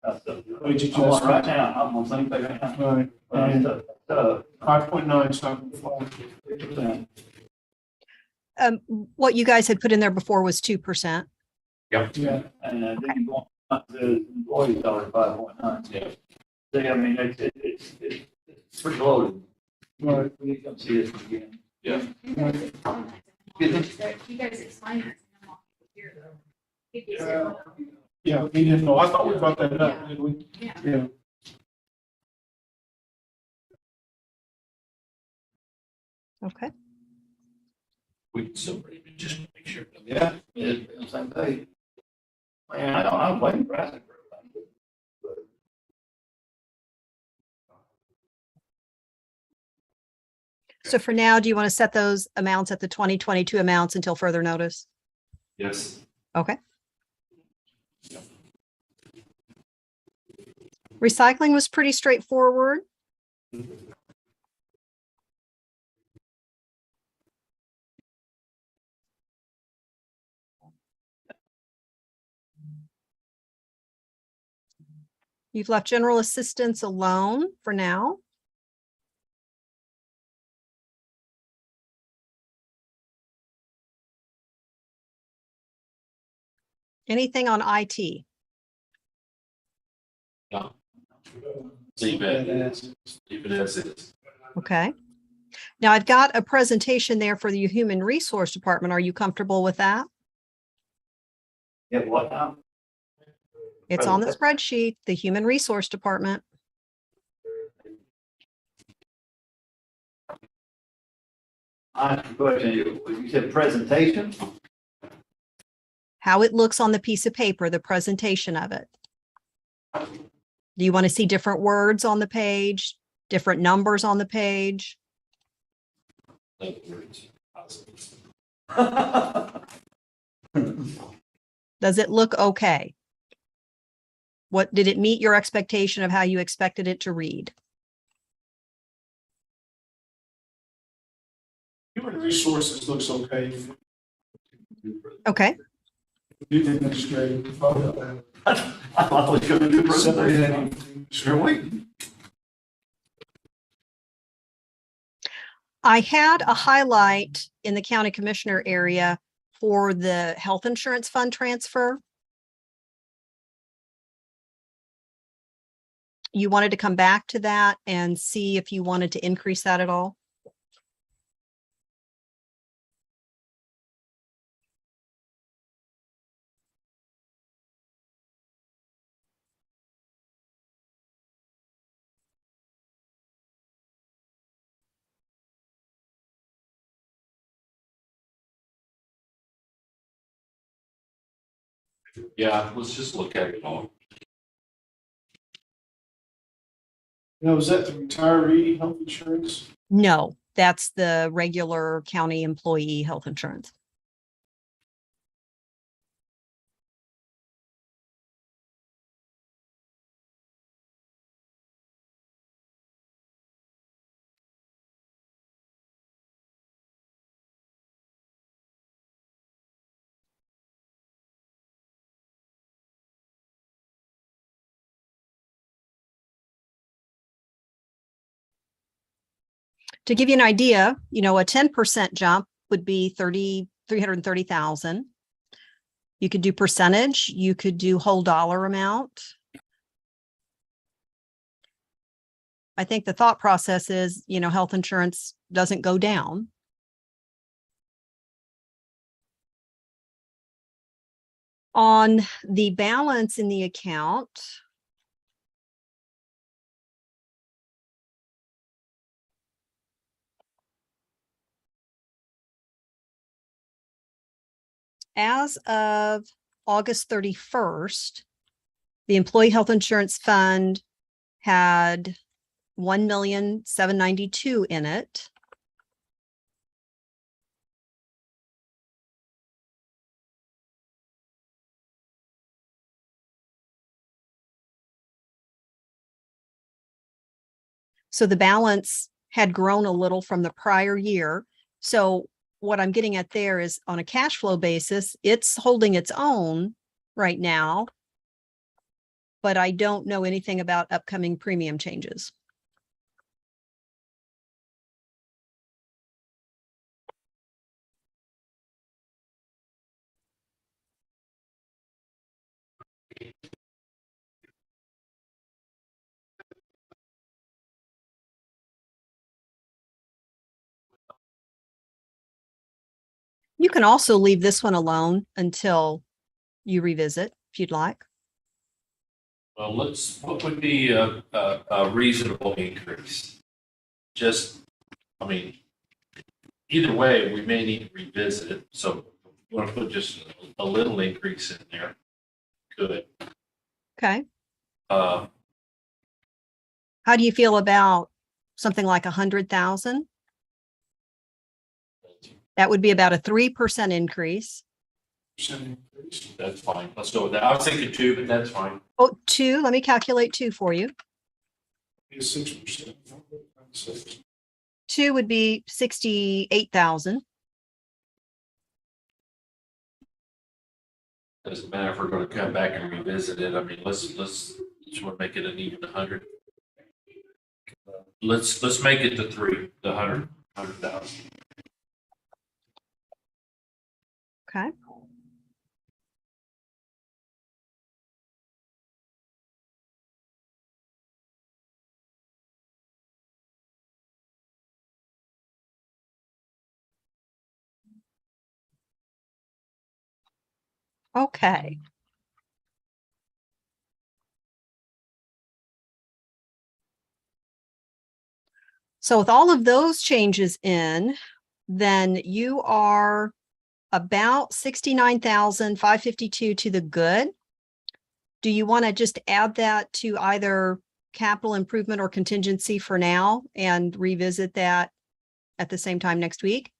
That's the, Wage I'm on right adjustment. now, I'm on the same thing right now. Right, and Uh, 5.9 is not going to fly. 50%. What you guys had put in there before was 2%. Yeah, And then you go on to the employee salary 5.9. yeah. So, I mean, it's pretty loaded. right. We need to come see this again. Yeah. right. You guys explained it to him off here though. He gets it. Yeah, he didn't know. I thought we brought that up, did we? Yeah. Yeah. Okay. We can still bring him in just to make sure. Yeah, it's same thing. Man, I don't blame Bradley for everything. So for now, do you want to set those amounts at the 2022 amounts until further notice? Yes. Okay. Recycling was pretty straightforward. You've left general assistance alone for now. Anything on IT? No. Leave it, Badass. leave it as is. Okay. Now I've got a presentation there for the Human Resource Department. Are you comfortable with that? Yeah, what now? It's on the spreadsheet, the Human Resource Department. I have a question. You said presentation? How it looks on the piece of paper, the presentation of it. Do you want to see different words on the page, different numbers on the page? In other words, Does it look okay? What, did it meet your expectation of how you expected it to read? Human resources looks okay. Okay. New administrative. I thought I was gonna do a presentation. Sure, wait. I had a highlight in the county commissioner area for the health insurance fund transfer. You wanted to come back to that and see if you wanted to increase that at all? Yeah, let's just look at it all. Now, is that the retiree health insurance? No, that's the regular county employee health insurance. To give you an idea, a 10% jump would be 330,000. You could do percentage, you could do whole dollar amount. I think the thought process is, health insurance doesn't go down. On the balance in the account, as of August 31st, the employee health insurance fund had 1,792,000 in it. So the balance had grown a little from the prior year. So what I'm getting at there is on a cash flow basis, it's holding its own right now, but I don't know anything about upcoming premium changes. You can also leave this one alone until you revisit if you'd like. Well, what would be a reasonable increase? Just, either way, we may need to revisit it, so you want to put just a little increase in there. Good. Okay. Uh, How do you feel about something like 100,000? That would be about a 3% increase. That's fine. Let's go with that. I was thinking 2, but that's fine. Oh, 2, let me calculate 2 for you. Is 6%. 2 would be 68,000. Doesn't matter if we're going to come back and revisit it. Let's just want to make it an even 100. Let's make it the 3, the 100,000. Okay. Okay. So with all of those changes in, then you are about 69,552 to the good. Do you want to just add that to either capital improvement or contingency for now and revisit that at the same time next week?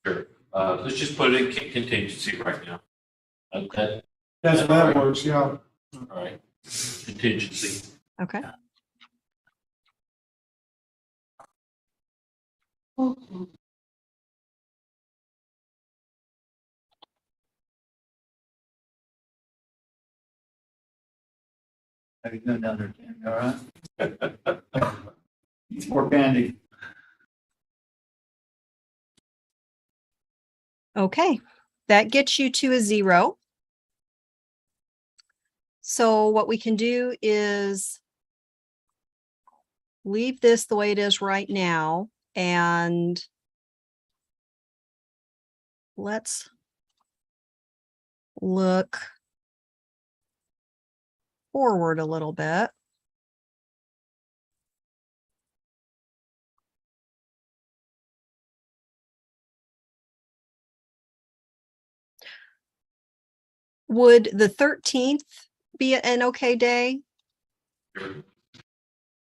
Sure. Let's just put it in contingency right now. Okay. That works, yeah. All right. Contingency. Okay. How you doing down there, Tammy? All right? Eat more candy. Okay, that gets you to a 0. So what we can do is leave this the way it is right now, and let's look forward a little bit. Would the 13th be an okay day?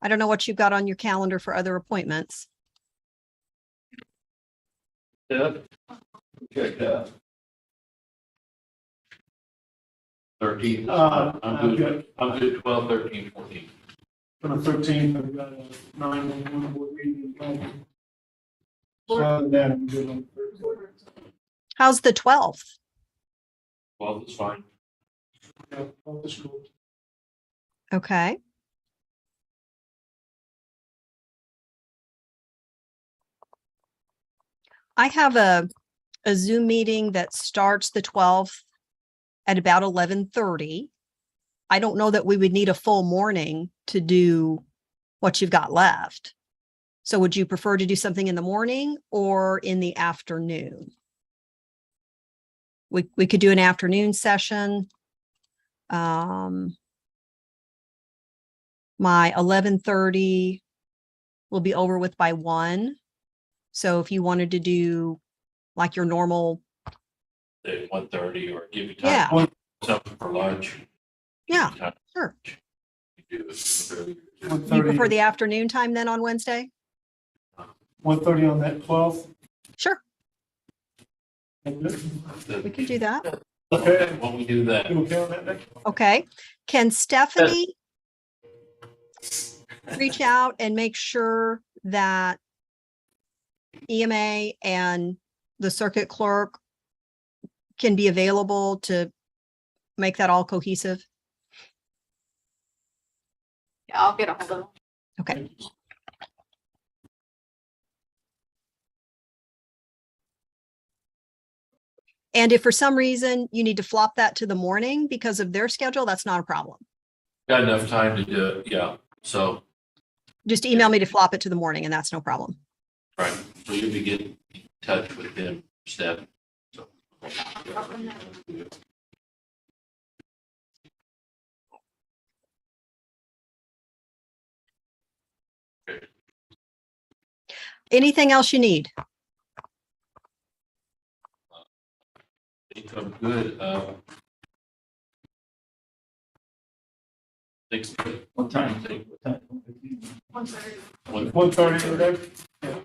I don't know what you've got on your calendar for other appointments. Yeah. Check that. 13th. I'm good 12, 13, 14. For the 13th, I've got a 911 board meeting. Other than that, I'm good on Thursday. How's the 12th? 12 is fine. Yeah, all is cool. Okay. I have a Zoom meeting that starts the 12th at about 11:30. I don't know that we would need a full morning to do what you've got left. So would you prefer to do something in the morning or in the afternoon? We could do an afternoon session. My 11:30 will be over with by 1. So if you wanted to do like your normal, Say 1:30 or give you Yeah. time. Something for lunch. Give you Yeah, time. sure. You do it earlier. You prefer the afternoon time then on Wednesday? 1:30 on that 12th. Sure, Okay, we can do that. When we do that, you okay on that, Nick? Okay. Can Stephanie reach out and make sure that EMA and the circuit clerk can be available to make that all cohesive? Yeah, I'll get a hold of them. Okay. And if for some reason you need to flop that to the morning because of their schedule, that's not a problem. got enough time to do it, yeah. So, Just email me to flop it to the morning and that's no problem. right, so you'll be getting in touch with them, Steph. So. Anything else you need? I think I'm good. Thanks. What time? What time? 1:30. 1:30 today? Yeah,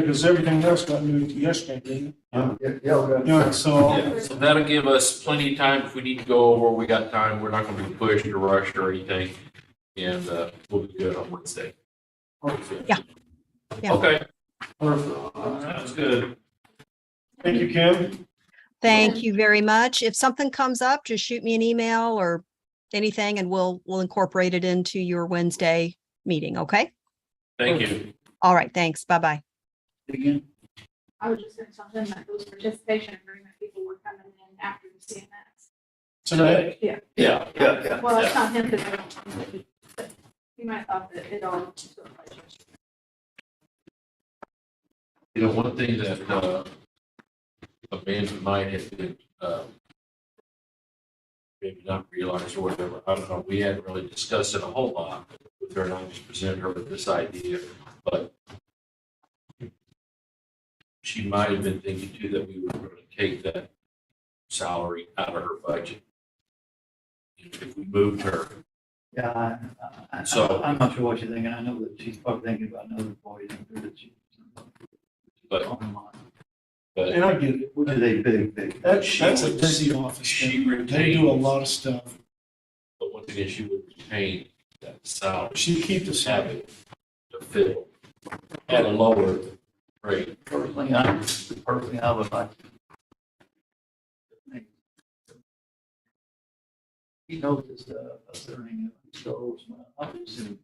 because everything else got moved to yesterday, didn't it? Yeah. Yeah, so Yeah, so that'll give us plenty of time if we need to go over, we got time, we're not gonna be pushed or rushed or anything. And, we'll be good on Wednesday. Yeah. Yeah. Okay, perfect. sounds good. Thank you, Kim. Thank you very much. If something comes up, just shoot me an email or anything and we'll incorporate it into your Wednesday meeting, okay? Thank you. All right, thanks. Bye-bye. Again? I was just gonna tell them that those participation agreement people were coming in after the CMS. Today, Yeah. Well, I tell him because I don't. He might have thought that it all. You know, one thing that, Amanda might have been, maybe not realized or whatever, I don't know, we hadn't really discussed it a whole lot with her, and I just presented her with this idea, but she might have been thinking too that we were going to take that salary out of her budget. If we moved her, Yeah, So- I'm not sure what you're thinking. I know that she's probably thinking about another employee that she. but, but and I get it. Which is a big. That's a busy office. She They do a retains- lot of stuff. But once again, she would retain that salary. She keep the Have it to fill at a lower rate. Personally, I would like. He knows his stuff, that's everything. So, I can see.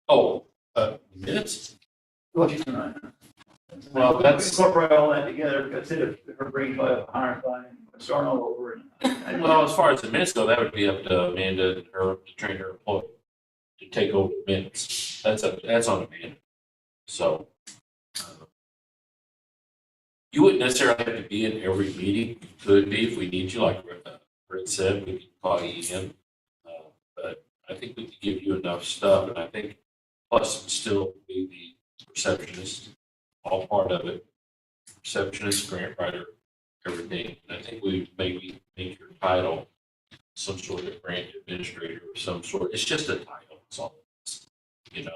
Oh, minutes? What you tonight? Well, that's- Incorporate all that together, consider her bringing by hiring by, starting all over. Well, as far as the minutes go, that would be up to Amanda and her, to train her employee to take over the minutes. That's on Amanda. So. You wouldn't necessarily have to be in every meeting. You could be if we need you, like Brett said, we can call you in. But I think we can give you enough stuff, and I think plus still be the receptionist, all part of it. Receptionist, grant writer, everything. And I think we maybe make your title some sort of grant administrator of some sort. It's just a title, it's all, you know.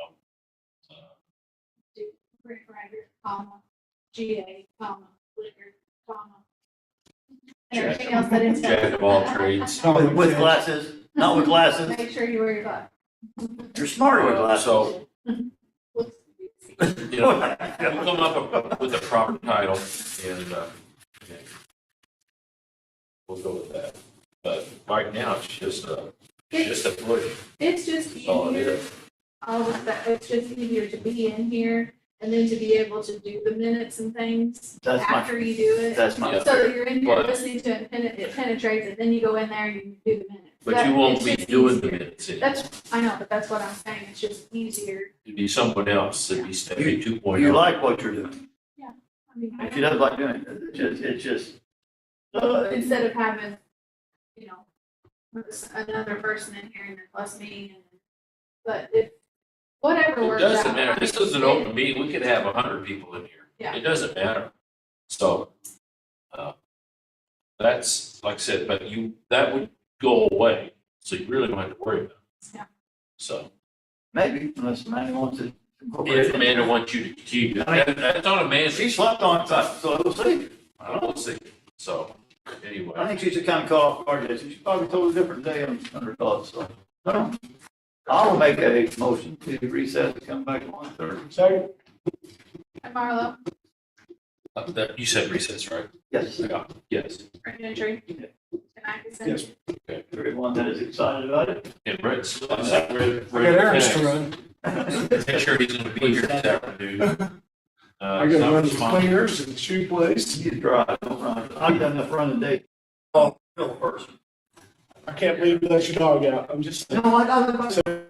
Grant writer, comma, GA, comma, liquor, comma. And everything else that is. Jack of all trades. With glasses, not with glasses. Make sure you wear your glasses. You're smarter with glasses. So, you know, we'll come up with a proper title and, yeah. We'll go with that. But right now, it's just a push. It's just That's all it easier, is. all of that, it's just easier to be in here and then to be able to do the minutes and things That's my, after you do it. that's my. Yeah. So that you're in here But- listening to it, and it penetrates, and then you go in there and you do the minutes. But That- you won't it's be just doing the easier. minutes. That's, I know, but that's what I'm saying, it's just easier. It'd be someone else. It'd be Stephanie 2.0. You like what you're doing. I mean, I She does like doing it. It's just. instead of having, you know, another person in here and then plus me, and, but if, whatever It works out. doesn't matter. I This mean, is an open meeting. We could have 100 people in here. Yeah. It doesn't matter. So, that's, like I said, but that would go away. So you really don't have to worry about it. Yeah. So, Maybe, unless Amanda wants to. incorporate if it. Amanda wants you to continue, that's on Amanda. She slept on it, so we'll see. I don't see. So, I anyway, think she's the kind of call off guard that she probably told a different day on her thoughts, so. I'll make a motion to recess and come back on Thursday. Second. And Marlo, you said recess, right? Yes, Yeah. Yes. Brandon and Tree, and I can send. Yes. everyone that is excited about it. And Brett's. I got errands to run. Make sure he's gonna be here this afternoon. I gotta run the cleaners and shoe place. You drive, don't run. I've done enough running today. Oh, Bill first. I can't believe you let your dog out. I'm just. No, I.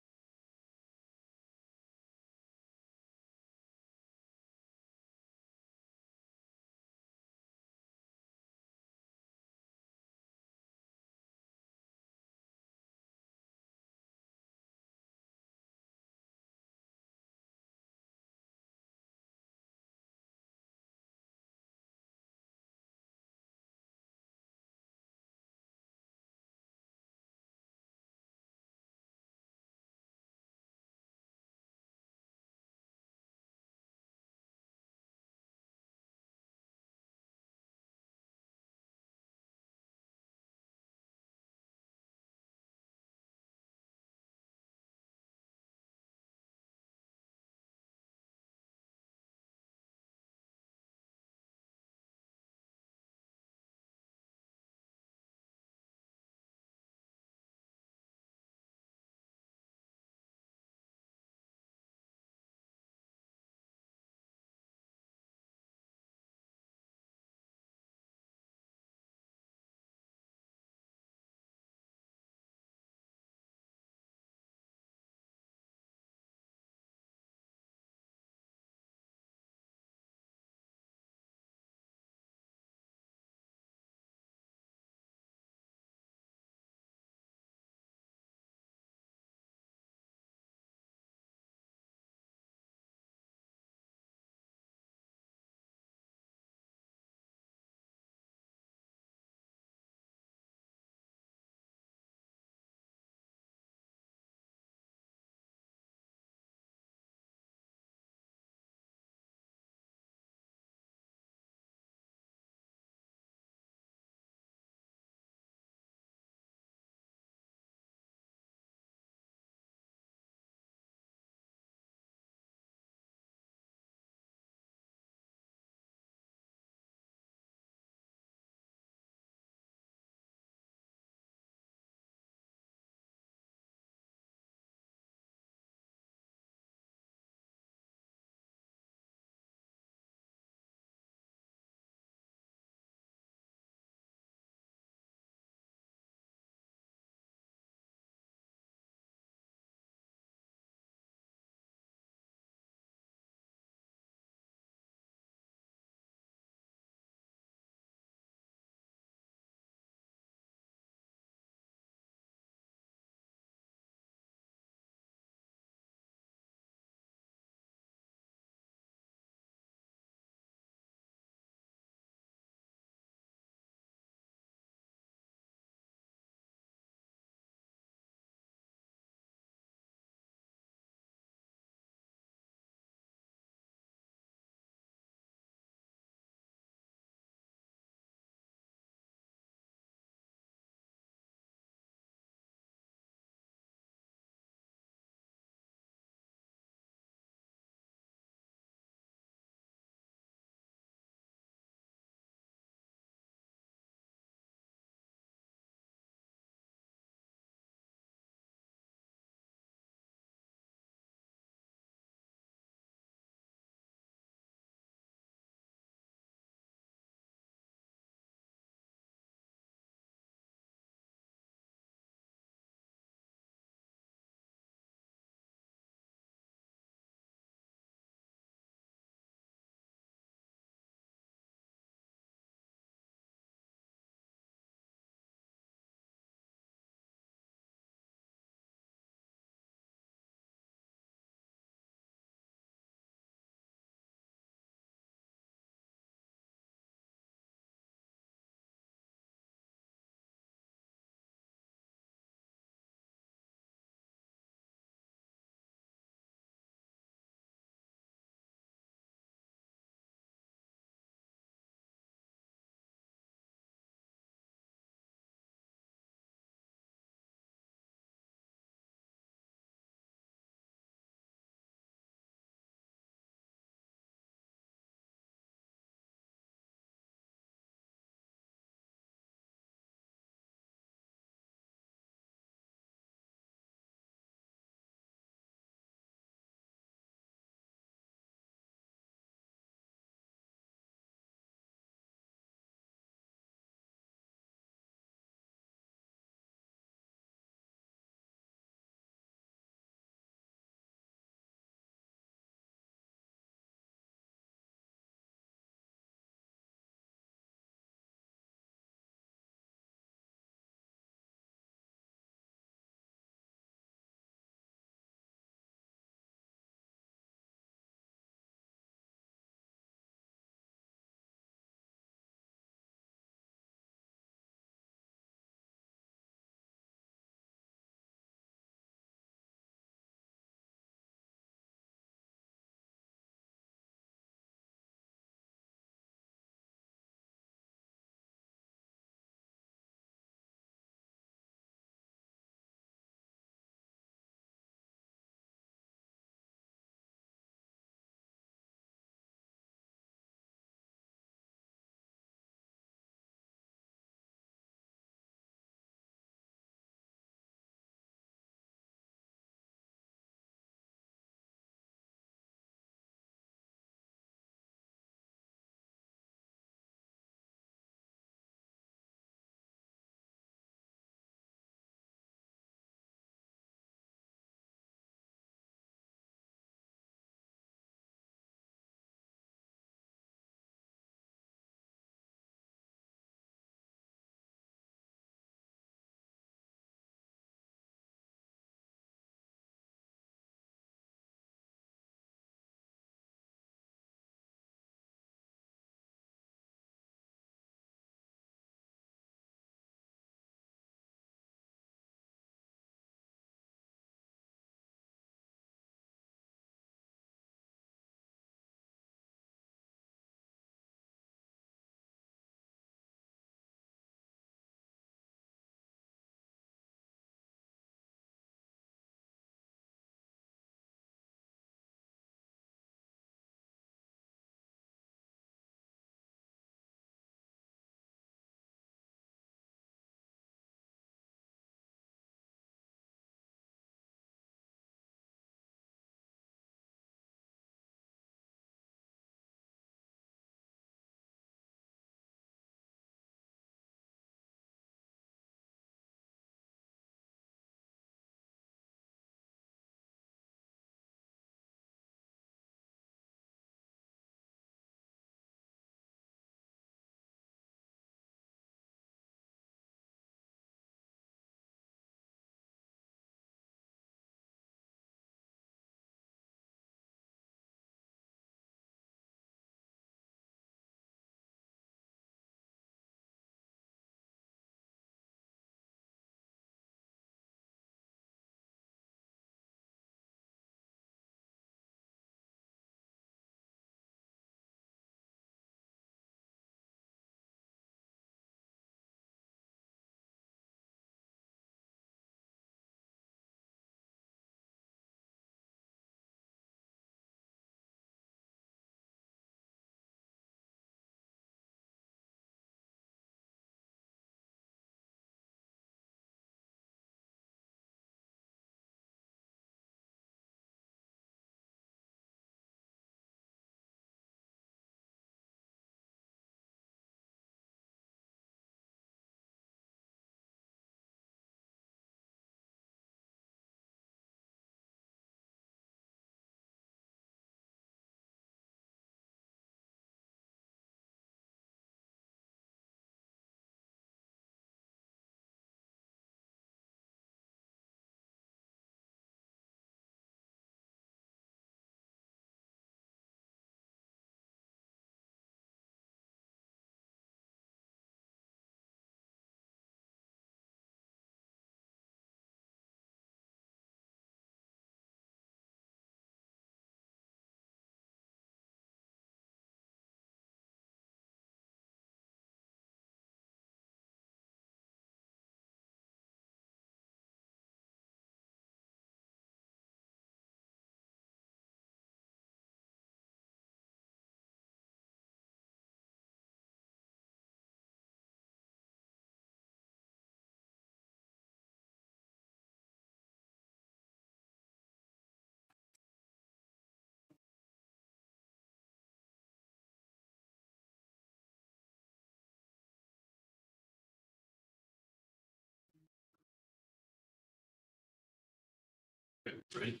Okay, ready?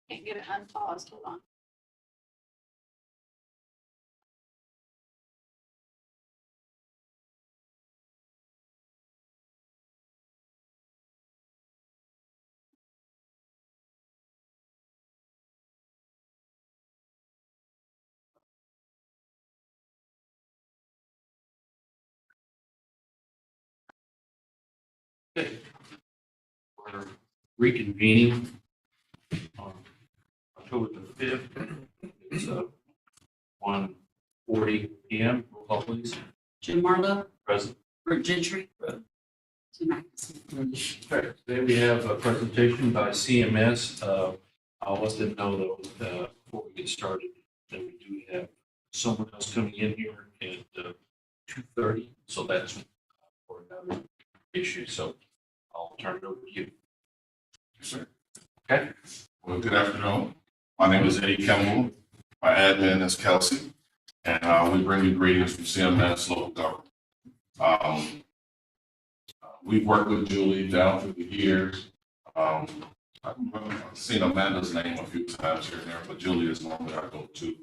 Can't get it unpaused, hold on. Okay. We're reconvening on October the fifth. It's 1:40 PM. Roll call, please. Jim Marlowe, Present. Bert Gentry. Tim Okay, today we have a presentation by CMS. I'll let them know though, before we get started, that we do have someone else coming in here at 2:30. So that's for another issue. So I'll turn it over to you. Yes, sir. Okay. Well, good afternoon. My name is Eddie Kimball. My admin is Kelsey, and we bring you greetings from CMS local government. We've worked with Julie down through the years. I've seen Amanda's name a few times here and there, but Julie is normally our go-to.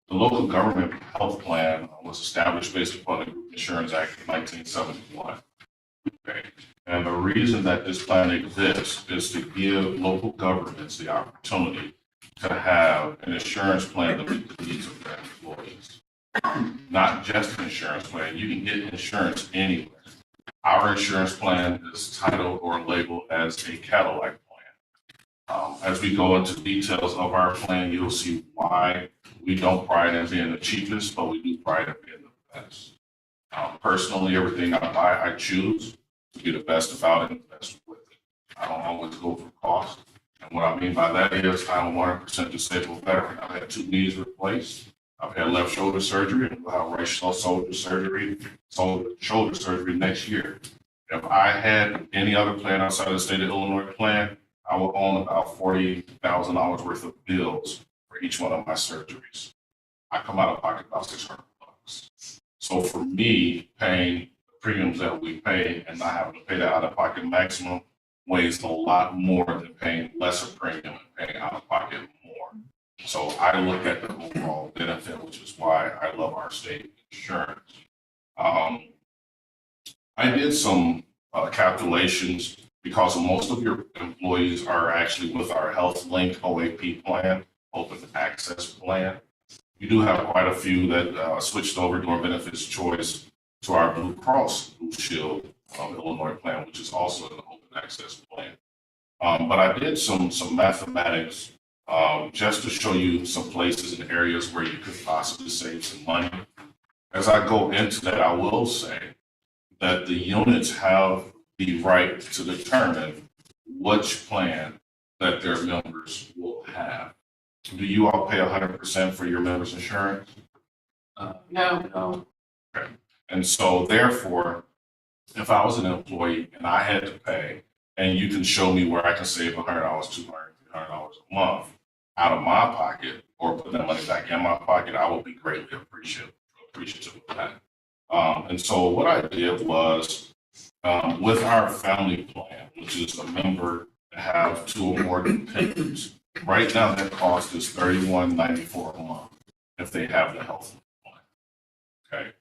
The local government health plan was established based upon the Group Insurance Act of 1971. Okay. And the reason that this plan exists is to give local governments the opportunity to have an insurance plan that meets the needs of their employees. Not just an insurance plan, you can get insurance anywhere. Our insurance plan is titled or labeled as a Cadillac plan. As we go into details of our plan, you'll see why we don't pride in being the cheapest, but we do pride in being the best. Personally, everything I buy, I choose to be the best about it and the best with it. I don't always go for cost. And what I mean by that is I'm 100% disabled veteran. I've had 2 knees replaced. I've had left shoulder surgery and we'll have right shoulder surgery next year. If I had any other plan outside of the state of Illinois plan, I would own about $40,000 worth of bills for each one of my surgeries. I come out of pocket about $600. So for me, paying the premiums that we pay and not having to pay that out of pocket maximum weighs a lot more than paying lesser premium and paying out of pocket more. So I look at the overall benefit, which is why I love our state insurance. I did some calculations because most of your employees are actually with our Health Link OAP plan, Open Access Plan. We do have quite a few that switched over during benefits choice to our Blue Cross Blue Shield Illinois plan, which is also an Open Access plan. But I did some mathematics just to show you some places and areas where you could possibly save some money. As I go into that, I will say that the units have the right to determine which plan that their members will have. Do you all pay 100% for your members' insurance? No. Okay. And so therefore, if I was an employee and I had to pay, and you can show me where I can save $100, $200, $300 a month out of my pocket or put that money back in my pocket, I will be greatly appreciative of that. And so what I did was with our family plan, which is a member to have 2 or more dependents, right now that cost is $31.94 a month if they have the health plan. Okay.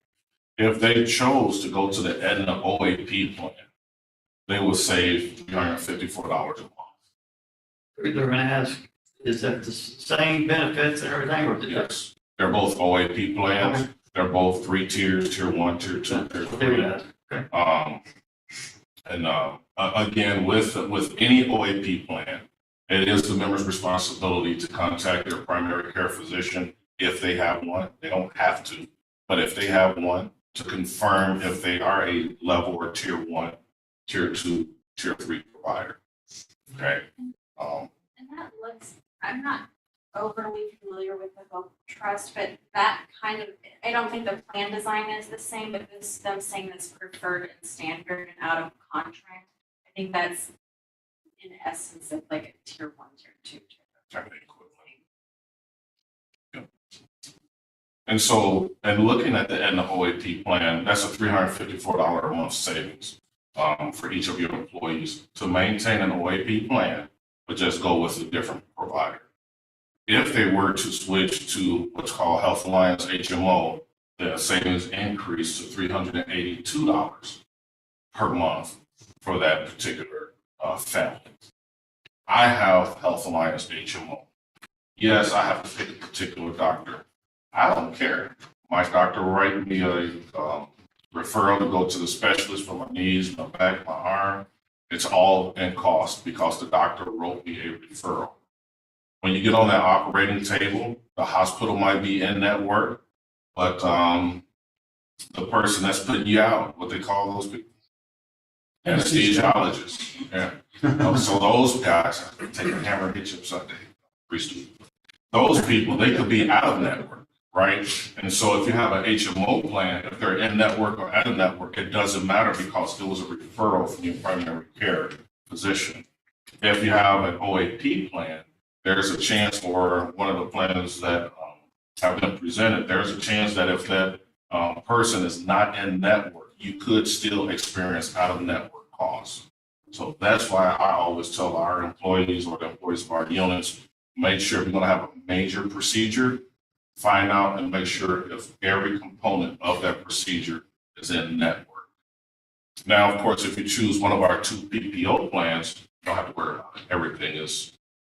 If they chose to go to the Aetna OAP plan, they will save $354 a month. They're gonna ask, is that the same benefits and everything, or? Yes, they're both OAP plans. They're both 3 tiers, tier 1, tier 2, tier 3. Again, with any OAP plan, it is the member's responsibility to contact their primary care physician if they have one. They don't have to, but if they have one, to confirm if they are a level or tier 1, tier 2, tier 3 provider. Okay. And that looks, I'm not overly familiar with the health trust, but that kind of, I don't think the plan design is the same, but this, them saying that's preferred and standard and out of contract. I think that's in essence of like a tier 1, tier 2, tier 3. And so, and looking at the Aetna OAP plan, that's a $354 a month savings for each of your employees. To maintain an OAP plan, but just go with a different provider. If they were to switch to what's called Health Alliance HMO, the savings increase to $382 per month for that particular family. I have Health Alliance HMO. Yes, I have to pick a particular doctor. I don't care. My doctor will write me a referral to go to the specialist for my knees, my back, my arm. It's all in cost because the doctor wrote me a referral. When you get on that operating table, the hospital might be in network, but the person that's putting you out, what they call those people? Anesthesiologists. Yeah. So those guys, take a hammer and hit you upside the head. Those people, they could be out of network, right? And so if you have an HMO plan, if they're in network or out of network, it doesn't matter because there was a referral from your primary care physician. If you have an OAP plan, there's a chance for one of the plans that have been presented, there's a chance that if that person is not in network, you could still experience out of network costs. So that's why I always tell our employees or the employees of our units, make sure if you're gonna have a major procedure, find out and make sure if every component of that procedure is in network. Now, of course, if you choose one of our 2 PPO plans, you don't have to worry about it. Everything is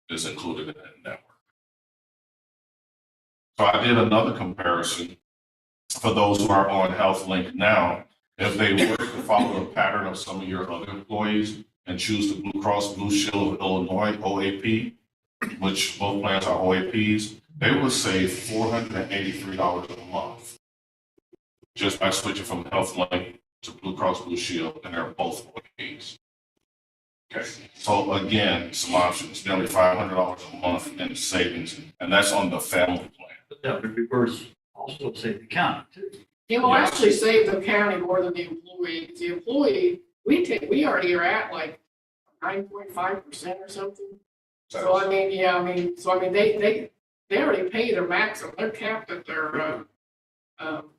included in that network. So I did another comparison for those who are on HealthLink now. If they were to follow the pattern of some of your other employees and choose the Blue Cross Blue Shield of Illinois, OAP, which both plans are OAPs, they will save $483 a month just by switching from HealthLink to Blue Cross Blue Shield, and they're both OAPs. Okay, so again, some options, nearly $500 a month in savings, and that's on the family plan. But that would reverse also save the county too. It will Yes. actually save the county more than the employee. 'Cause the employee, we already are at like 9.5% or something. So I mean, they already pay their maximum. They're capped at their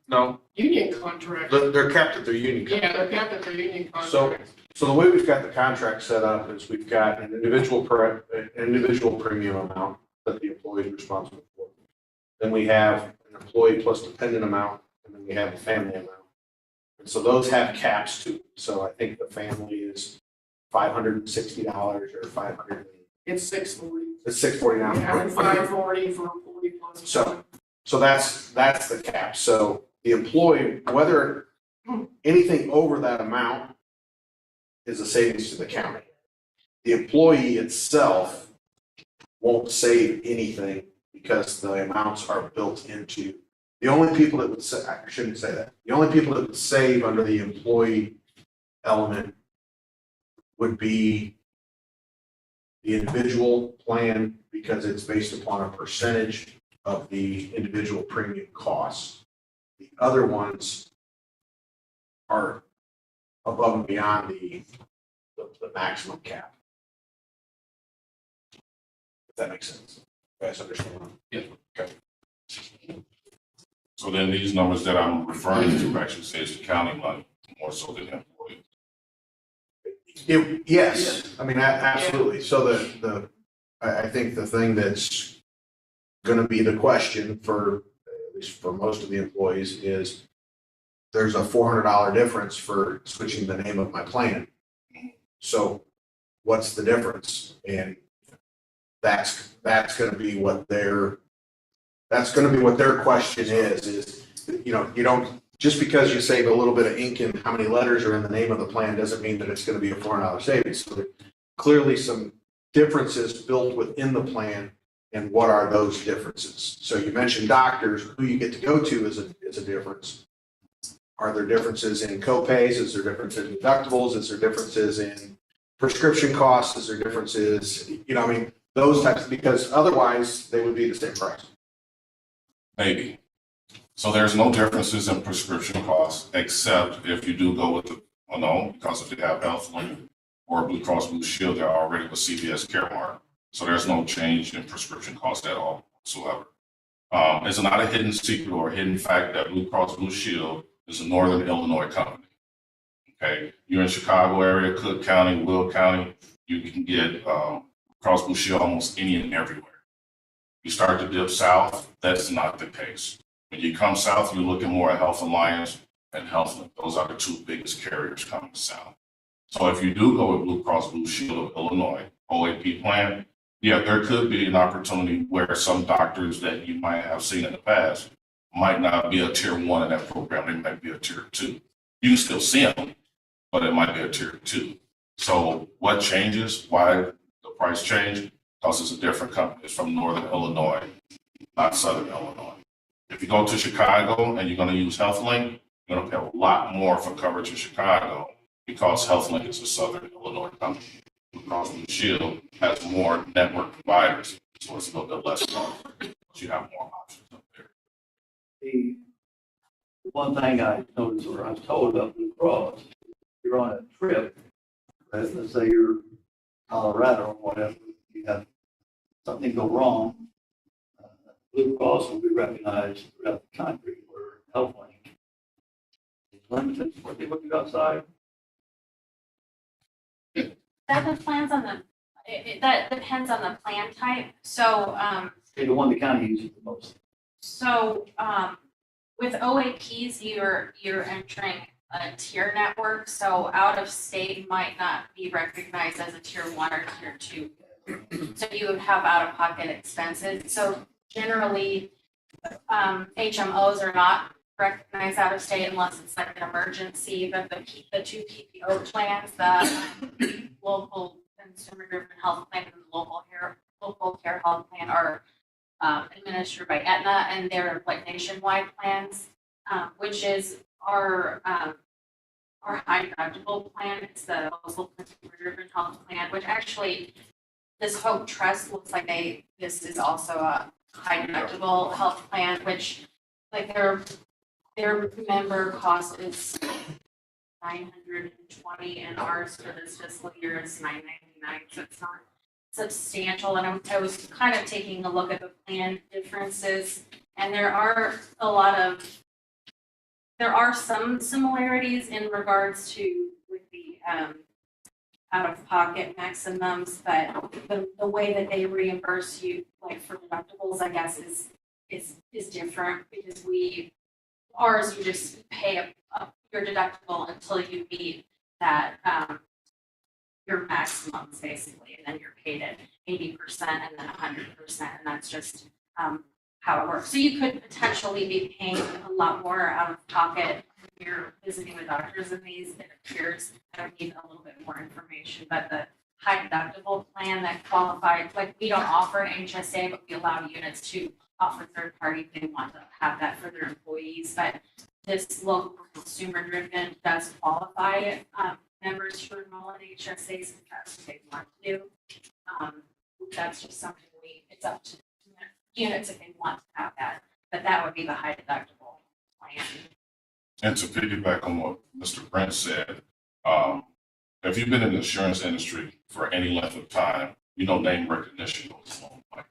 No, union contract. they're capped at their union. Yeah, they're capped at their union So- contract. So the way we've got the contract set up is we've got an individual premium amount that the employee is responsible for. Then we have an employee plus dependent amount, and then we have a family amount. And so those have caps too. So I think the family is $560 or 500. It's $640. It's $640 now. Yeah, and $540 for employee plus. So that's the cap. So the employee, whether anything over that amount is a savings to the county. The employee itself won't save anything because the amounts are built into, the only people that would say, I shouldn't say that. The only people that would save under the employee element would be the individual plan because it's based upon a percentage of the individual premium costs. The other ones are above and beyond the maximum cap. If that makes sense. You guys understand? Yeah. Okay. So then these numbers that I'm referring to actually saves the county money more so than the employee. Yes, I mean, absolutely. So I think the thing that's gonna be the question for, at least for most of the employees, is there's a $400 difference for switching the name of my plan. So what's the difference? And that's gonna be what their question is, you know, you don't, just because you save a little bit of ink in how many letters are in the name of the plan doesn't mean that it's gonna be a $400 savings. So there are clearly some differences built within the plan, and what are those differences? So you mentioned doctors, who you get to go to is a difference. Are there differences in copays? Is there differences in deductibles? Is there differences in prescription costs? Is there differences, you know, I mean, those types, because otherwise they would be the same price. Maybe. So there's no differences in prescription costs, except if you do go with the, well, no, because if you have HealthLink or Blue Cross Blue Shield, they're already with CVS Caremark. So there's no change in prescription costs at all whatsoever. It's not a hidden secret or a hidden fact that Blue Cross Blue Shield is a Northern Illinois company. Okay, you're in Chicago area, Cook County, Will County, you can get Cross Blue Shield almost any and everywhere. You start to dip south, that's not the case. When you come south, you're looking more at Health Alliance and Healthlink. Those are the two biggest carriers coming south. So if you do go with Blue Cross Blue Shield of Illinois, OAP plan, yeah, there could be an opportunity where some doctors that you might have seen in the past might not be a tier 1 in that program. They might be a tier 2. You can still see them, but it might be a tier 2. So what changes? Why the price change? Because it's a different company. It's from Northern Illinois, not Southern Illinois. If you go to Chicago and you're going to use HealthLink, you're going to pay a lot more for coverage in Chicago because HealthLink is a Southern Illinois company. Blue Cross Blue Shield has more network providers, so it's a little bit less cost, but you have more options up there. The one thing I noticed, or I was told about Blue Cross, you're on a trip, let's say you're Colorado or whatever, you have something go wrong, Blue Cross will be recognized throughout the country, where HealthLink is limited to what they look at outside. That depends on that depends on the plan type. So, They're the one the county uses the most. So, with OAPs, you're entering a tier network, so out of state might not be recognized as a tier 1 or tier 2. So you would have out of pocket expenses. So generally, HMOs are not recognized out of state unless it's like an emergency, but the two PPO plans, the local consumer driven health plan and the local care health plan are administered by Aetna, and they're like nationwide plans, which is our high deductible plan. It's the local consumer driven health plan, which actually this Hope Trust looks like this is also a high deductible health plan, which like their member cost is $920 and ours for this fiscal year is $999, so it's not substantial. And I was kind of taking a look at the plan differences, and there are some similarities in regards to with the out-of-pocket maximums, but the way that they reimburse you, like for deductibles, I guess is different because ours you just pay up your deductible until you meet that your maximums basically, and then you're paid at 80% and then 100%, and that's just how it works. So you could potentially be paying a lot more out of pocket if you're visiting the doctors in these. It appears I would need a little bit more information, but the high deductible plan that qualified, like we don't offer an HSA, but we allow units to offer third party if they want to have that for their employees. But this local consumer driven does qualify members for enroll in HSAs if that's what they want to do. That's just something it's up to units if they want to have that, but that would be the high deductible plan. And to piggyback on what Mr. Brent said, if you've been in the insurance industry for any length of time, you know name recognition goes a long way.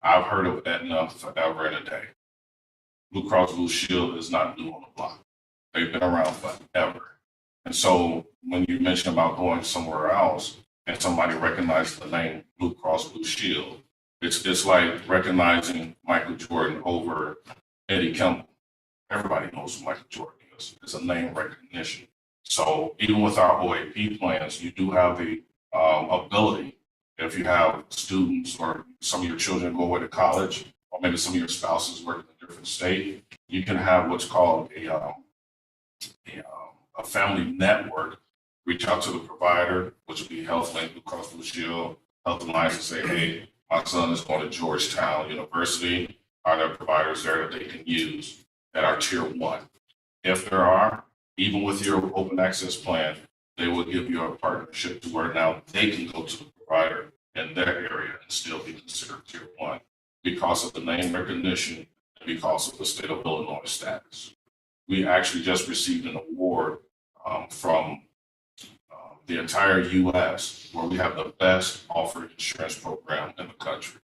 I've heard of Aetna forever and a day. Blue Cross Blue Shield is not new on the block. They've been around forever. And so when you mention about going somewhere else and somebody recognizes the name Blue Cross Blue Shield, it's like recognizing Michael Jordan over Eddie Kimball. Everybody knows who Michael Jordan is. It's a name recognition. So even with our OAP plans, you do have the ability, if you have students or some of your children go away to college, or maybe some of your spouses work in a different state, you can have what's called a family network. Reach out to the provider, which would be HealthLink, Blue Cross Blue Shield, Health Alliance, and say, hey, my son is going to Georgetown University. Are there providers there that they can use that are tier 1? If there are, even with your open access plan, they will give you a partnership to where now they can go to the provider in their area and still be considered tier 1 because of the name recognition and because of the state of Illinois status. We actually just received an award from the entire U.S. where we have the best offered insurance program in the country.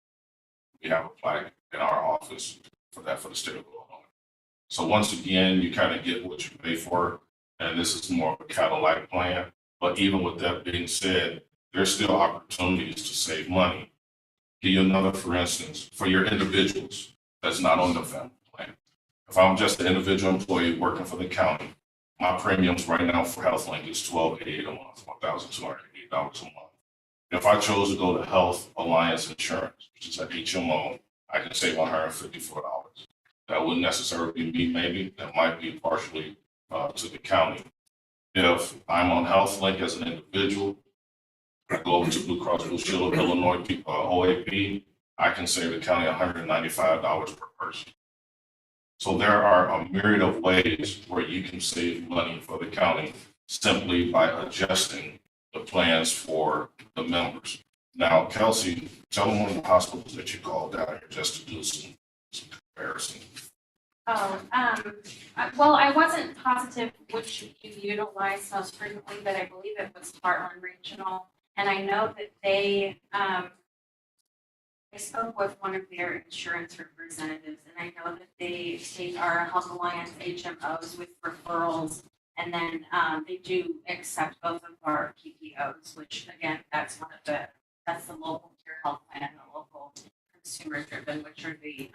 We have a plaque in our office for that for the state of Illinois. So once again, you kind of get what you pay for, and this is more of a Cadillac plan. But even with that being said, there's still opportunities to save money. Give you another, for instance, for your individuals that's not on the family plan. If I'm just an individual employee working for the county, my premiums right now for HealthLink is $1,288 a month, $1,288 a month. If I chose to go to Health Alliance Insurance, which is an HMO, I can save $154. That wouldn't necessarily be me, maybe, that might be partially to the county. If I'm on HealthLink as an individual, I go over to Blue Cross Blue Shield of Illinois, OAP, I can save the county $195 per person. So there are a myriad of ways where you can save money for the county simply by adjusting the plans for the members. Now, Kelsey, tell them one of the hospitals that you called down here just to do some comparison. Well, I wasn't positive which you utilized most frequently, but I believe it was Heartland Regional. And I know that they, I spoke with one of their insurance representatives, and I know that they are Health Alliance HMOs with referrals. And then they do accept both of our PPOs, which again, that's the local care health plan and the local consumer driven, which are the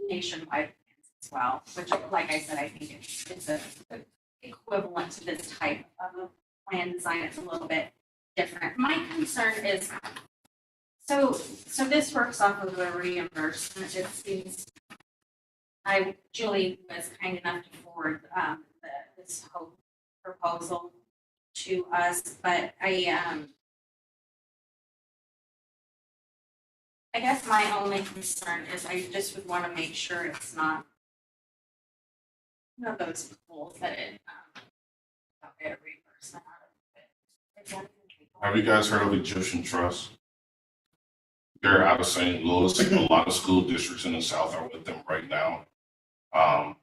nationwide plans as well, which like I said, I think it's a equivalent to this type of plan design. It's a little bit different. My concern is, so this works off of a reimbursement. It seems Julie was kind enough to forward this whole proposal to us, but I guess my only concern is I just would want to make sure it's not one of those pools that it don't get a reimbursement out of it. Have you guys heard of Egyptian Trust? They're out of St. Louis. A lot of school districts in the South are with them right now.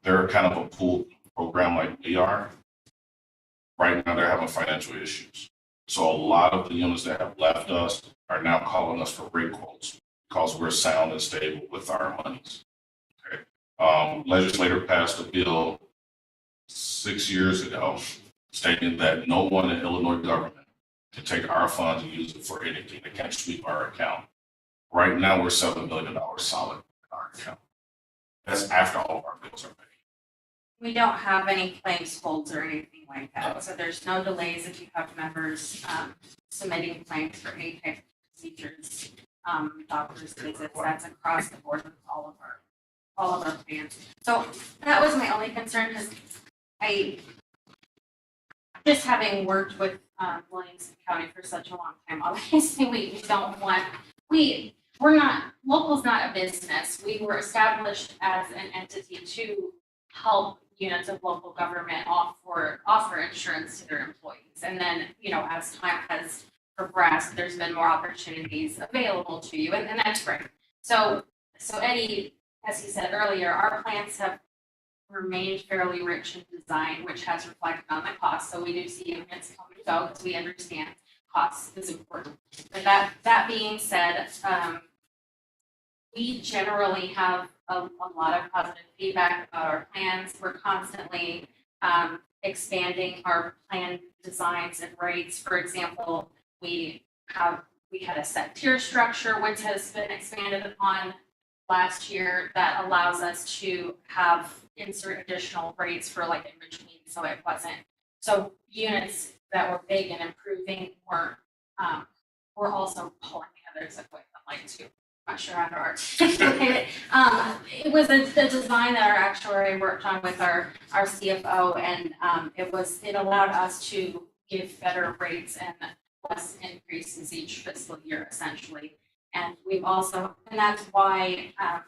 They're kind of a pool program like we are. Right now, they're having financial issues. So a lot of the units that have left us are now calling us for rate quotes because we're sound and stable with our monies. Okay. Legislator passed a bill 6 years ago stating that no one in Illinois government can take our funds and use it for anything. They can't sweep our account. Right now, we're $7 million solid in our account. That's after all of our bills are paid. We don't have any claims holds or anything like that, so there's no delays if you have members submitting claims for any type of procedures, doctor's visits. That's across the board with all of our plans. So that was my only concern, because I, just having worked with Williamson County for such a long time, obviously we don't want, we're not, local's not a business. We were established as an entity to help units of local government offer insurance to their employees. And then, as time has progressed, there's been more opportunities available to you, and that's great. So Eddie, as he said earlier, our plans have remained fairly rich in design, which has reflected on the cost. So we do see units come and go because we understand cost is important. But that being said, we generally have a lot of positive feedback about our plans. We're constantly expanding our plan designs and rates. For example, we had a set tier structure, which has been expanded upon last year, that allows us to insert additional rates for like in between. So it wasn't, so units that were big and improving were also pulling the others like like to. Not sure how to articulate it. It was the design that our actuary worked on with our CFO, and it allowed us to give better rates and less increases each fiscal year, essentially. And we've also, and that's why I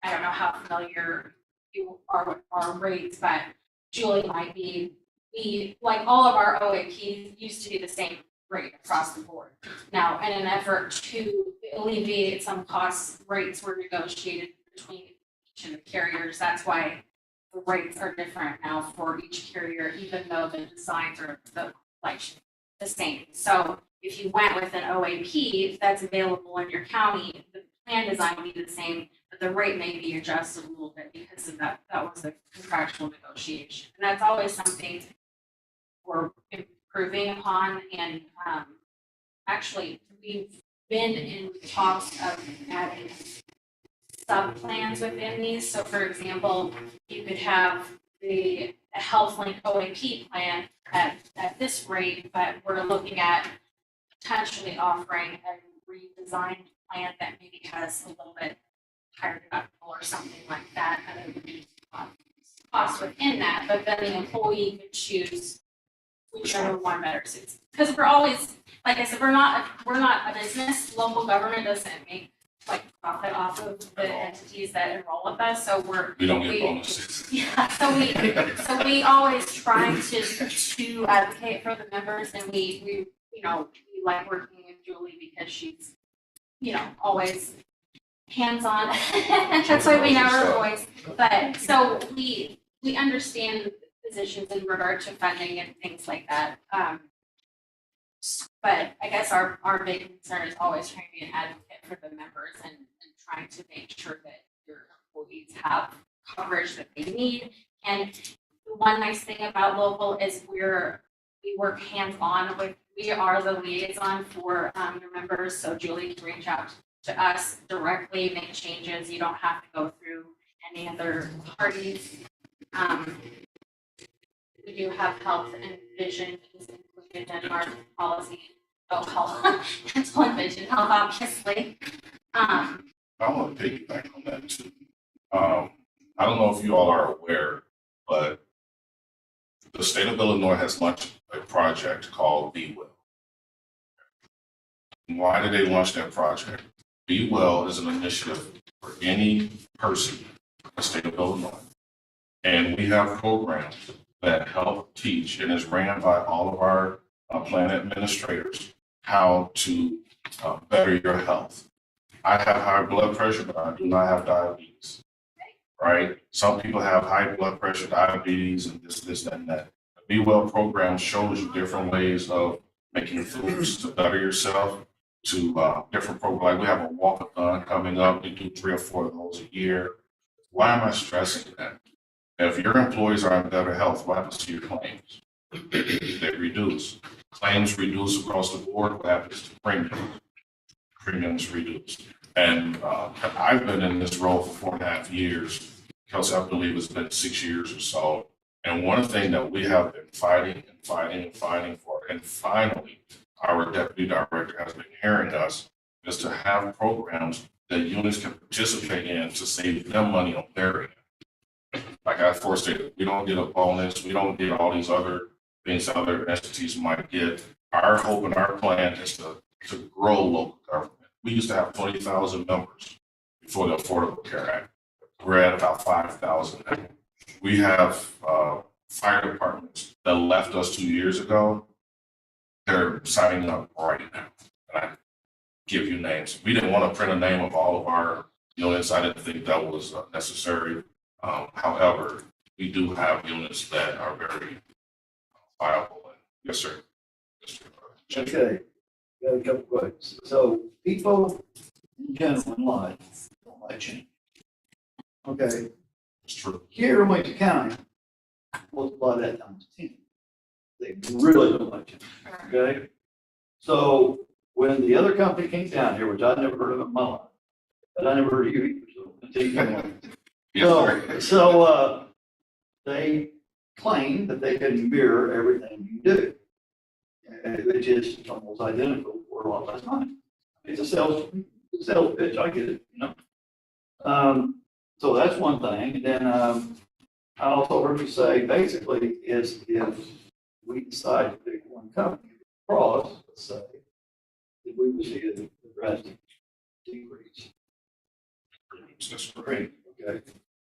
don't know how familiar you are with our rates, but Julie might be. Like all of our OAPs used to be the same rate across the board. Now, in an effort to alleviate some costs, rates were negotiated between each of the carriers. That's why the rates are different now for each carrier, even though the designs are the same. So if you went with an OAP that's available in your county, the plan design would be the same, but the rate may be adjusted a little bit because of that was a contractual negotiation. And that's always something we're improving upon, and actually, we've been in talks of adding sub-plans within these. So for example, you could have the HealthLink OAP plan at this rate, but we're looking at potentially offering a redesigned plan that maybe has a little bit higher deductible or something like that, and it would be cost within that, but then the employee could choose whichever one better suits. Because we're always, like I said, we're not a business. Local government doesn't make like profit off of the entities that enroll with us, so We don't get bonuses. yeah, so we always try to advocate for the members, and we we like working with Julie because she's, always hands-on. That's why we know her voice. But so we understand the positions in regard to funding and things like that. But I guess our big concern is always trying to be an advocate for the members and trying to make sure that your employees have coverage that they need. And the one nice thing about local is we work hands-on with, we are the liaison for your members. So Julie can reach out to us directly, make changes. You don't have to go through any other parties. We do have health and vision is included in our policy. Oh, health, dental and vision health, obviously. I want to piggyback on that too. I don't know if you all are aware, but the state of Illinois has launched a project called Be Well. Why did they launch that project? Be Well is an initiative for any person in the state of Illinois. And we have programs that help teach, and is ran by all of our plan administrators, how to better your health. I have high blood pressure, but I do not have diabetes, right? Some people have high blood pressure, diabetes, and this, and that. The Be Well program shows you different ways of making foods to better yourself, to different programs. Like we have a walkathon coming up. We do 3 or 4 of those a year. Why am I stressing that? If your employees are in better health, what happens to your claims? They reduce. Claims reduce across the board. What happens to premiums? Premiums reduce. And I've been in this role for 4.5 years. Kelsey, I believe it's been 6 years or so. And one thing that we have been fighting for, and finally, our deputy director has been hearing us, is to have programs that units can participate in to save them money on their end. Like I stated, we don't get a bonus, we don't get all these other things other entities might get. Our hope and our plan is to grow local government. We used to have 20,000 members before the Affordable Care Act. We're at about 5,000 now. We have fire departments that left us 2 years ago. They're signing up right now. And I give you names. We didn't want to print a name of all of our units. I didn't think that was necessary. However, we do have units that are very viable. Yes, sir. Okay, got a couple questions. So people in general in life don't like change. Okay, It's true. here in Wayne County, multiply that times 10. They really don't like change, okay? So when the other company came down here, which I'd never heard of in my life, but I never heard of you either, so until you come on. Yes, sir. So they claim that they can mirror everything you do, which is almost identical for a lot less money. It's a sales pitch, I get it, So that's one thing. And then I also heard you say basically is if we decide to pick one company across, let's say, if we would see a drastic decrease. That's great. Okay.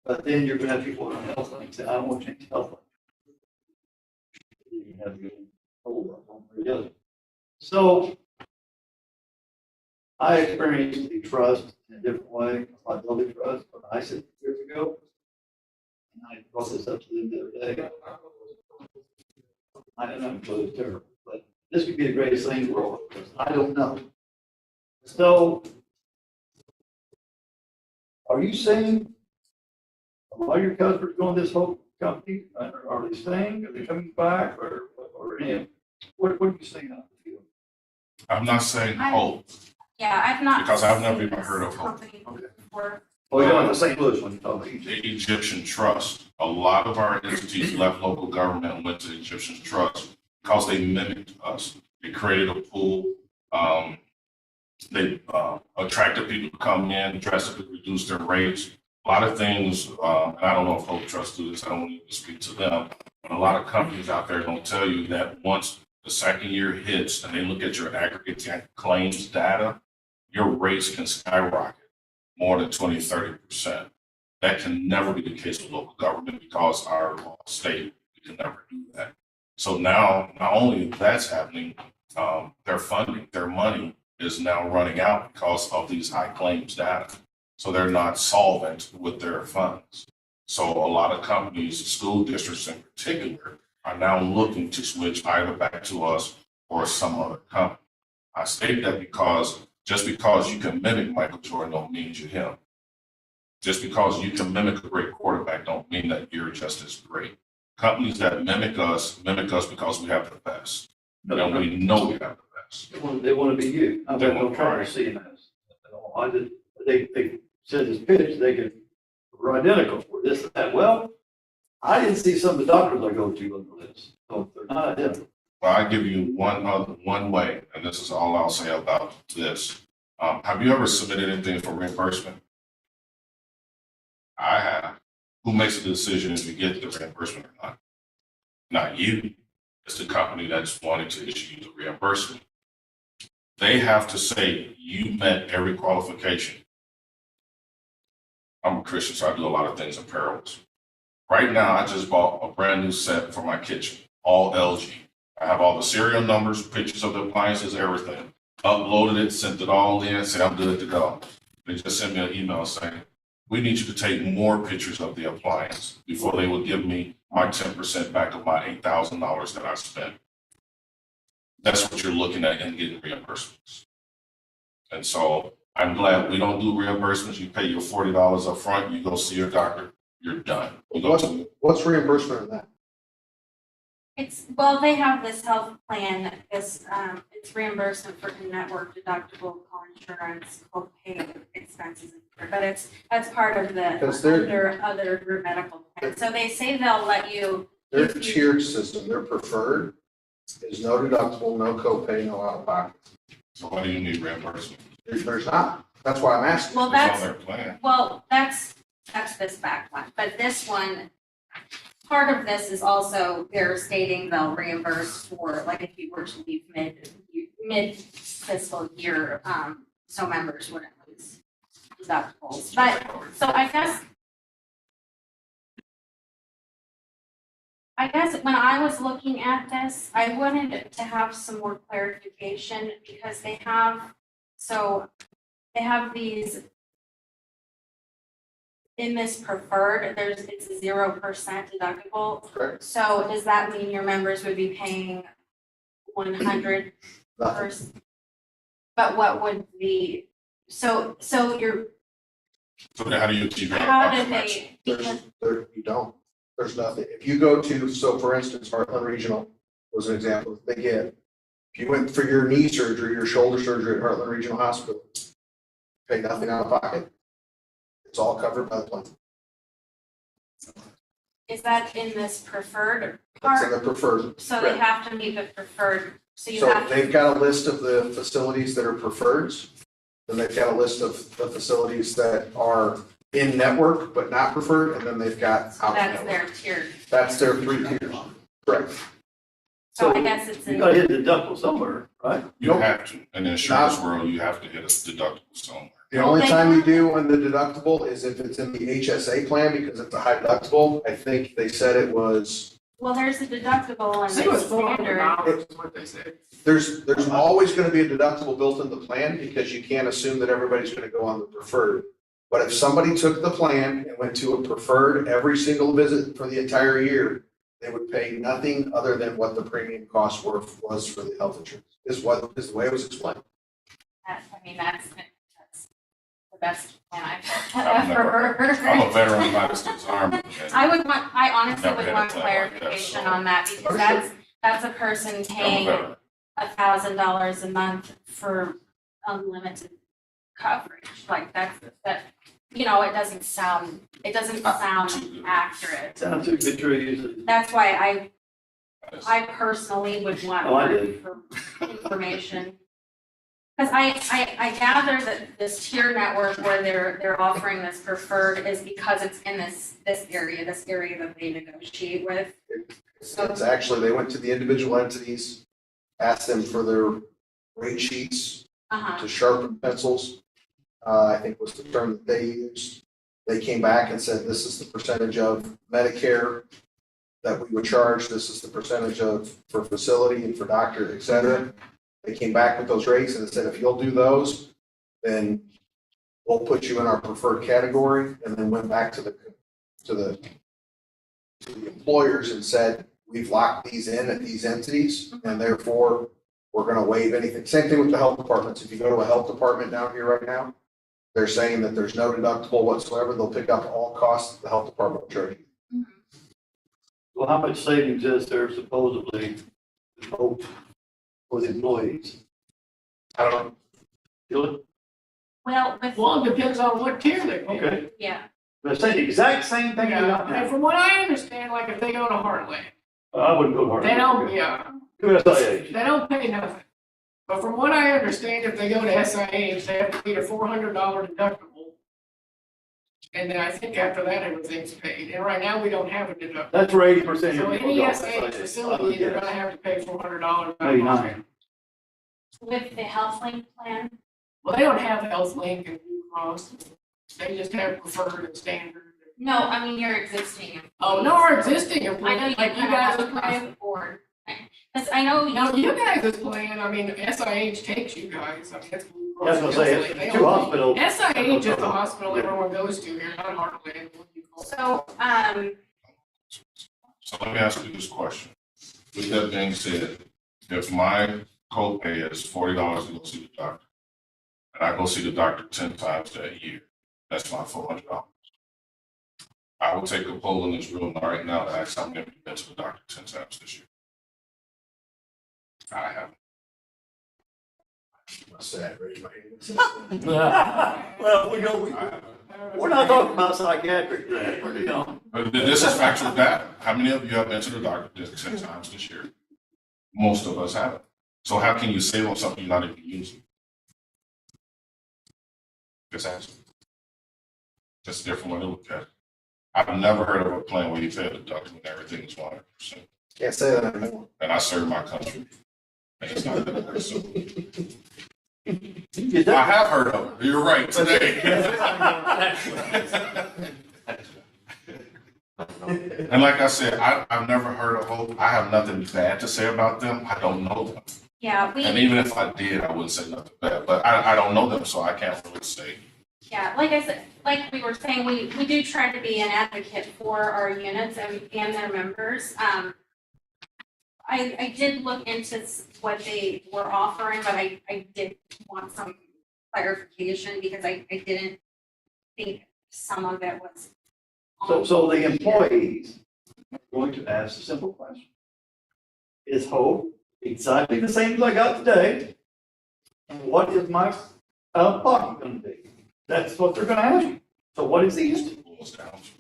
But then you're gonna have people on health links say, I don't want to change health links. You have to go hold up on the other. So I experienced the trust in a different way, liability trust, when I said years ago. And I brought this up to them the other day. I don't know, it was terrible, but this could be the greatest thing in the world, because I don't know. So are you saying a lot of your customers going this whole company, are they staying, are they coming back, or any? What do you say now? I'm not saying hope, Yeah, I've not. because I've never seen even this heard of hope. company before. Oh, you're on the St. Louis one, you told me. The Egyptian trust, a lot of our entities left local government and went to Egyptian trust because they mimicked us. They created a pool. They attracted people to come in, drastically reduced their rates. A lot of things, and I don't know if Hope Trust do this, I don't need to speak to them, but a lot of companies out there don't tell you that once the second year hits and they look at your aggregate claims data, your rates can skyrocket more than 20-30%. That can never be the case with local government because our law state we can never do that. So now, not only that's happening, their funding, their money is now running out because of these high claims data. So they're not solvent with their funds. So a lot of companies, school districts in particular, are now looking to switch either back to us or some other company. I state that because just because you can mimic Michael Jordan don't mean you're him. Just because you can mimic a great quarterback don't mean that you're just as great. Companies that mimic us because we have the best. And we know we have the best. They want to be you. I've They got no want trouble pride. seeing that. I did, they said this pitch, they could, were identical for this and that. Well, I didn't see some of the doctors I go to on the list. So they're not identical. Well, I give you one way, and this is all I'll say about this. Have you ever submitted anything for reimbursement? I have. Who makes the decision if you get the reimbursement or not? Not you. It's the company that's wanting to issue you the reimbursement. They have to say you met every qualification. I'm a Christian, so I do a lot of things in parables. Right now, I just bought a brand new set for my kitchen, all LG. I have all the serial numbers, pictures of the appliances, everything. Uploaded it, sent it all in, said I'm good to go. They just sent me an email saying, we need you to take more pictures of the appliance before they will give me my 10% back of my $8,000 that I spent. That's what you're looking at in getting reimbursements. And so I'm glad we don't do reimbursements. You pay your $40 up front, you go see your doctor, you're done. You go to What's reimbursement of that? Well, they have this health plan, it's reimbursement for in-network deductible co-insurance, co-pay expenses, but that's part of the Because they're- under other group medical plans. So they say they'll let you. Their tiered system, their preferred is no deductible, no copay, no out of pocket. So why do you need reimbursement? There's not. That's why I'm asking. Well, It's on that's, their plan. well, that's this back one, but this one, part of this is also, they're stating they'll reimburse for, like, if you were to leave mid fiscal year, so members wouldn't lose deductibles. But, so I guess when I was looking at this, I wanted to have some more clarification because they have these in this preferred, it's a 0% deductible. Correct. So does that mean your members would be paying 100%? Nothing. But what would the, so you're, So then how do you achieve your how out-of-pocket did match? they? You don't. There's nothing. If you go to, so for instance, Heartland Regional was an example they get. If you went for your knee surgery, your shoulder surgery at Heartland Regional Hospital, pay nothing out of pocket. It's all covered by the plan. Is that in this preferred It's in part? the preferred. So they have to meet the preferred, so you So have they've got a list of the facilities that are preferreds. Then they've got a list of the facilities that are in network but not preferred, and then they've got out of that's network. their tier. That's their 3 tiers. Correct. So I guess it's You in, gotta hit the deductible somewhere, right? You have to. In the insurance world, you have to hit a deductible somewhere. The only time you do on the deductible is if it's in the HSA plan because it's a high deductible. I think they said it was, well, there's a deductible I and think it was it's $400 standard. is what they said. there's always gonna be a deductible built in the plan because you can't assume that everybody's gonna go on the preferred. But if somebody took the plan and went to a preferred every single visit for the entire year, they would pay nothing other than what the premium cost was for the health insurance, is the way it was explained. I mean, that's the best plan I've I've ever heard. I'm a veteran of United States Army. and I honestly Never would had a want plan like that, clarification so- on that because that's a person paying $1,000 a month for unlimited coverage, like that, you know, it doesn't sound accurate. Sounds too good to That's why I personally would want Oh, I more do. information. Because I gather that this tier network where they're offering this preferred is because it's in this area that they negotiate with. It's actually, they went to the individual entities, asked them for their rate sheets Uh-huh. to sharpen pencils. I think was the term that they used. They came back and said, this is the percentage of Medicare that we would charge. This is the percentage for facility and for doctor, et cetera. They came back with those rates and said, if you'll do those, then we'll put you in our preferred category, and then went back to the employers and said, we've locked these in at these entities, and therefore we're gonna waive anything. Same thing with the health departments. If you go to a health department down here right now, they're saying that there's no deductible whatsoever. They'll pick up all costs the health department will charge you. Well, how much savings is there supposedly hoped for the employees? I don't know. Julie? Well, Well, it depends on what tier they pay. Okay, yeah. but say the exact same thing you got And now. from what I understand, like if they go to Heartland, I wouldn't go hard. they don't, yeah, USIH. they don't pay nothing. But from what I understand, if they go to SIH, they have to pay a $400 deductible. And then I think after that, everything's paid. And right now, we don't have a deductible. That's where 80% So of any people go. SIH facility, they're gonna have to pay $400. Maybe not. With the health link plan, Well, they don't have Health Link and Blue Cross. They just have preferred and standard. no, I mean your existing. Oh, no, our existing I know employees, you like you guys are paying. board. Because I know No, you guys is playing, I mean, SIH takes you guys, I mean, that's Blue Yeah, I was Cross. gonna say, Health Link. They two don't- hospitals. SIH is the hospital everyone goes to here, not Heartland. What do you call it? so, So let me ask you this question. With that being said, if my copay is $40 to go see the doctor, and I go see the doctor 10 times that year, that's my $400. I will take a poll in this room right now to ask how many of you been to the doctor 10 times this year. I haven't. Sad, raise my hand. Well, I haven't. we're not talking about psychiatric, you know. But this is factual data. How many of you have been to the doctor 10 times this year? Most of us haven't. So how can you save on something you're not even using? Just ask. Just a different way to look at it. I've never heard of a plan where you pay a deductible and everything is 100%. Can't say that anymore. And I serve my country. And it's not that way, so. Is I that- have heard of it. You're right today. And like I said, I've never heard of Hope. I have nothing bad to say about them. I don't know them. yeah, And even if I did, I wouldn't say nothing bad. But I don't know them, so I can't really say. yeah, like I said, like we were saying, we do try to be an advocate for our units and their members. I did look into what they were offering, but I did want some clarification because I didn't think some of it was. So the employees are going to ask a simple question. Is Hope exactly the same as I got today? And what is my pocket gonna be? That's what they're gonna ask you. So what is the issue?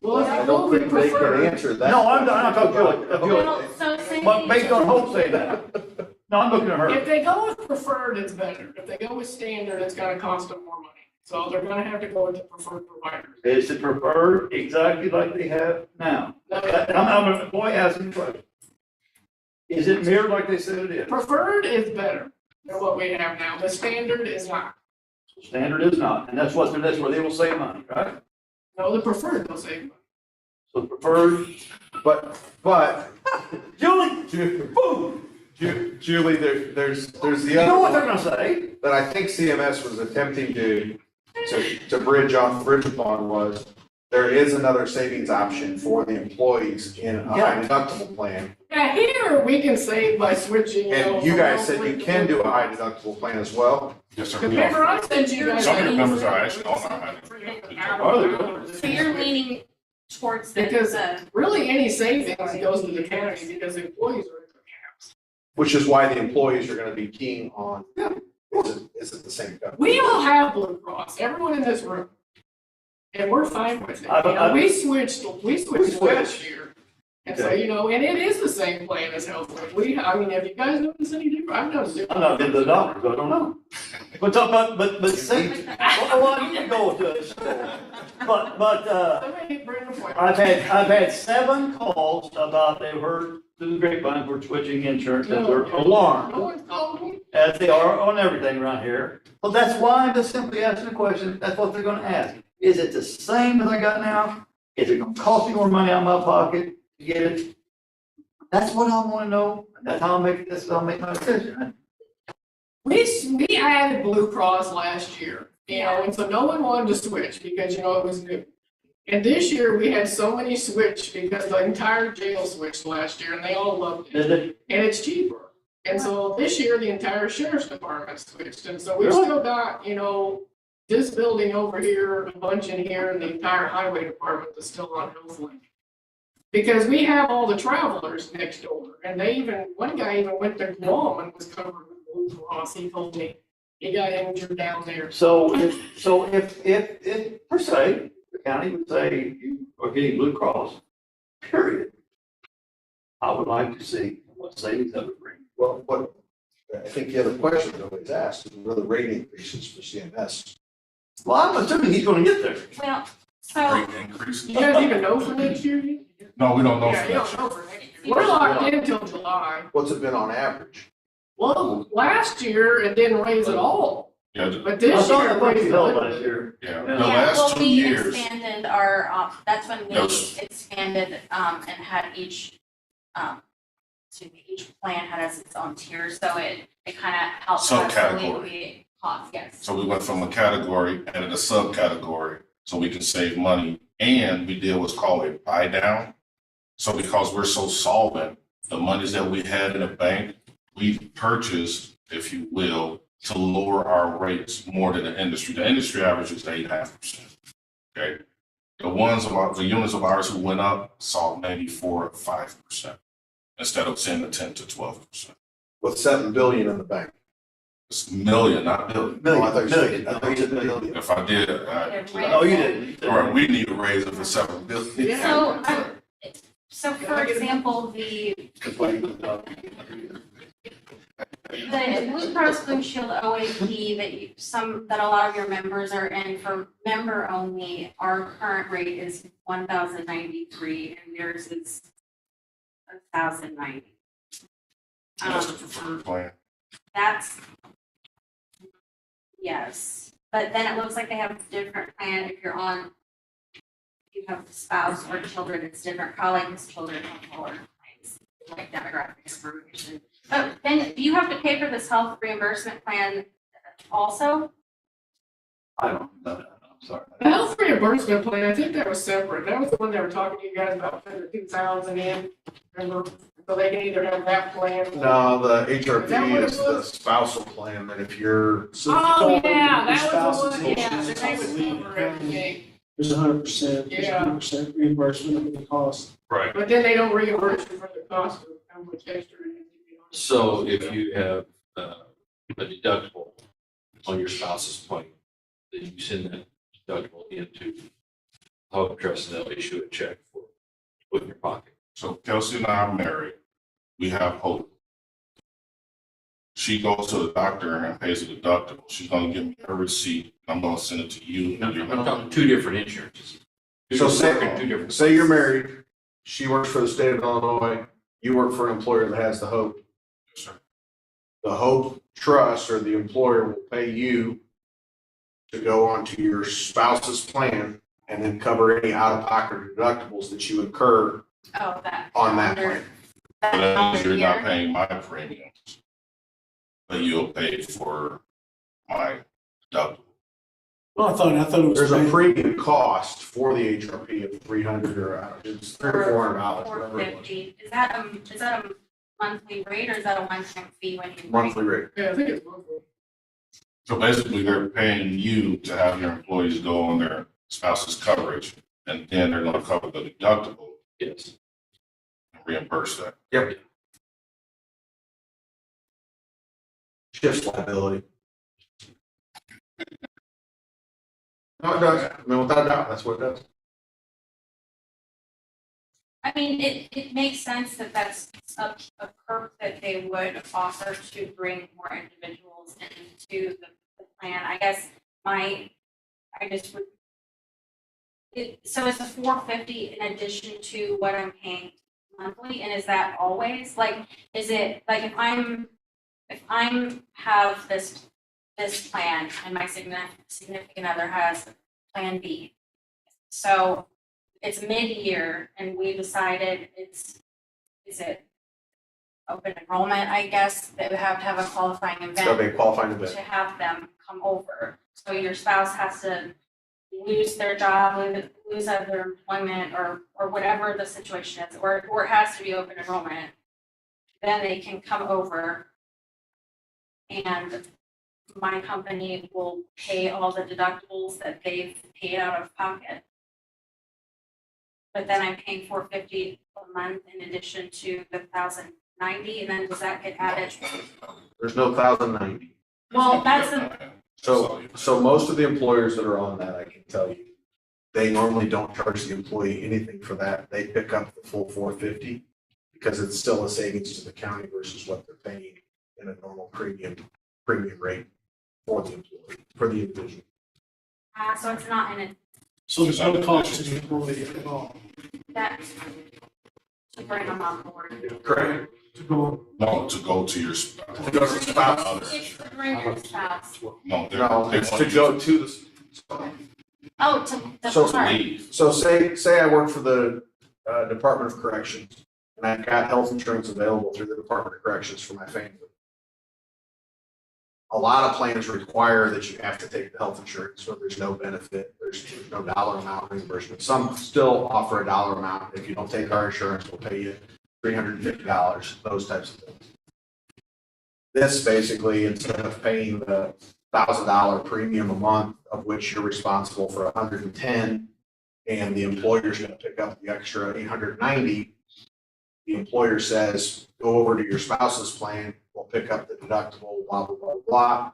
Well, if I you don't go think with they can preferred, answer that. No, I'm talking Julie. Well, so say. But based on Hope saying that. No, I'm looking at her. if they go with preferred, it's better. If they go with standard, it's gonna cost them more money. So they're gonna have to go with the preferred provider. Is it preferred exactly like they have now? And I'm an employee asking the question. Is it mirrored like they said it is? Preferred is better than what we have now. The standard is not. Standard is not, and that's where they will save money, right? No, the preferred will save money. So the preferred, But Julie, boom, Julie, there's the you know what other they're gonna say? that I think CMS was attempting to bridge upon was there is another savings option for the employees in a high deductible plan. Yeah, here we can save by switching. And you guys said you can do a high deductible plan as well. Yes, sir. we Remember, offer. I sent you guys. Some of your members are actually on our So you're leaning towards the, Because the, really any savings goes to the county because the employees are in the caps. Which is why the employees are gonna be keen on, is it the same company? We all have Blue Cross, everyone in this room. And we're fine with it. You know, we switched last year. And so, you know, and it is the same plan as Healthline. I mean, have you guys noticed any difference? I've noticed it. I'm not into the doctors, I don't know. But see, well, you can go to a store. But, Somebody bring a point. I've had 7 calls about they've heard through the grapevine we're switching insurance, and they're No alarmed, one's called me. as they are on everything around here. Well, that's why I'm just simply asking the question, that's what they're gonna ask. Is it the same as I got now? Is it gonna cost me more money out of my pocket to get it? That's what I wanna know, that's how I'll make my decision. We added Blue Cross last year, you know, and so no one wanted to switch because, you know, it was new. And this year, we had so many switch because the entire jail switched last year and they all loved it. Is it? And it's cheaper. And so this year, the entire sheriff's department switched. And so we've Really? still got, you know, this building over here, a bunch in here, and the entire highway department is still on Healthlink. Because we have all the travelers next door, and one guy even went to Guam and was covered with Blue Cross. He told me he got injured down there. So if per se, the county would say you are getting Blue Cross, period. I would like to see what savings that would bring. Well, I think the other question nobody's asked is whether rate increases for CMS. Well, I'm assuming he's gonna get there. Well, so, Rate increases. You guys even know for next year? No, we don't know Yeah, for you next don't year. know for next year. We're locked in until July. What's it been on average? Well, last year, it didn't raise at all, Yeah, but I this thought year I it thought raised you a held little last bit. year. yeah, Yeah. the last 2 we years, expanded our, that's when we Yes. expanded, and had each plan had its own tier, so it kind of helped us Subcategory. alleviate costs, yes. so we went from a category and a subcategory, so we can save money. And we did what's called a buy down. So because we're so solvent, the monies that we had in the bank, we purchased, if you will, to lower our rates more than the industry. The industry average is 8.5%. Okay. The units of ours who went up saw maybe 4 or 5% instead of saying the 10 to 12%. With 7 billion in the bank. It's million, not billion. Oh, I thought you said- Million. I thought you said billion. If I did, Oh, you didn't. all right, we need a raise of 7 billion. So for example, the Blue Cross Blue Shield OAP that a lot of your members are in, for member only, our current rate is 1,093 and yours is 1,090. That's the preferred plan. That's, yes, but then it looks like they have a different plan if you have a spouse or children, it's different, probably because children have lower plans, like demographic information. But then do you have to pay for this health reimbursement plan also? I don't know, I'm sorry. The health reimbursement plan, I think that was separate. That was the one they were talking to you guys about, putting the 2,000 in, remember? So they can either have that plan. No, the Is that what HRP it is the was? spousal plan, that if you're. Oh, yeah, that was the Spouses, one, yeah, children, that they would leave cover the county. everything. There's 100%, there's Yeah. 100% reimbursement of the cost. Right. But then they don't reimburse you for the cost of how much extra it is. So if you have a deductible on your spouse's plan, then you send that deductible into Health Trust and they'll issue a check for it, put in your pocket. So Kelsey and I are married. We have hope. She goes to the doctor and pays a deductible. She's gonna give me her receipt. I'm gonna send it to you. I'm talking 2 different insurances. So Working 2 different. say you're married, she works for the state of Illinois, you work for an employer that has the Hope. Yes, sir. The Hope Trust or the employer will pay you to go onto your spouse's plan and then cover any out-of-pocket deductibles that you incur Oh, that. on that calendar- plan. that But that means calendar you're not year? paying my premiums. But you'll pay for my deductible. Well, I thought it was. There's a premium cost for the HRP of 300 or it's $300 or $400, whatever it was. $450. Is that a monthly rate or is that a one-time fee when you? Monthly rate. Yeah, I think it's monthly. So basically, they're paying you to have your employees go on their spouse's coverage, and then they're gonna cover the deductible Yes. and reimburse that. Yep. shifts liability. No, it does. I mean, without a doubt, that's what it does. I mean, it makes sense that that's a perk that they would offer to bring more individuals into the plan. I guess I just would. So is the 450 in addition to what I'm paying monthly, and is that always, like, is it, like, if I'm have this plan and my significant other has plan B. So it's mid-year and we decided is it open enrollment, I guess, that we have to have a qualifying It's gotta be event a qualifying event. to have them come over. So your spouse has to lose their job, lose other employment or whatever the situation is, or it has to be open enrollment. Then they can come over and my company will pay all the deductibles that they've paid out of pocket. But then I'm paying $450 a month in addition to the $1,090, and then does that get added? There's no 1,090. Well, that's the, So most of the employers that are on that, I can tell you, they normally don't charge the employee anything for that. They pick up the full 450 because it's still a savings to the county versus what they're paying in a normal premium rate for the employee, for the individual. so it's not in it, So there's no cost to the employee at all. that, to bring them on board. Correct. To go, No, to go to your spouse. To go to the spouse. It's to bring your spouse. No, No, they it's want to you go to the. Oh, to So- start. leave. So say I work for the Department of Corrections and I've got health insurance available through the Department of Corrections for my family. A lot of plans require that you have to take the health insurance, so there's no benefit, there's no dollar amount reimbursement. Some still offer a dollar amount. If you don't take our insurance, we'll pay you $350, those types of things. This basically, instead of paying the $1,000 premium a month, of which you're responsible for 110, and the employer's gonna pick up the extra 890, the employer says, go over to your spouse's plan, we'll pick up the deductible, blah, blah, blah, blah,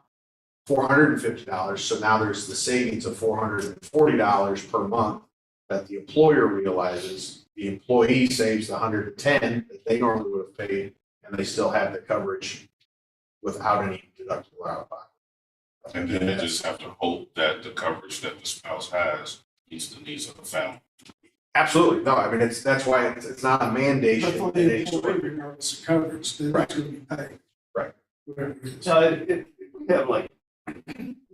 $450. So now there's the savings of $440 per month that the employer realizes. The employee saves the 110 that they normally would have paid, and they still have the coverage without any deductible out of pocket. And then they just have to hope that the coverage that the spouse has meets the needs of the family. Absolutely. No, I mean, that's why it's not a mandate. but for the employee, regardless of coverage, then it's gonna be paid. Right. Whatever it is. So if we have like,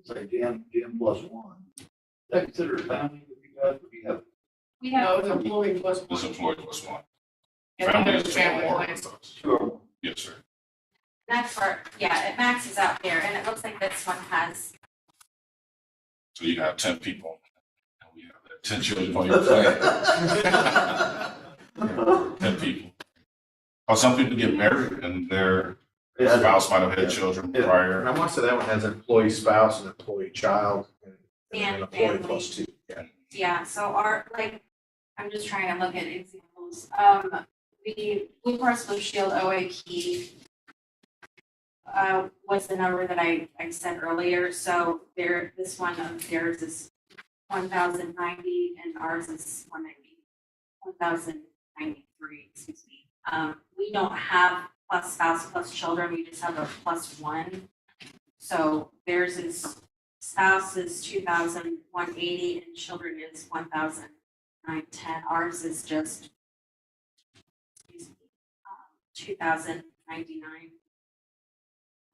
say, GM plus one, is that considered a family with you guys, or do you have? We No, have, it's employee plus This one. employee plus one. And Family there's is family more plan. with us. Two or more? Yes, sir. that's part, yeah, it maxes out there, and it looks like this one has, So you have 10 people. And we have 10 children on your plan. 10 people. Or some people get married and their spouse might have had children And prior. I want to say that one has an employee spouse, an employee child, and an And employee family. plus two. Yeah. yeah, so our, like, I'm just trying to look at examples. The Blue Cross Blue Shield OAP was the number that I said earlier, so this one of theirs is 1,090 and ours is 1,093, excuse me. We don't have plus spouse plus children, we just have a plus one. So theirs is spouse is 2,180 and children is 1,910. Ours is just 2,099.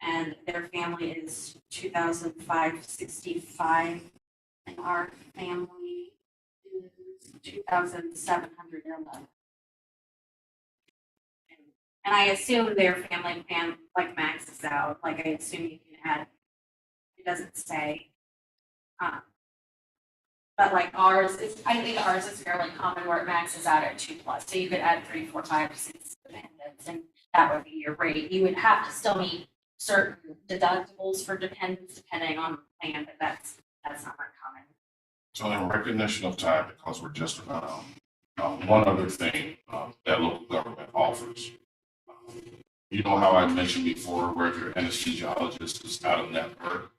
And their family is 2,565, and our family is 2,711. And I assume their family plan like maxes out, like I assume you can add, it doesn't say. But like ours is, I think ours is fairly common where it maxes out at 2+, so you could add 3, 4, 5, 6 dependents, and that would be your rate. You would have to still meet certain deductibles for dependents depending on the plan, but that's not very common. So in recognition of time, because we're just about one other thing that local government offers. You know how I mentioned before, where if your anesthesiologist is out of network,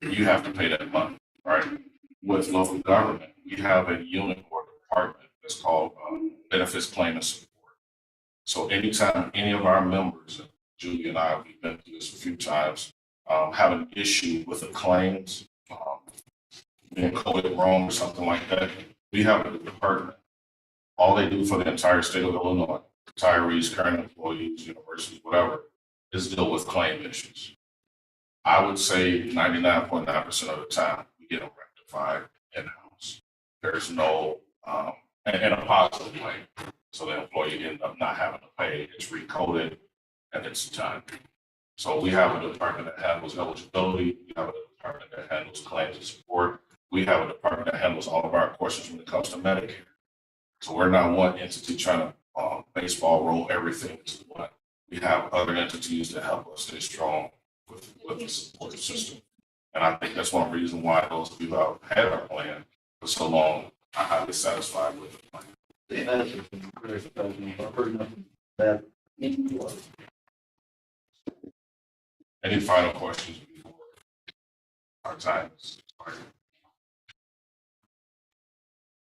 you have to pay that money, right? With local government, we have a unit or department that's called benefits claim and support. So anytime any of our members, Julie and I, we've been through this a few times, have an issue with the claims, being coded wrong or something like that, we have a department. All they do for the entire state of Illinois, retirees, current employees, universities, whatever, is deal with claim issues. I would say 99.9% of the time, we get them rectified in-house. There's no, and a positive claim. So the employee ends up not having to pay, it's recoded, and it's done. So we have a department that handles eligibility, we have a department that handles claims and support, we have a department that handles all of our questions when it comes to Medicare. So we're not one entity trying to baseball roll everything to one. We have other entities that help us stay strong with the support system. And I think that's one reason why those people have had our plan for so long are highly satisfied with the plan. I've heard nothing bad. Any final questions before our time is expired?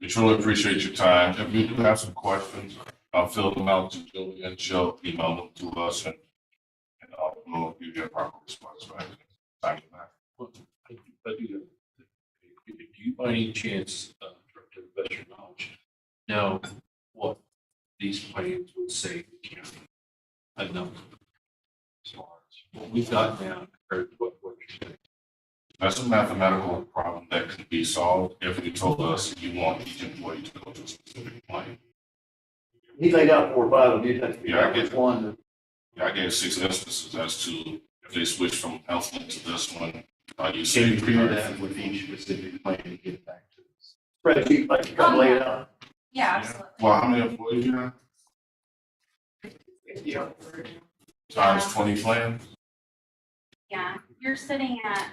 We truly appreciate your time. If you do have some questions, I'll fill them out to Julie and she'll email them to us and we'll give you a proper response back. Time to back. But do you by any chance, to the best of your knowledge, know what these plans would save the county? A number. As far as what we've got now compared to what you're saying. That's a mathematical problem that can be solved if you told us you want each employee to go to a specific plan. He laid out 4 or 5 of you, that's Yeah, I get which one. I gave 6 instances as to if they switch from HealthLink to this one, you Can say. you do that with each specific plan to get back to us? Spreadsheet, like you come lay it out. Yeah, absolutely. Well, how many employees you have? Yeah. Times 20 plans? Yeah, you're sitting at,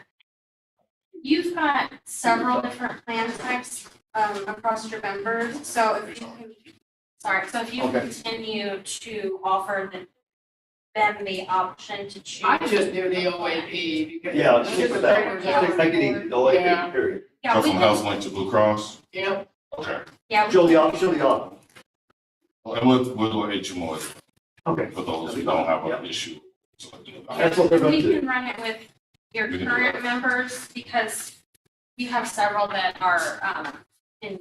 you've got several different plan types across your members. So if you can, so if you Okay. continue to offer them the option to choose. I just do the OAP because. Yeah, stick with that. Yeah. Make it easy, the way, Yeah. period. Yeah, So we from can, HealthLink to Blue Cross? Yep. Okay. yeah, Show the op, show the op. And we'll do an HMO Okay. for those who don't have Yeah. an issue. That's what they're gonna we do. can run it with your We can do current that. members because you have several that are in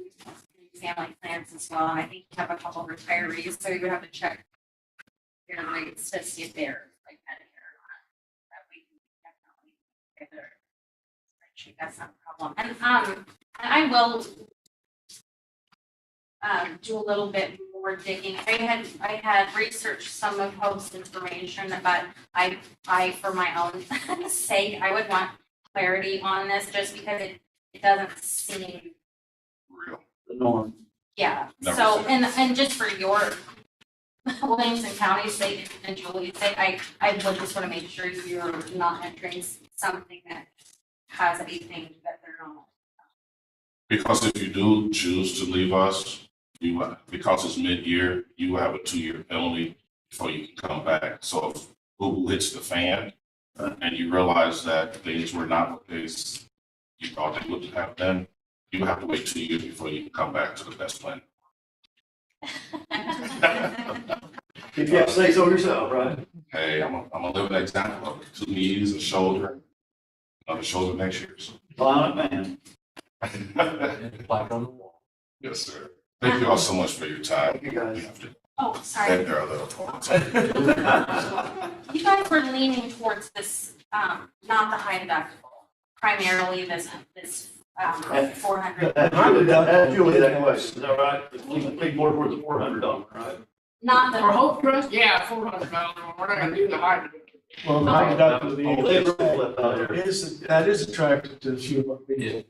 family plans as well. And I think you have a couple retirees, so you would have to check their rates to see if they're like Medicare or not. That we can definitely get their spreadsheet. That's not a problem. And I will do a little bit more digging. I had researched some of Hope's information, but I for my own sake, I would want clarity on this just because it doesn't seem, Real. The norm. yeah. Never So, seen and just for your Williams and County's sake and Julie's sake, I would just want to make sure you're not entering something that has anything that they're not. Because if you do choose to leave us, because it's mid-year, you will have a 2-year penalty before you can come back. So if Google hits the fan and you realize that things were not what you thought they would have been, you have to wait 2 years before you can come back to the best plan. If you have to say so yourself, right? Hey, I'm a living example of 2 knees, a shoulder, another shoulder next year. So. Violent man. Plaque on the wall. Yes, sir. Thank you all so much for your time. Thank you, guys. We have to Oh, sorry. end our little talk. You guys were leaning towards this, not the high deductible, primarily this 400. Ask Julie that question, is that right? Lean more towards the $400, right? Not For the, Hope Trust, yeah, $400, we're not gonna do the high. Well, the high deductible, Oh, they left out there. that is attractive to a few of our people.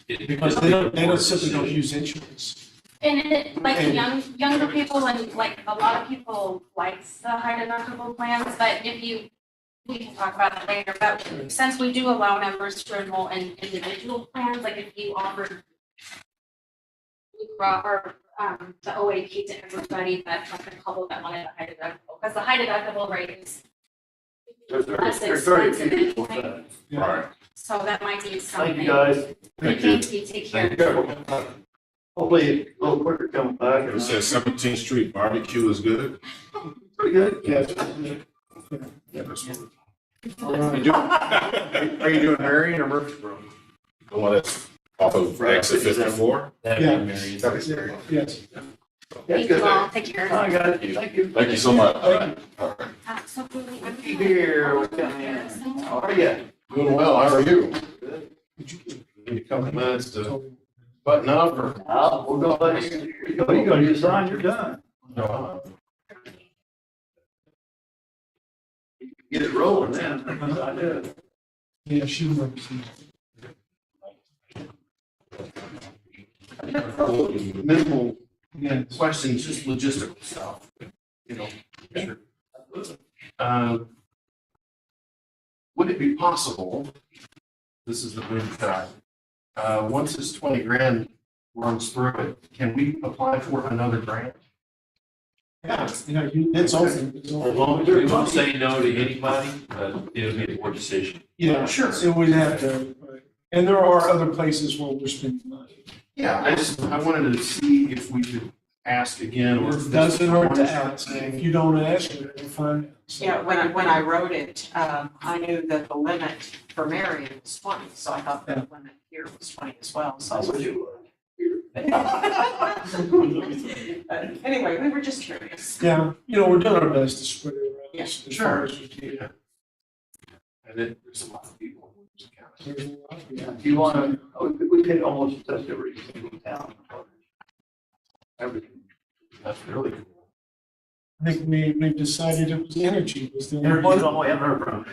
Because they don't simply don't use insurance. and it, like the younger people and like a lot of people like the high deductible plans, but we can talk about that later, but since we do allow members to enroll in individual plans, like if you offered Blue Cross or the OAP to everybody, but from the couple that wanted a high deductible, because the high deductible rate is less There's very expensive few people with anyway, that. Right. so that might be something. Thank you, guys. Thank you. Thank you, take care. Hopefully, a little quicker coming back. It says 17th Street barbecue is good. Pretty good. Yes. Are you doing Marion or Murfreesboro? The one that's off of exit 54. Yeah. Yes. Yes. Thank you all, take care. I got it. Thank you. Thank you so much. Thank All right. Absolutely. Here, we come in. How are you? Doing well, how are you? Need a couple minutes to button up or? We're gonna let you, you're gonna get signed, you're done. Get it rolling then. I did. Yeah, she works. Minimal Yeah. questions, just logistical stuff, you know. Would it be possible, this is the boom shot, once this 20 grand runs through it, can we apply for another grant? Yeah, it's open. It's As open. long as We there's won't money. say no to anybody, but it'll be a board decision. Yeah, Sure. So we'd have to, and there are other places where we're spending money. Yeah, I wanted to see if we could ask again, or. if It this doesn't is hurt one to shot ask. thing. If you don't ask, you're gonna find out. So- Yeah, when I wrote it, I knew that the limit for Marion was 20, so I thought the limit here was 20 as well, so. I wish you would. But anyway, we were just curious. Yeah, we're doing our best to spread it around. Yeah, as sure. far as we can. And then there's a lot of people. in this county. There's a lot, yeah. If you wanna, we could almost touch every single town. Everything. That's really cool. I think we've decided it was energy was the only Energy's one. all we haven't heard from.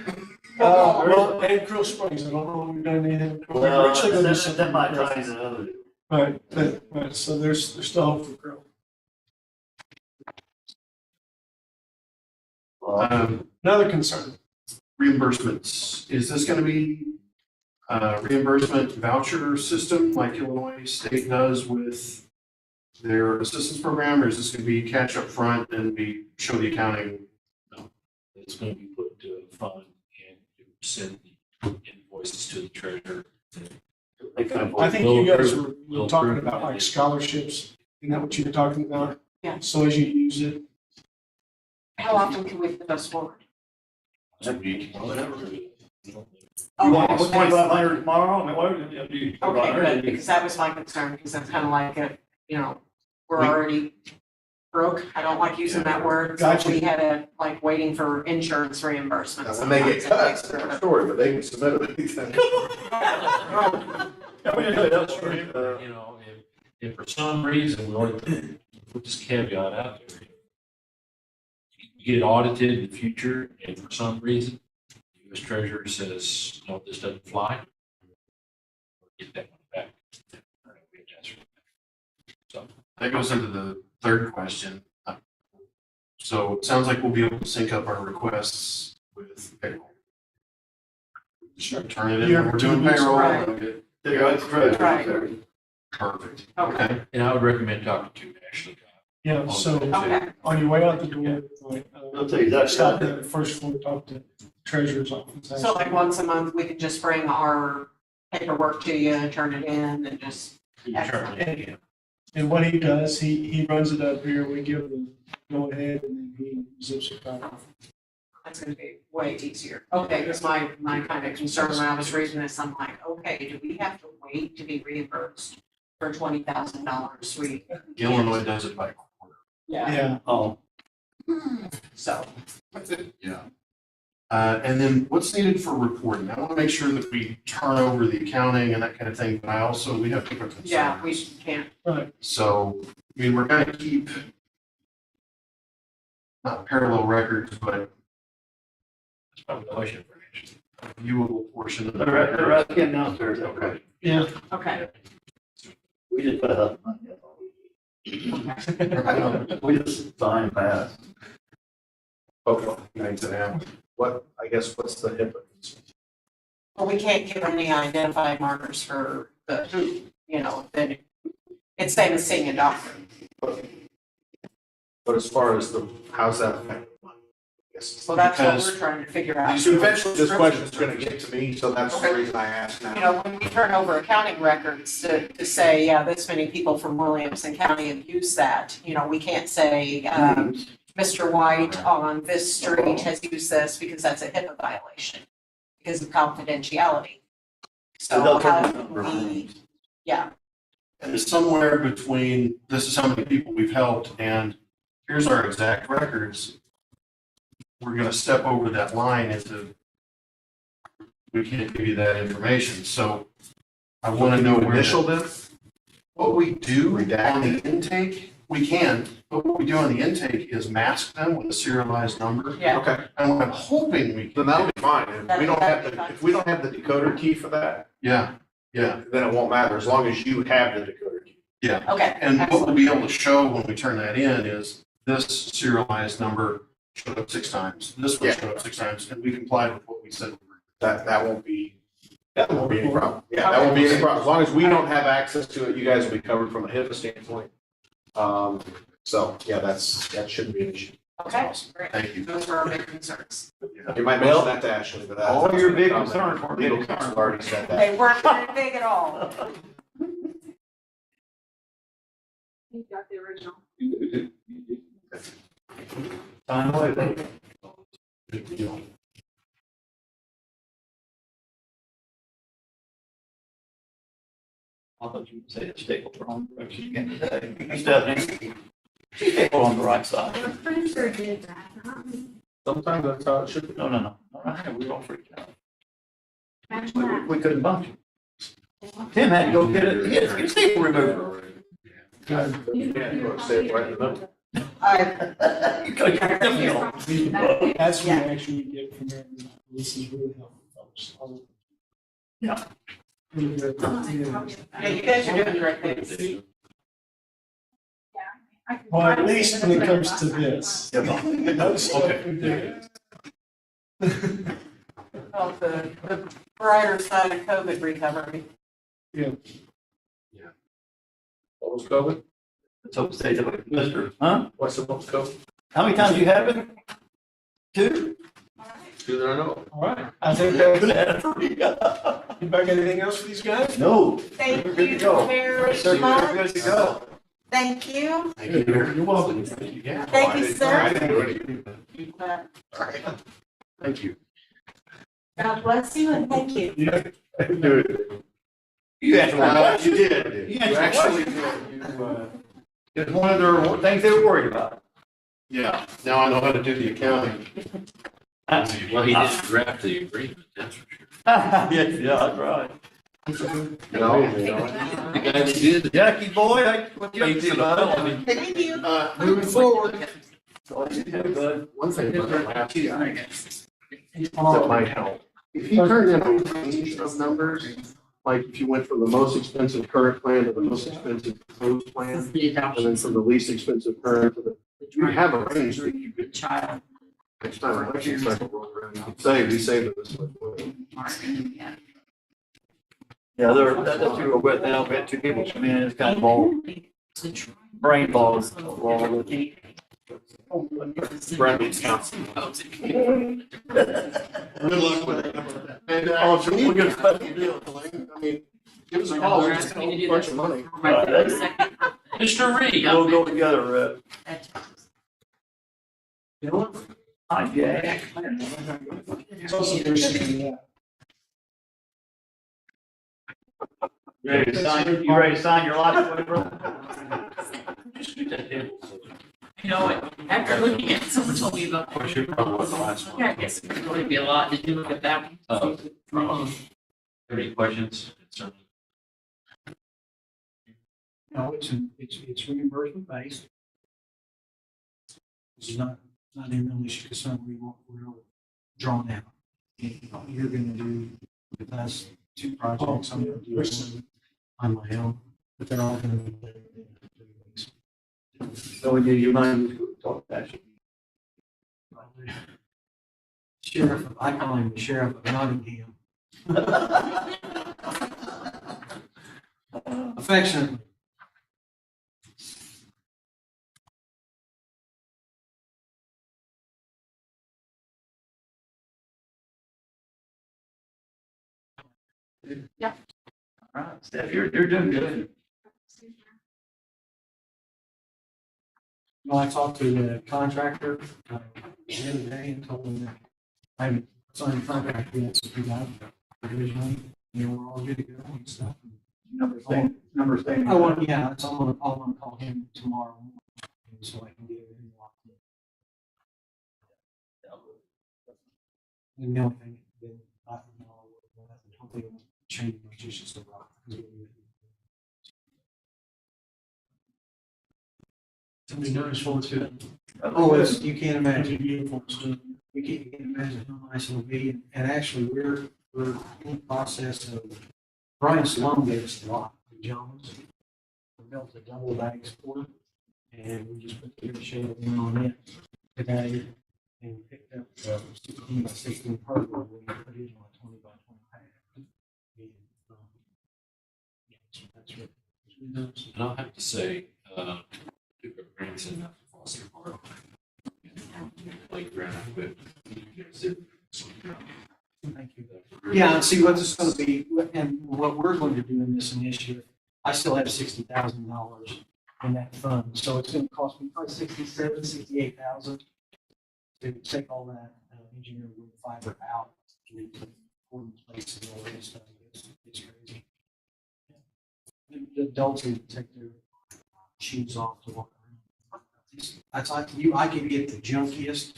Well, and Krill Springs, I don't know if we've done anything. We were Well, actually gonna do that something might with tie Krill. into another. Right, right, so there's still hope for Krill. Another concern. Reimbursements, is this gonna be reimbursement voucher system like Illinois State does with their assistance program, or is this gonna be cash up front and show the accounting? It's going to be put into a fund and send the invoices to the treasurer. I think you guys were We'll talking approve about it. like scholarships, isn't that what you were talking about? Yeah. So as you use it, How often can we put those forward? It's a week. Oh, What's 2,500 tomorrow? I mean, why would you do? Okay, good, because that was my concern, because that's kind of like, we're already broke. I don't like using that word. So Gotcha. we had a, like, waiting for insurance reimbursements. When they get cut, it's a different story, but they can submit anything. You know, if for some reason, we want to put this caveat out there. You get audited in the future, and for some reason, the US Treasurer says, no, this doesn't fly. Get that one back. So, That goes into the third question. So it sounds like we'll be able to sync up our requests with payroll. Sure. Turn it in when we're doing payroll. and we'll get- Right. Perfect. Okay. and I would recommend talking to Ashley. yeah, so Okay. on your way out the door, like, I'll tell you that. stop at the first floor, talk to treasurer's office. So like once a month, we could just bring our paperwork to you and turn it in and just. And and what he does, he runs it up here, we give him go ahead, and then he zips it off. That's gonna be way easier. Okay, because my kind of concern when I was reading this, I'm like, okay, do we have to wait to be reimbursed for $20,000? Illinois does it by quarter. Yeah, Oh, So, Yeah. And then what's needed for reporting? I want to make sure that we turn over the accounting and that kind of thing, but we have different concerns. yeah, we can't. right, So, I mean, we're gonna keep not parallel records, but That's probably a question for Ashley. a viewable portion of the they're record. asking downstairs. Okay. yeah. Okay. We just put up. We just signed fast. Okay. Nice to have. What's the HIPAA? Well, we can't give any identifying markers for the, then it's same as seeing a doctor. But as far as how's that affect? Yes. So that's what Because we're trying to figure out. eventually this question is gonna get to me, so that's the Okay. reason I asked now. You know, when we turn over accounting records to say, yeah, this many people from Williamson County have used that, you know, we can't say, Mr. White on this street has used this because that's a HIPAA violation because of confidentiality. So how can we, yeah, And it's somewhere between, this is how many people we've helped, and here's our exact records. We're gonna step over that line into, we can't give you that information, so I wanna know where. Initial them? What we do on the intake, we can, but what we do on the intake is mask them with a serialized number. yeah. Okay, And what I'm hoping we then can, that'll be fine. If we don't have if we don't have the decoder key for that, yeah, then it won't matter, as long as you have the decoder key. Okay. and what we'll be able to show when we turn that in is this serialized number showed up 6 times, this one Yeah. showed up 6 times, and we complied with what we said. That won't be any problem. Yeah, that won't be any problem. As long as we don't have access to it, you guys will be covered from a HIPAA standpoint. So, yeah, that shouldn't be an issue. Okay, great. Thank you. Those are our big concerns. You might mention that to Ashley, but that's. All your big concerns were big Legal counsel already said that. They weren't very big at all. You got the original. Time away, baby. I thought you would say the staple wrong direction again today. Stephanie, she stapled on the right side. The printer did that, not me. Sometimes that's how it should be. No. All right, we all freaked out. Imagine that. We couldn't bunch you. Tim had to go get it, his staple remover. You can't go stay right in the middle. You could have definitely all. That's the reaction we get from everyone. This is really helpful, folks. Yeah. Really good. Yeah, you guys are doing great things. I can Well, try at to least save when it it comes last to time. this. No stuff we do. Well, the brighter side of COVID recovery. What was COVID? So say to Mr. Huh? What's the most COVID? How many times you have it? 2? Do that I know. All right. I think that's, you back anything else for these guys? No. Thank We're good to you go. very Sir, we're good much. to go. Thank you. Thank you. You're welcome. Yeah. Thank you, sir. I didn't do anything. Thank you. God bless you and thank you. I didn't do it. You answered one question. You did. You You answered actually the did. It's one of their things they were worried about. Yeah, now I know how to do the accounting. Well, he didn't draft the agreement, that's for sure. Yeah, that's right. No. The guy that did. Jackie boy, what you up to, bud? Thank you. Moving forward. Bud. One thing about last year that might help. If you turn in a range of numbers, like if you went from the most expensive current plan to the most expensive proposed plan, and then from the least expensive current to the, you have a range that you could. Child. Next time election cycle rolls around, you could say, we saved this much money. Yeah, that's who we're with now. We had 2 people come in, it's kind of all brain balls. Brandon's council. Good luck with it. And, so we'll get a special deal, I mean, give us a call, we'll just tell a bunch of money. Mr. Reed. We'll go together, Hi, Jack. It's also appreciated that. You ready to sign your life away, bro? You know what, after looking at, someone told me about. Of course, you probably was the last one. Yeah, I guess it would really be a lot. Did you look at that one? Any questions, concerns? No, it's reimbursement based. This is not a real issue concern we're drawn out. You're gonna do the last 2 projects, I'm gonna do one on my own, but they're all gonna be. So we need your mind to talk that. Sheriff, I call him the sheriff of Nottingham. Affectionately. Yeah. All right, Steph, you're doing good. Well, I talked to the contractor, the other day and told him that I haven't signed a contract yet, so we got originally, we're all good to go and stuff. Number staying. I want, yeah, so I'm gonna call him tomorrow morning, so I can get everything locked in. And the only thing, then, I don't know, hopefully it won't change much, it's just a rock. Somebody noticed forward to it. Oh, it's, you can't imagine beautiful stuff. You can't imagine how nice it'll be. And actually, we're in the process of, Brian Sloan gave us a lot, the Jones. We built a double bag sport, and we just put the shade on it today and picked up 16 by 16 cardboard and put it on a 20 by 20 pad. And, yeah, that's right. And I'll have to say, took our grandson out to Foster Park. Playground equipment. Thank you. Yeah, and see what this is gonna be, and what we're going to do in this initiative, I still have $60,000 in that fund, so it's gonna cost me probably 68,000 to take all that engineering wood fiber out and then put it in place and all that stuff. It's crazy. The adults need to take their shoes off to walk around. That's like you, I can get the junkiest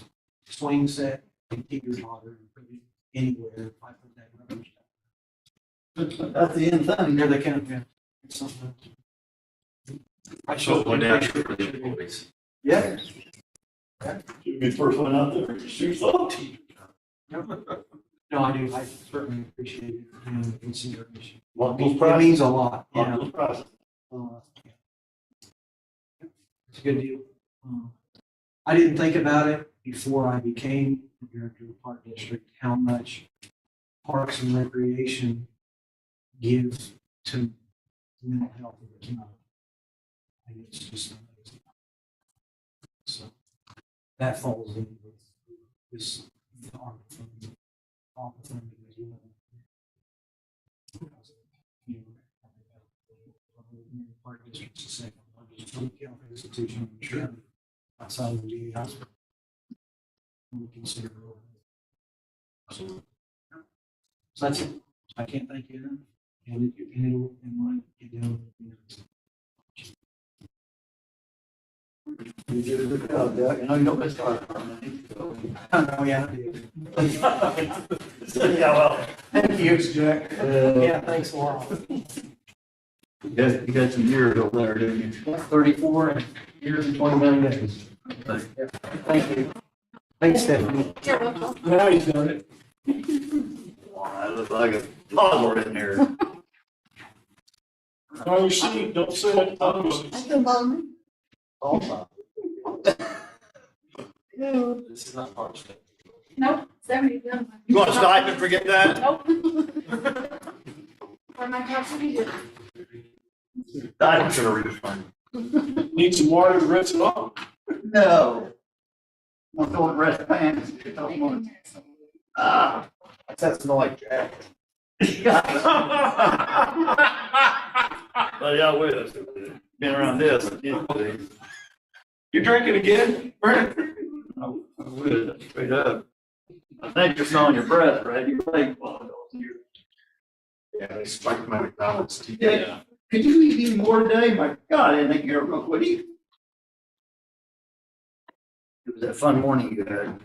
swing set and keep your daughter and put it anywhere if I put that rubber stuff. That's the end thing. There they can, yeah. It's something. I So should going down for the employees. Yeah. You'll be the first one out there. Shoes off. No, I do. I certainly appreciate it and the consideration. What It means a lot. Yeah. those prices. Yeah. It's a good deal. I didn't think about it before I became the director of the park district, how much parks and recreation gives to mental health of the community. And it's just amazing. So that falls in with this art from all the things as well. You know, park district's the second largest public health institution in the country outside of the VA hospital. We consider it. So that's it. I can't thank you enough. And it'll, and get down. You did a good job, Doug. I know you don't miss our money. Oh, yeah, I did. Yeah, well, thank you. Jack. Yeah, thanks a lot. You got some years over there, didn't you? 34 years and 29 days. Thank you. Thanks, Stephanie. You're welcome. Now he's done it. Wow, I look like a toddler in here. Oh, see, don't say that. Don't bother me. This is not part of it. Nope, 70 done. You want to stop and forget that? Nope. Or my custody. I'm gonna refund. Need some water to rinse it off. No. I'm going to rest pants. Ah, that's not like Jack. Well, yeah, with us. Been around this. You drinking again, Brent? I would, straight up. I think you're smelling your breath, right? You're like, well, Yeah, they spiked my McDonald's. yeah. Could you eat even more today? My God, I didn't think you were real quick. It was a fun morning you had.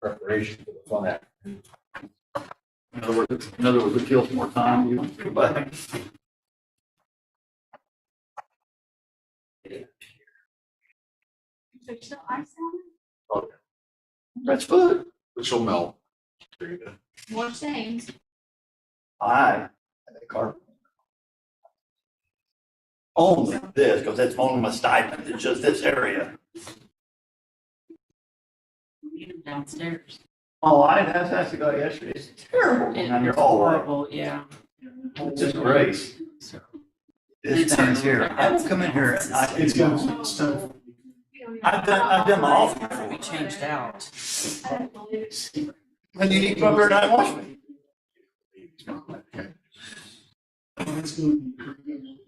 Preparation for the fun act. In other words, it kills more time. You want to go back. There's still ice on it? That's good. Which will melt. There you go. More stains. I carpet. Only this, because that's only my stipend, it's just this area. Even downstairs. Oh, that's the guy yesterday, it's terrible, and you're all right. Horrible, yeah. It's just grace. This thing's here, I will come in here, and It's got stuff. I've done my office We before. changed out. I don't believe it. Then you need to come over there and watch me. That's gonna be pretty good.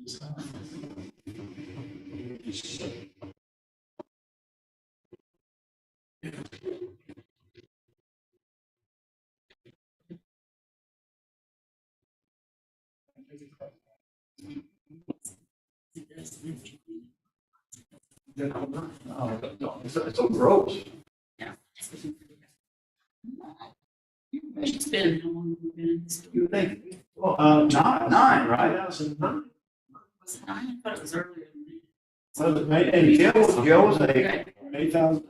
It's so gross. It's been, how long have we been in this? You think, well, Nine, nine, right? 2009. Was it nine? I thought it was earlier Well, May, Hey, Joe was than a, that. 8,000,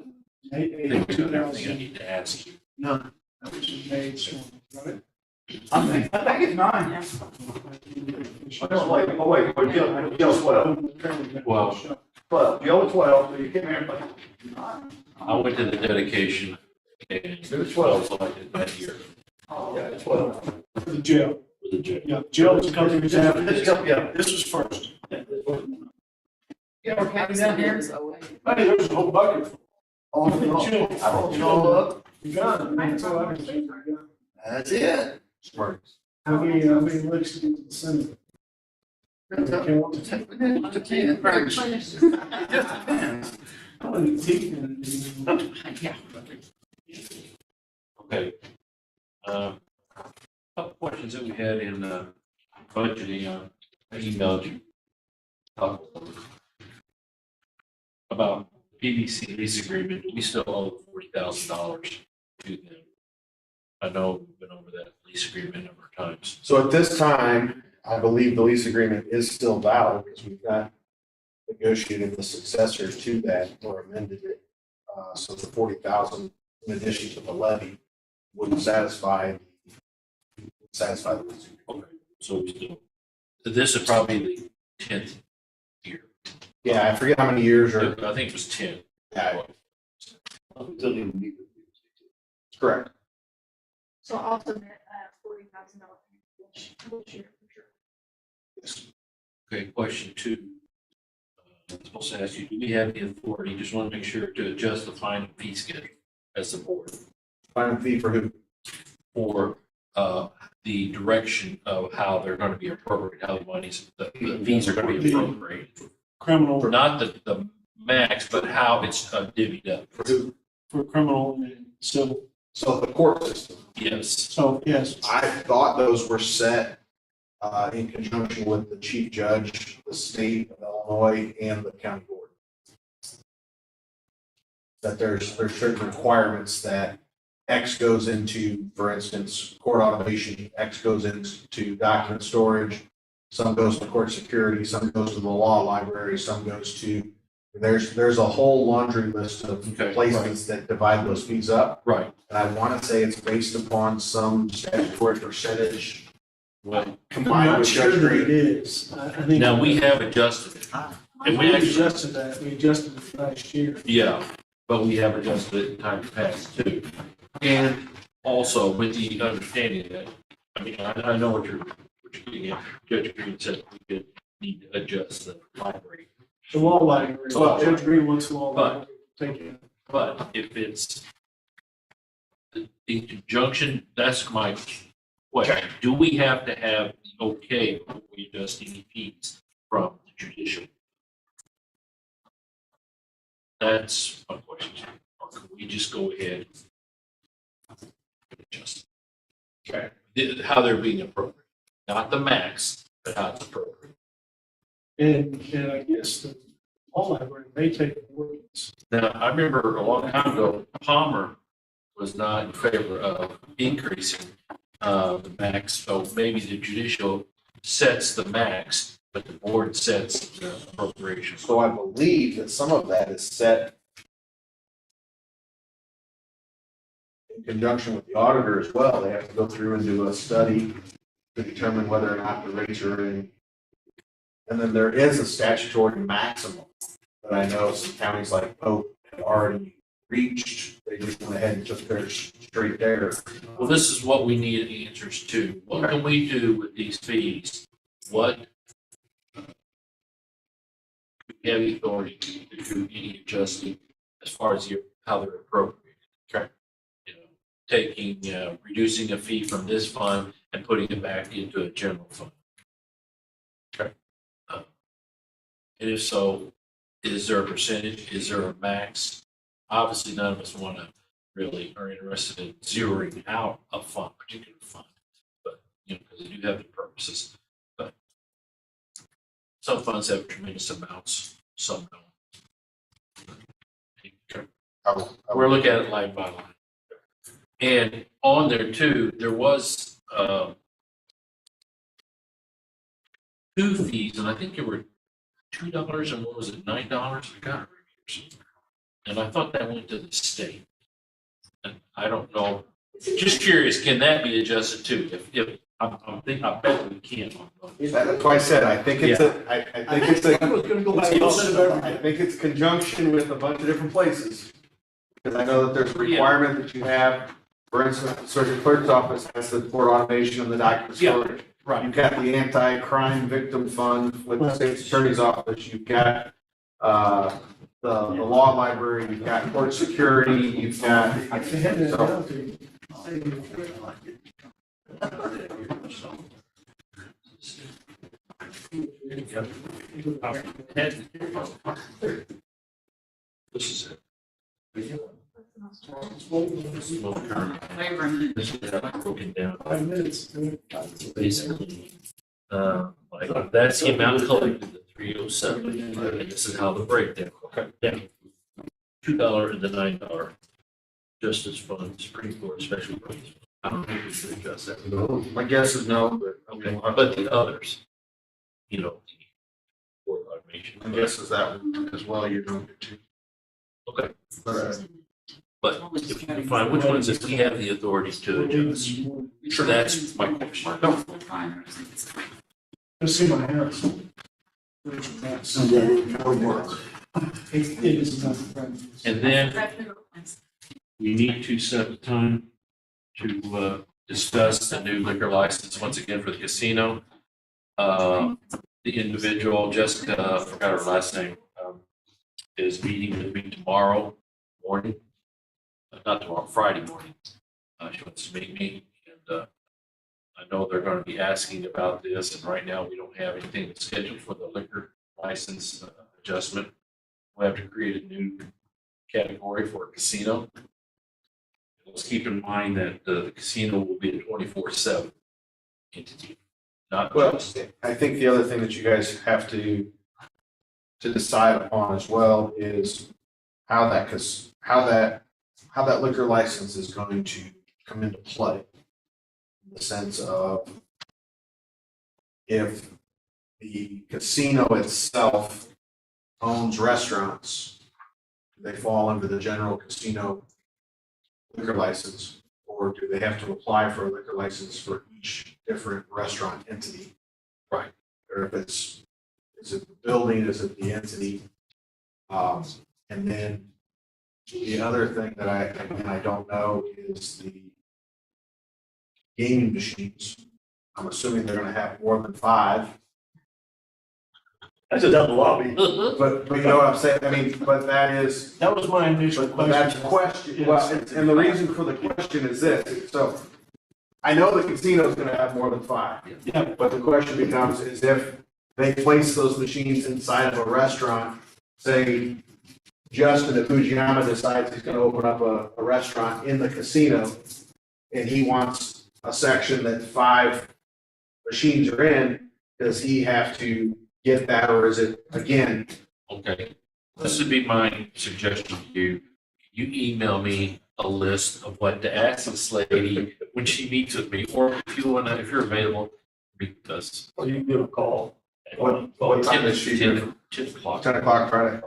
I think we got everything I need to ask you. No. That was May, right? I think it's nine. Oh, wait, Joe's 12. Well, Joe's 12, so you came here, but I went to the dedication and It was 12. selected that year yeah, it's 12. The jail. with the jail. Yeah, jail was a couple of years after This, this. yeah. This was first. Yeah, we're counting down here. Hey, there's a whole bucket. Oh, no. I rolled you all up. You got it. That's all I can say. That's it. How many licks to get to the center? Count to 10. It depends. It just depends. I wouldn't teach them. Yeah. Okay. Couple questions that we had in budgeting, I emailed you. About PVC lease agreement, we still owe $40,000 to them. I know we've been over that lease agreement a number of times. So at this time, I believe the lease agreement is still valid because we've not negotiated the successor to that or amended it. So the 40,000 in addition to the levy would satisfy the lease agreement. Okay, so we still, this is probably the 10th year. Yeah, I forget how many years I are. think it was 10. Yeah, correct. So I'll submit $40,000 this year for sure. Okay, question 2. I'm supposed to ask you, do we have the authority, just want to make sure, to adjust the fine and fee schedule as the board Fine fee for who? for the direction of how they're going to be appropriated, how the monies, the fees are going to be appropriated? Criminal, Not the max, but how it's divvied up. For who? for criminal and civil. So the court system. Yes. So, yes, I thought those were set in conjunction with the chief judge, the state of Illinois, and the county board. That there's certain requirements that X goes into, for instance, court automation, X goes into document storage, some goes to court security, some goes to the law library, some goes to, there's a whole laundry list of Okay, places that divide those fees up. Right. And I want to say it's based upon some statutory percentage Well, I'm combined not with sure Judge that Green. it is. I think. now we have adjusted it. And we We actually, adjusted that, we adjusted it last year. yeah, but we have adjusted it in time past too. And also with the understanding that, I mean, I know what you're getting at. Judge Green said we could need to adjust the library. The law library, Well, Judge Green wants the law but- library. Thank you. But if it's in conjunction, that's my question. Do we have to have the okay when we adjust any fees from the judicial? That's my question. Or can we just go ahead and adjust? Okay. How they're being appropriate, not the max, but how it's appropriate. And I guess the law library may take the ordinance. Now, I remember a long time ago, Palmer was not in favor of increasing the max, so maybe the judicial sets the max, but the board sets the appropriation. So I believe that some of that is set in conjunction with the auditor as well. They have to go through and do a study to determine whether or not the rates are in. And then there is a statutory maximum that I know some counties like Pope have already reached. They just went ahead and took theirs straight there. Well, this is what we need answers to. What can we do with these fees? What do we have the authority to do any adjusting as far as how they're appropriated? Okay. You know, taking, reducing a fee from this fund and putting it back into a general fund. Okay. And if so, is there a percentage? Is there a max? Obviously, none of us want to really are interested in zeroing out a fund, particular fund, but, you know, because they do have the purposes. But some funds have tremendous amounts, some don't. Okay. We're looking at it line by line. And on there too, there was, two fees, and I think there were $2 and what was it, $9? I got it. And I thought that went to the state. And I don't know, just curious, can that be adjusted too? If, I'm thinking, I bet we can. That's why I said, I think it's I think it's I was gonna go back. I think it's conjunction with a bunch of different places. Because I know that there's a requirement that you have, for instance, the circuit clerk's office has the court automation and the document storage. Right. You've got the anti-crime victim fund with the state's attorney's office, you've got, the law library, you've got court security, you've got. So- This is it. This is broken down. 5 minutes. Basically, like, that's the amount collected, the 307, and this is how the breakdown, down. $2 and the $9 justice fund, Supreme Court special purpose. I don't think we should adjust that. My guess is no, but Okay, but the others, you know, the court automation. my guess is that one as well, you're doing it too. Okay, but if you can find which ones that we have the authority to adjust, sure, that's my question. Go see my house. It is not friendly. And then we need to set a time to discuss the new liquor license once again for the casino. The individual, Jessica, forgot her last name, is meeting with me tomorrow morning. Not tomorrow, Friday morning. She wants to meet me, and I know they're going to be asking about this, and right now we don't have anything scheduled for the liquor license adjustment. We have to create a new category for a casino. Let's keep in mind that the casino will be a 24/7 entity, not Well, just. I think the other thing that you guys have to decide upon as well is how that liquor license is going to come into play. In the sense of if the casino itself owns restaurants, do they fall under the general casino liquor license? Or do they have to apply for a liquor license for each different restaurant entity? Right. Or if is it the building, is it the entity? And then the other thing that I don't know is the gaming machines. I'm assuming they're gonna have more than 5, That's a double lobby. but you know what I'm saying? I mean, but that is, That was my initial but that's a question. question. Well, and the reason for the question is this, so I know the casino's gonna have more than 5. Yeah. But the question becomes is if they place those machines inside of a restaurant, say Justin at Fujiyama decides he's gonna open up a restaurant in the casino and he wants a section that 5 machines are in, does he have to get that, or is it, again? Okay, this would be my suggestion to you. You email me a list of what to ask this lady when she meets with me, or if you wanna, if you're available, because. Or you can give a call. What time is she here? 10 o'clock. 10 o'clock Friday?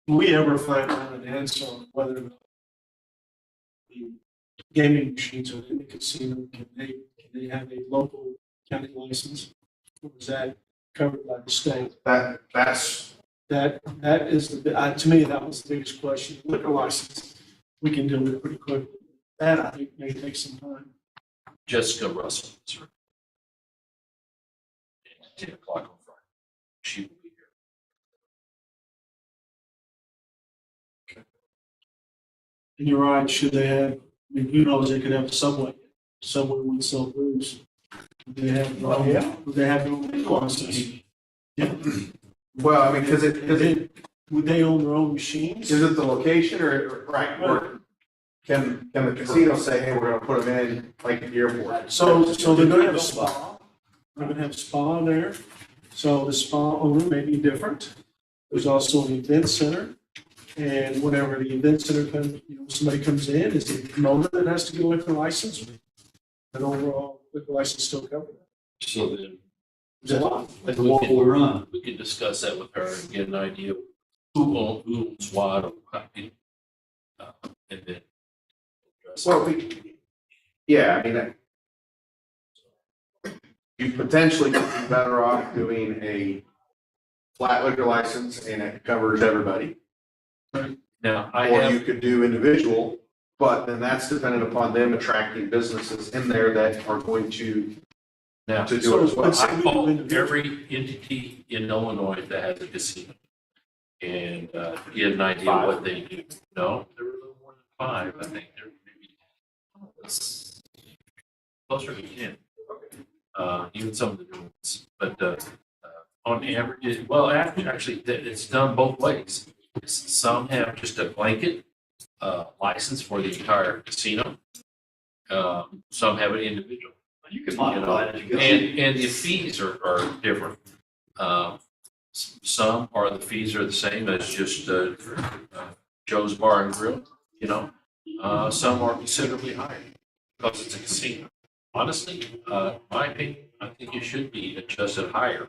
Do we ever find out an answer on whether or not the gaming machines are in the casino, can they have a local county license? Or is that covered by the state? That's, That is to me, that was the biggest question. Liquor license, we can deal with it pretty quickly. That I think may take some time. Jessica Russell, sir. 10 o'clock on Friday. She will be here. And you're right, should they have, I mean, who knows, they could have a subway. Subway would sell booze. Would they have, would they have their own liquor license? Yeah. Well, I mean, Would they own their own machines? is it the location or, right, or can the casino say, hey, we're gonna put them in like at the airport? So they're gonna have a spa. They're gonna have a spa there. So the spa owner may be different. There's also an event center. And whenever the event center comes, somebody comes in, is it the promoter that has to get a liquor license? An overall liquor license still covered. So then There's a lot. Like a local run. we could discuss that with her and get an idea of who owns what, or and then. Well, yeah, I mean, you potentially could be better off doing a flat liquor license and it covers everybody. Now, I Or have. you could do individual, but then that's dependent upon them attracting businesses in there that are going to Now, do it as well. I call every entity in Illinois that has a casino and get an idea of what they do. No, there were a little more than 5. I think there maybe closer to 10. Even some of the new ones, but on average, well, actually, it's done both ways. Some have just a blanket license for the entire casino. Some have an individual. You can modify it as you go. And the fees are different. Some are, the fees are the same as just Joe's Bar and Grill, Some are considerably higher because it's a casino. Honestly, my opinion, I think it should be adjusted higher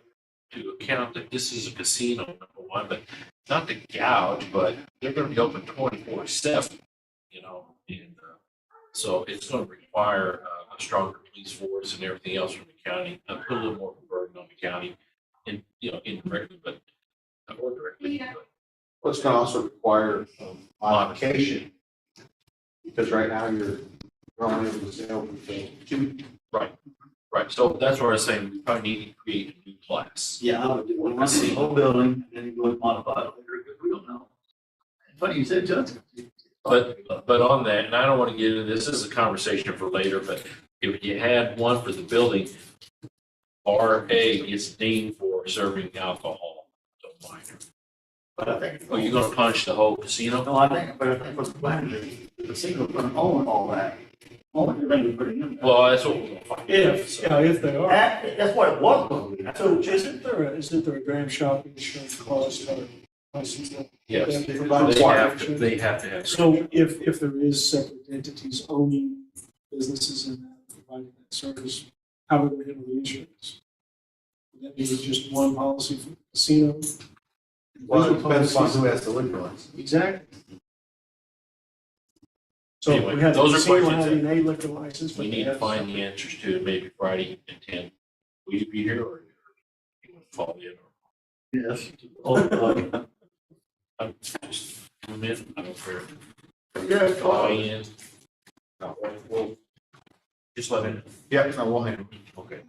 to account that this is a casino, number one, but not to gouge, but they're going to be open 24/7, and so it's going to require a stronger police force and everything else from the county. Put a little more burden on the county, indirectly, but or directly. Well, it's gonna also require modification. Because right now you're going into the sale for 2. Right, so that's what I was saying, we probably need to create a new class. Yeah, I would do one, see the whole building, and then you go and modify it later, because we don't know. Funny you said Johnson. But on that, and I don't want to get into this, is a conversation for later, but if you had one for the building, Bar A is deemed for serving alcohol to minors. But I think. Are you gonna punch the whole casino? No, I think what's planned, the casino gonna own all that. Only they're gonna be putting in. Well, that's what we're gonna find. If they are. That's what it was gonna be. So isn't there a dram shop insurance clause or license? Yes, They provide they have to have. So if there is separate entities owning businesses and providing that service, how would we handle the insurance? Would that be just one policy for the casino? Well, it depends on who has the liquor license. Exactly. So Anyway, we have the those are casino questions having a liquor license. We but need they to find the answers to maybe Friday at 10. Will you be here or you want to fall in? Yes. I'm just come in, I don't care. Yeah, Fly in. Well, just let me know. Yep, I will handle it. Okay.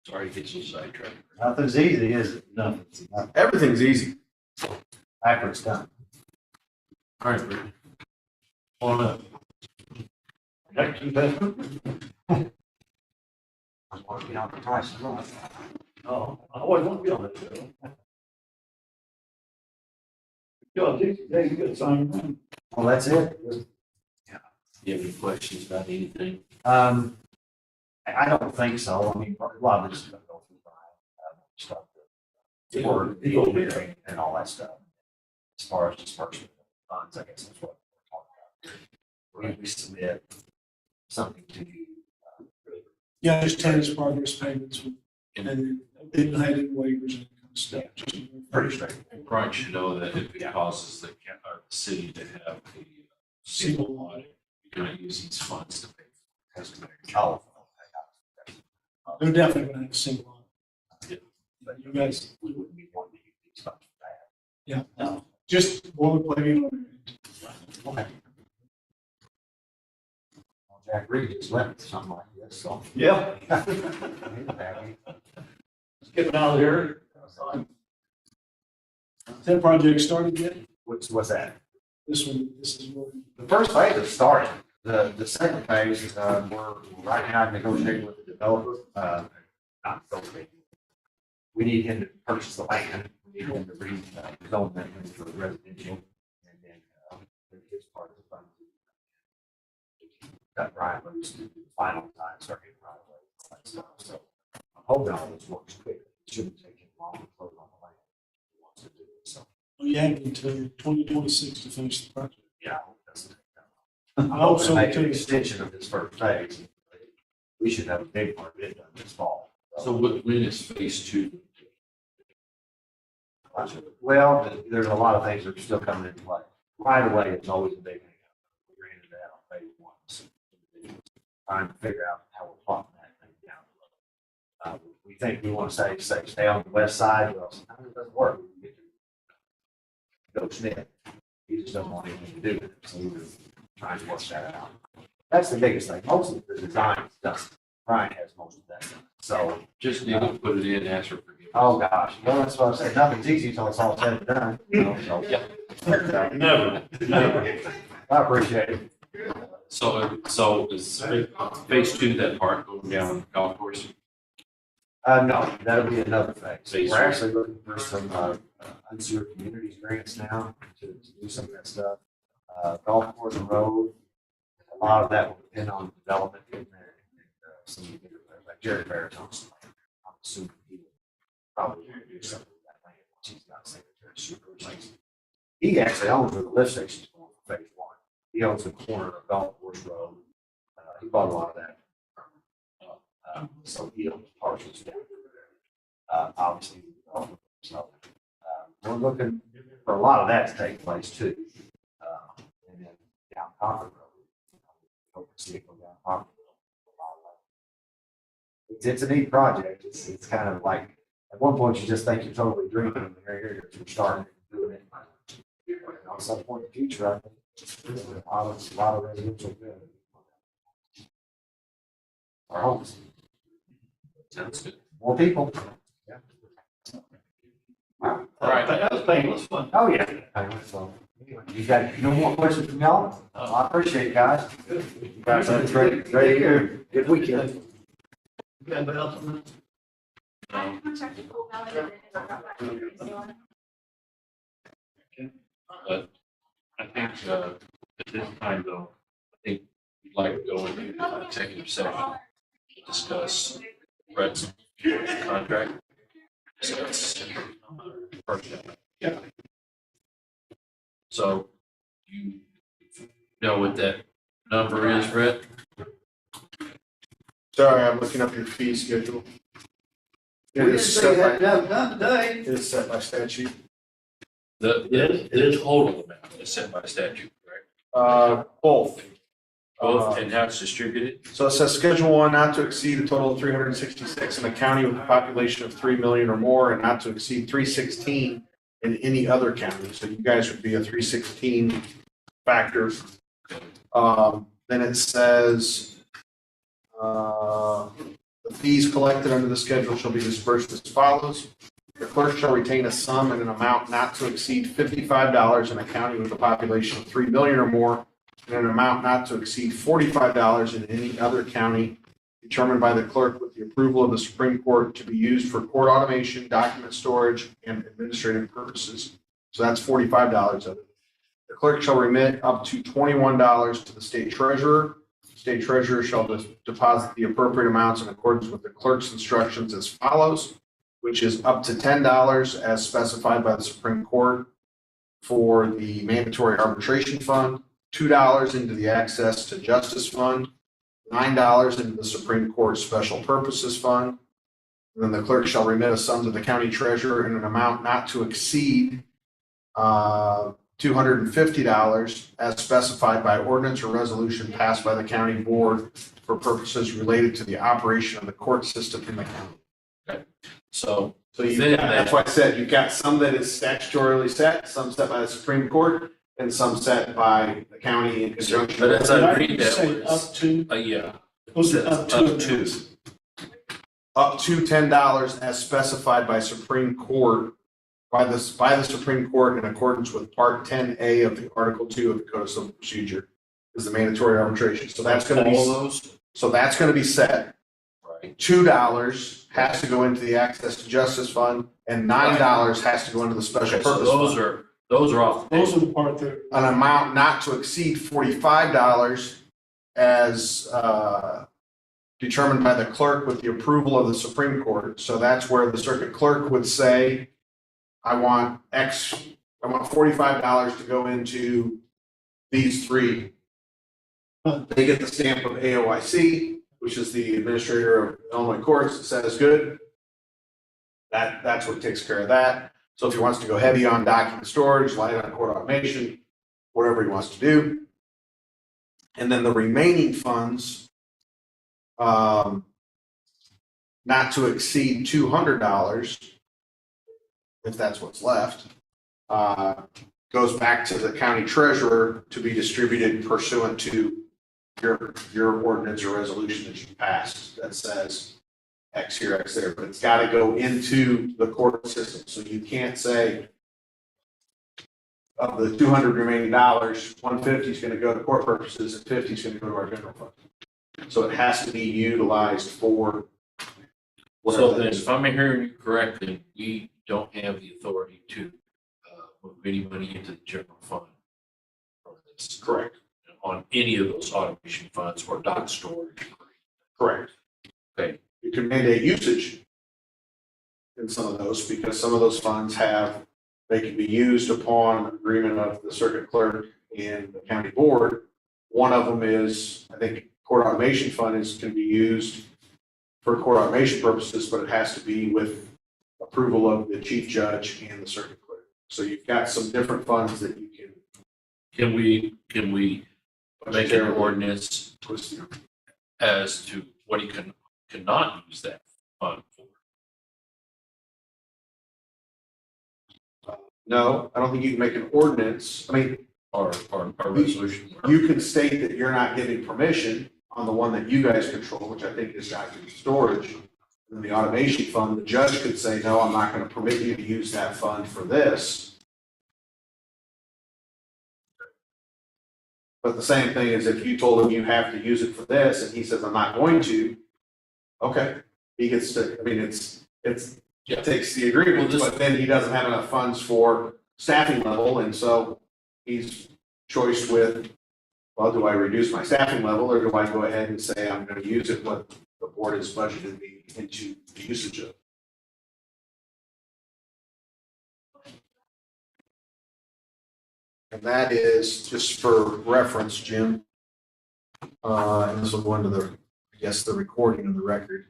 Sorry to get so sidetracked. Nothing's easy, is it? Nothing's. Everything's easy. After it's done. All right, Rick. On up. Next investment. I'm working out the price of right. Oh, I always want to be on that show. Yeah, you got sign. Well, that's it. Do you have any questions about anything? I don't think so. I mean, a lot of this is going to go through stuff. Or the and all that stuff. As far as disbursement of funds, I guess that's what we're talking about. We submit something to you. Yeah, just tennis progress payments and then headed waivers and kind of stuff. Pretty straight. You probably should know that if it causes the city to have a single audit, you're going to use these funds to pay for it. Oh. They're definitely gonna have a single one. Yeah. But you guys, We wouldn't be wanting to use these funds for that. yeah, No. just boilerplate on it. Okay. Well, Jack Reed is left something like this, so. Yeah. Getting out of here. Has that project started yet? What's that? this is really. The first phase is starting. The second phase, we're right now negotiating with the developer, not negotiating. We need him to purchase the land, we need him to rezone that into residential, and then, his part of the fund. That Brian loose to do the final time, start getting right away, all that stuff. So I'm hoping all this works quick. It shouldn't take him long to close on the land. He wants to do it, so, We have until 2026 to finish the project. yeah, I hope that's. I hope so Make an too. extension of this first phase. We should have a big part of it done this fall. So when is phase two? Well, there's a lot of things that are still coming into play. Right away, it's always a big thing. We ran into that on phase one. So, trying to figure out how we're plotting that thing down. We think we want to stay on the west side, well, sometimes it doesn't work. We get to Go Smith. He just doesn't want anything to do with it, so we're trying to work that out. That's the biggest thing. Most of the design is done. Brian has most of that done. So, Just need to put it in, ask for forgiveness. oh gosh, well, that's what I said. Nothing's easy until it's all said and done. You know, so, Yeah. Never. I appreciate it. So is phase two, that part going down the golf course? No, that'll be another phase. Phase We're three. actually looking for some, unsecured communities grants now to do some of that stuff. Golf course and road, a lot of that will depend on development in there. And, some of the bigger players, like Jerry Barrett's, I'm assuming he will probably do something with that land once he's got secretary supervisor. He actually owns where the lift station's going for phase one. He owns the corner of Golf Course Road. He bought a lot of that. So he owns parcels down there. Obviously, so, we're looking for a lot of that to take place too. And then down Concord Road. Hope to see it go down Concord Road. It's a neat project. It's kind of like, at one point you just think you're totally dreaming, and here you're starting doing it. And at some point in the future, I think a lot of residential good. Our homes, Sounds good. more people. Yeah. All right. That was painless fun. Oh, yeah. So, anyway, you got no more questions from y'all? I appreciate it, guys. You guys have a great year. Good weekend. Anybody else? But I think, at this time though, I think we'd like to go into an executive session to discuss Brett's contract, discuss personnel. Yeah. So you know what that number is, Brett? Sorry, I'm looking up your fee schedule. We It didn't is say set that, by, no, not today. it is set by statute. The total amount is set by statute, correct? Both. Both and how it's distributed? So it says Schedule 1, not to exceed a total of 366 in a county with a population of 3 million or more, and not to exceed 316 in any other county. So you guys would be a 316 factor. Then it says, the fees collected under the schedule shall be dispersed as follows. The clerk shall retain a sum and an amount not to exceed $55 in a county with a population of 3 million or more, and an amount not to exceed $45 in any other county determined by the clerk with the approval of the Supreme Court to be used for court automation, document storage, and administrative purposes. So that's $45 of it. The clerk shall remit up to $21 to the state treasurer. State treasurer shall deposit the appropriate amounts in accordance with the clerk's instructions as follows, which is up to $10 as specified by the Supreme Court for the mandatory arbitration fund, $2 into the access to justice fund, $9 into the Supreme Court special purposes fund. And then the clerk shall remit a sum to the county treasurer in an amount not to exceed $250 as specified by ordinance or resolution passed by the county board for purposes related to the operation of the court system in the county. So So that's why I said you've got some that is statutorily set, some set by the Supreme Court, and some set by the county in conjunction. But as I read that, Say was, up to, yeah. was it up to? Up to $10 as specified by Supreme Court by the Supreme Court in accordance with Part 10A of the Article 2 of the Code of Civil Procedure is the mandatory arbitration. So that's going to be. All those? So that's going to be set. Right. $2 has to go into the Access to Justice Fund, and $9 has to go into the Special Okay, so Purpose Fund. those are off. the Those table. are the part that. An amount not to exceed $45 as determined by the clerk with the approval of the Supreme Court. So that's where the circuit clerk would say, I want $45 to go into these three. They get the stamp of AOIC, which is the administrator of Illinois courts, that says good. That's what takes care of that. So if he wants to go heavy on document storage, light on court automation, whatever he wants to do. And then the remaining funds, not to exceed $200, if that's what's left, goes back to the county treasurer to be distributed pursuant to your ordinance or resolution that you passed that says X here, X there, but it's got to go into the court system. So you can't say of the $200 remaining, $150 is going to go to court purposes and $50 is going to go to our general fund. So it has to be utilized for whatever. So then, if I'm hearing you correctly, we don't have the authority to move any money into the general fund. That's Correct. on any of those automation funds or dock storage. Correct. Okay. You can mandate usage in some of those because some of those funds they can be used upon agreement of the circuit clerk and the county board. One of them is, I think, court automation fund can be used for court automation purposes, but it has to be with approval of the chief judge and the circuit clerk. So you've got some different funds that you can. Can we make an ordinance as to what he cannot use that fund for? No, I don't think you can make an ordinance. I mean, Or resolution? you can state that you're not giving permission on the one that you guys control, which I think is document storage. And the automation fund, the judge could say, no, I'm not going to permit you to use that fund for this. But the same thing is if you told him you have to use it for this and he says, I'm not going to, okay, he gets to, I mean, it takes the agreement, but then he doesn't have enough funds for staffing level. And so he's choiced with, well, do I reduce my staffing level or do I go ahead and say I'm going to use it what the board has budgeted me into the usage of? And that is, just for reference, Jim, and this will go into the, I guess, the recording of the record.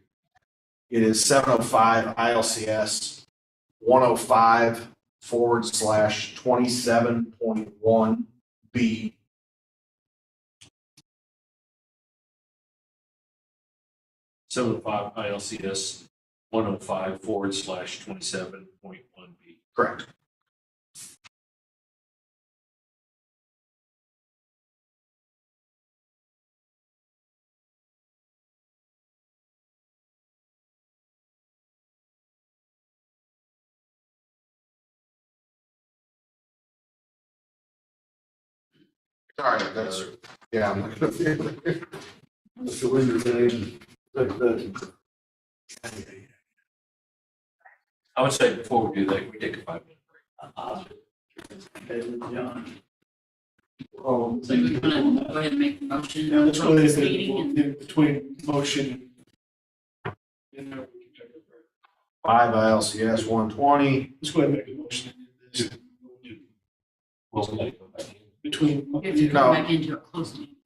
It is 705 ILCS 105/27.1B. So 5 ILCS 105/27.1B. Correct. All right, that's, yeah. I'm not gonna- Mr. Winter, I would say before we do that, we take a 5-minute So you're gonna go ahead and make the motion. Yeah, let's go for ahead this meeting and and- in between motion. And then we can take a break. 5 ILCS 120. Let's go ahead and make a motion. Between. You have to No. come back into a closed meeting.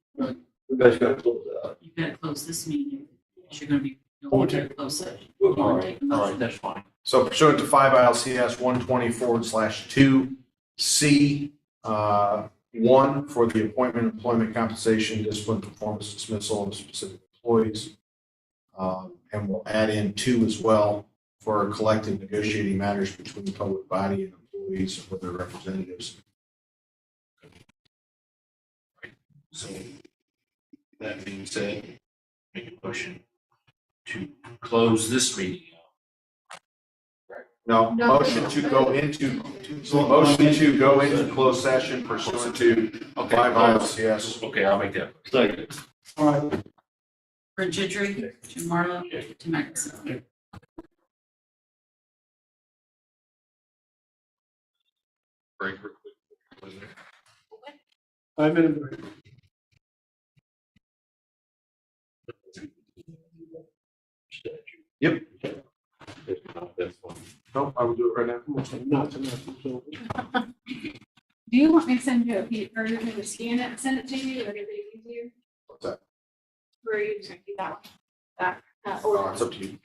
we guys got to close out. You've got to close this meeting. You're going to be going to a closed session. You All wanna take right, a all motion? right, that's fine. So pursuant to 5 ILCS 120/2C, 1 for the appointment, employment compensation, discipline, performance dismissal of specific employees. And we'll add in 2 as well for collective negotiating matters between the public body and employees or their representatives. So that being said, make a motion to close this meeting out. Right. No. motion to go into closed session pursuant to Okay, 5 ILCS. okay, I'll make that. All right. For Gidry, Jim Marlowe, Tim Maxwell. Break real quick. 5-minute break. Yep. That's fine. No, I will do it right now. Not tonight, so. Do you want me to send you a P, or you want me to scan it and send it to you, or whatever you easier? What's that? Or are you just gonna keep that one? That, Oh, or. it's up to you.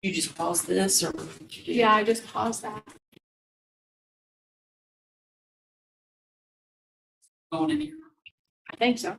You just pause this or? what did you do? Yeah, I just paused that. Going in here. I think so.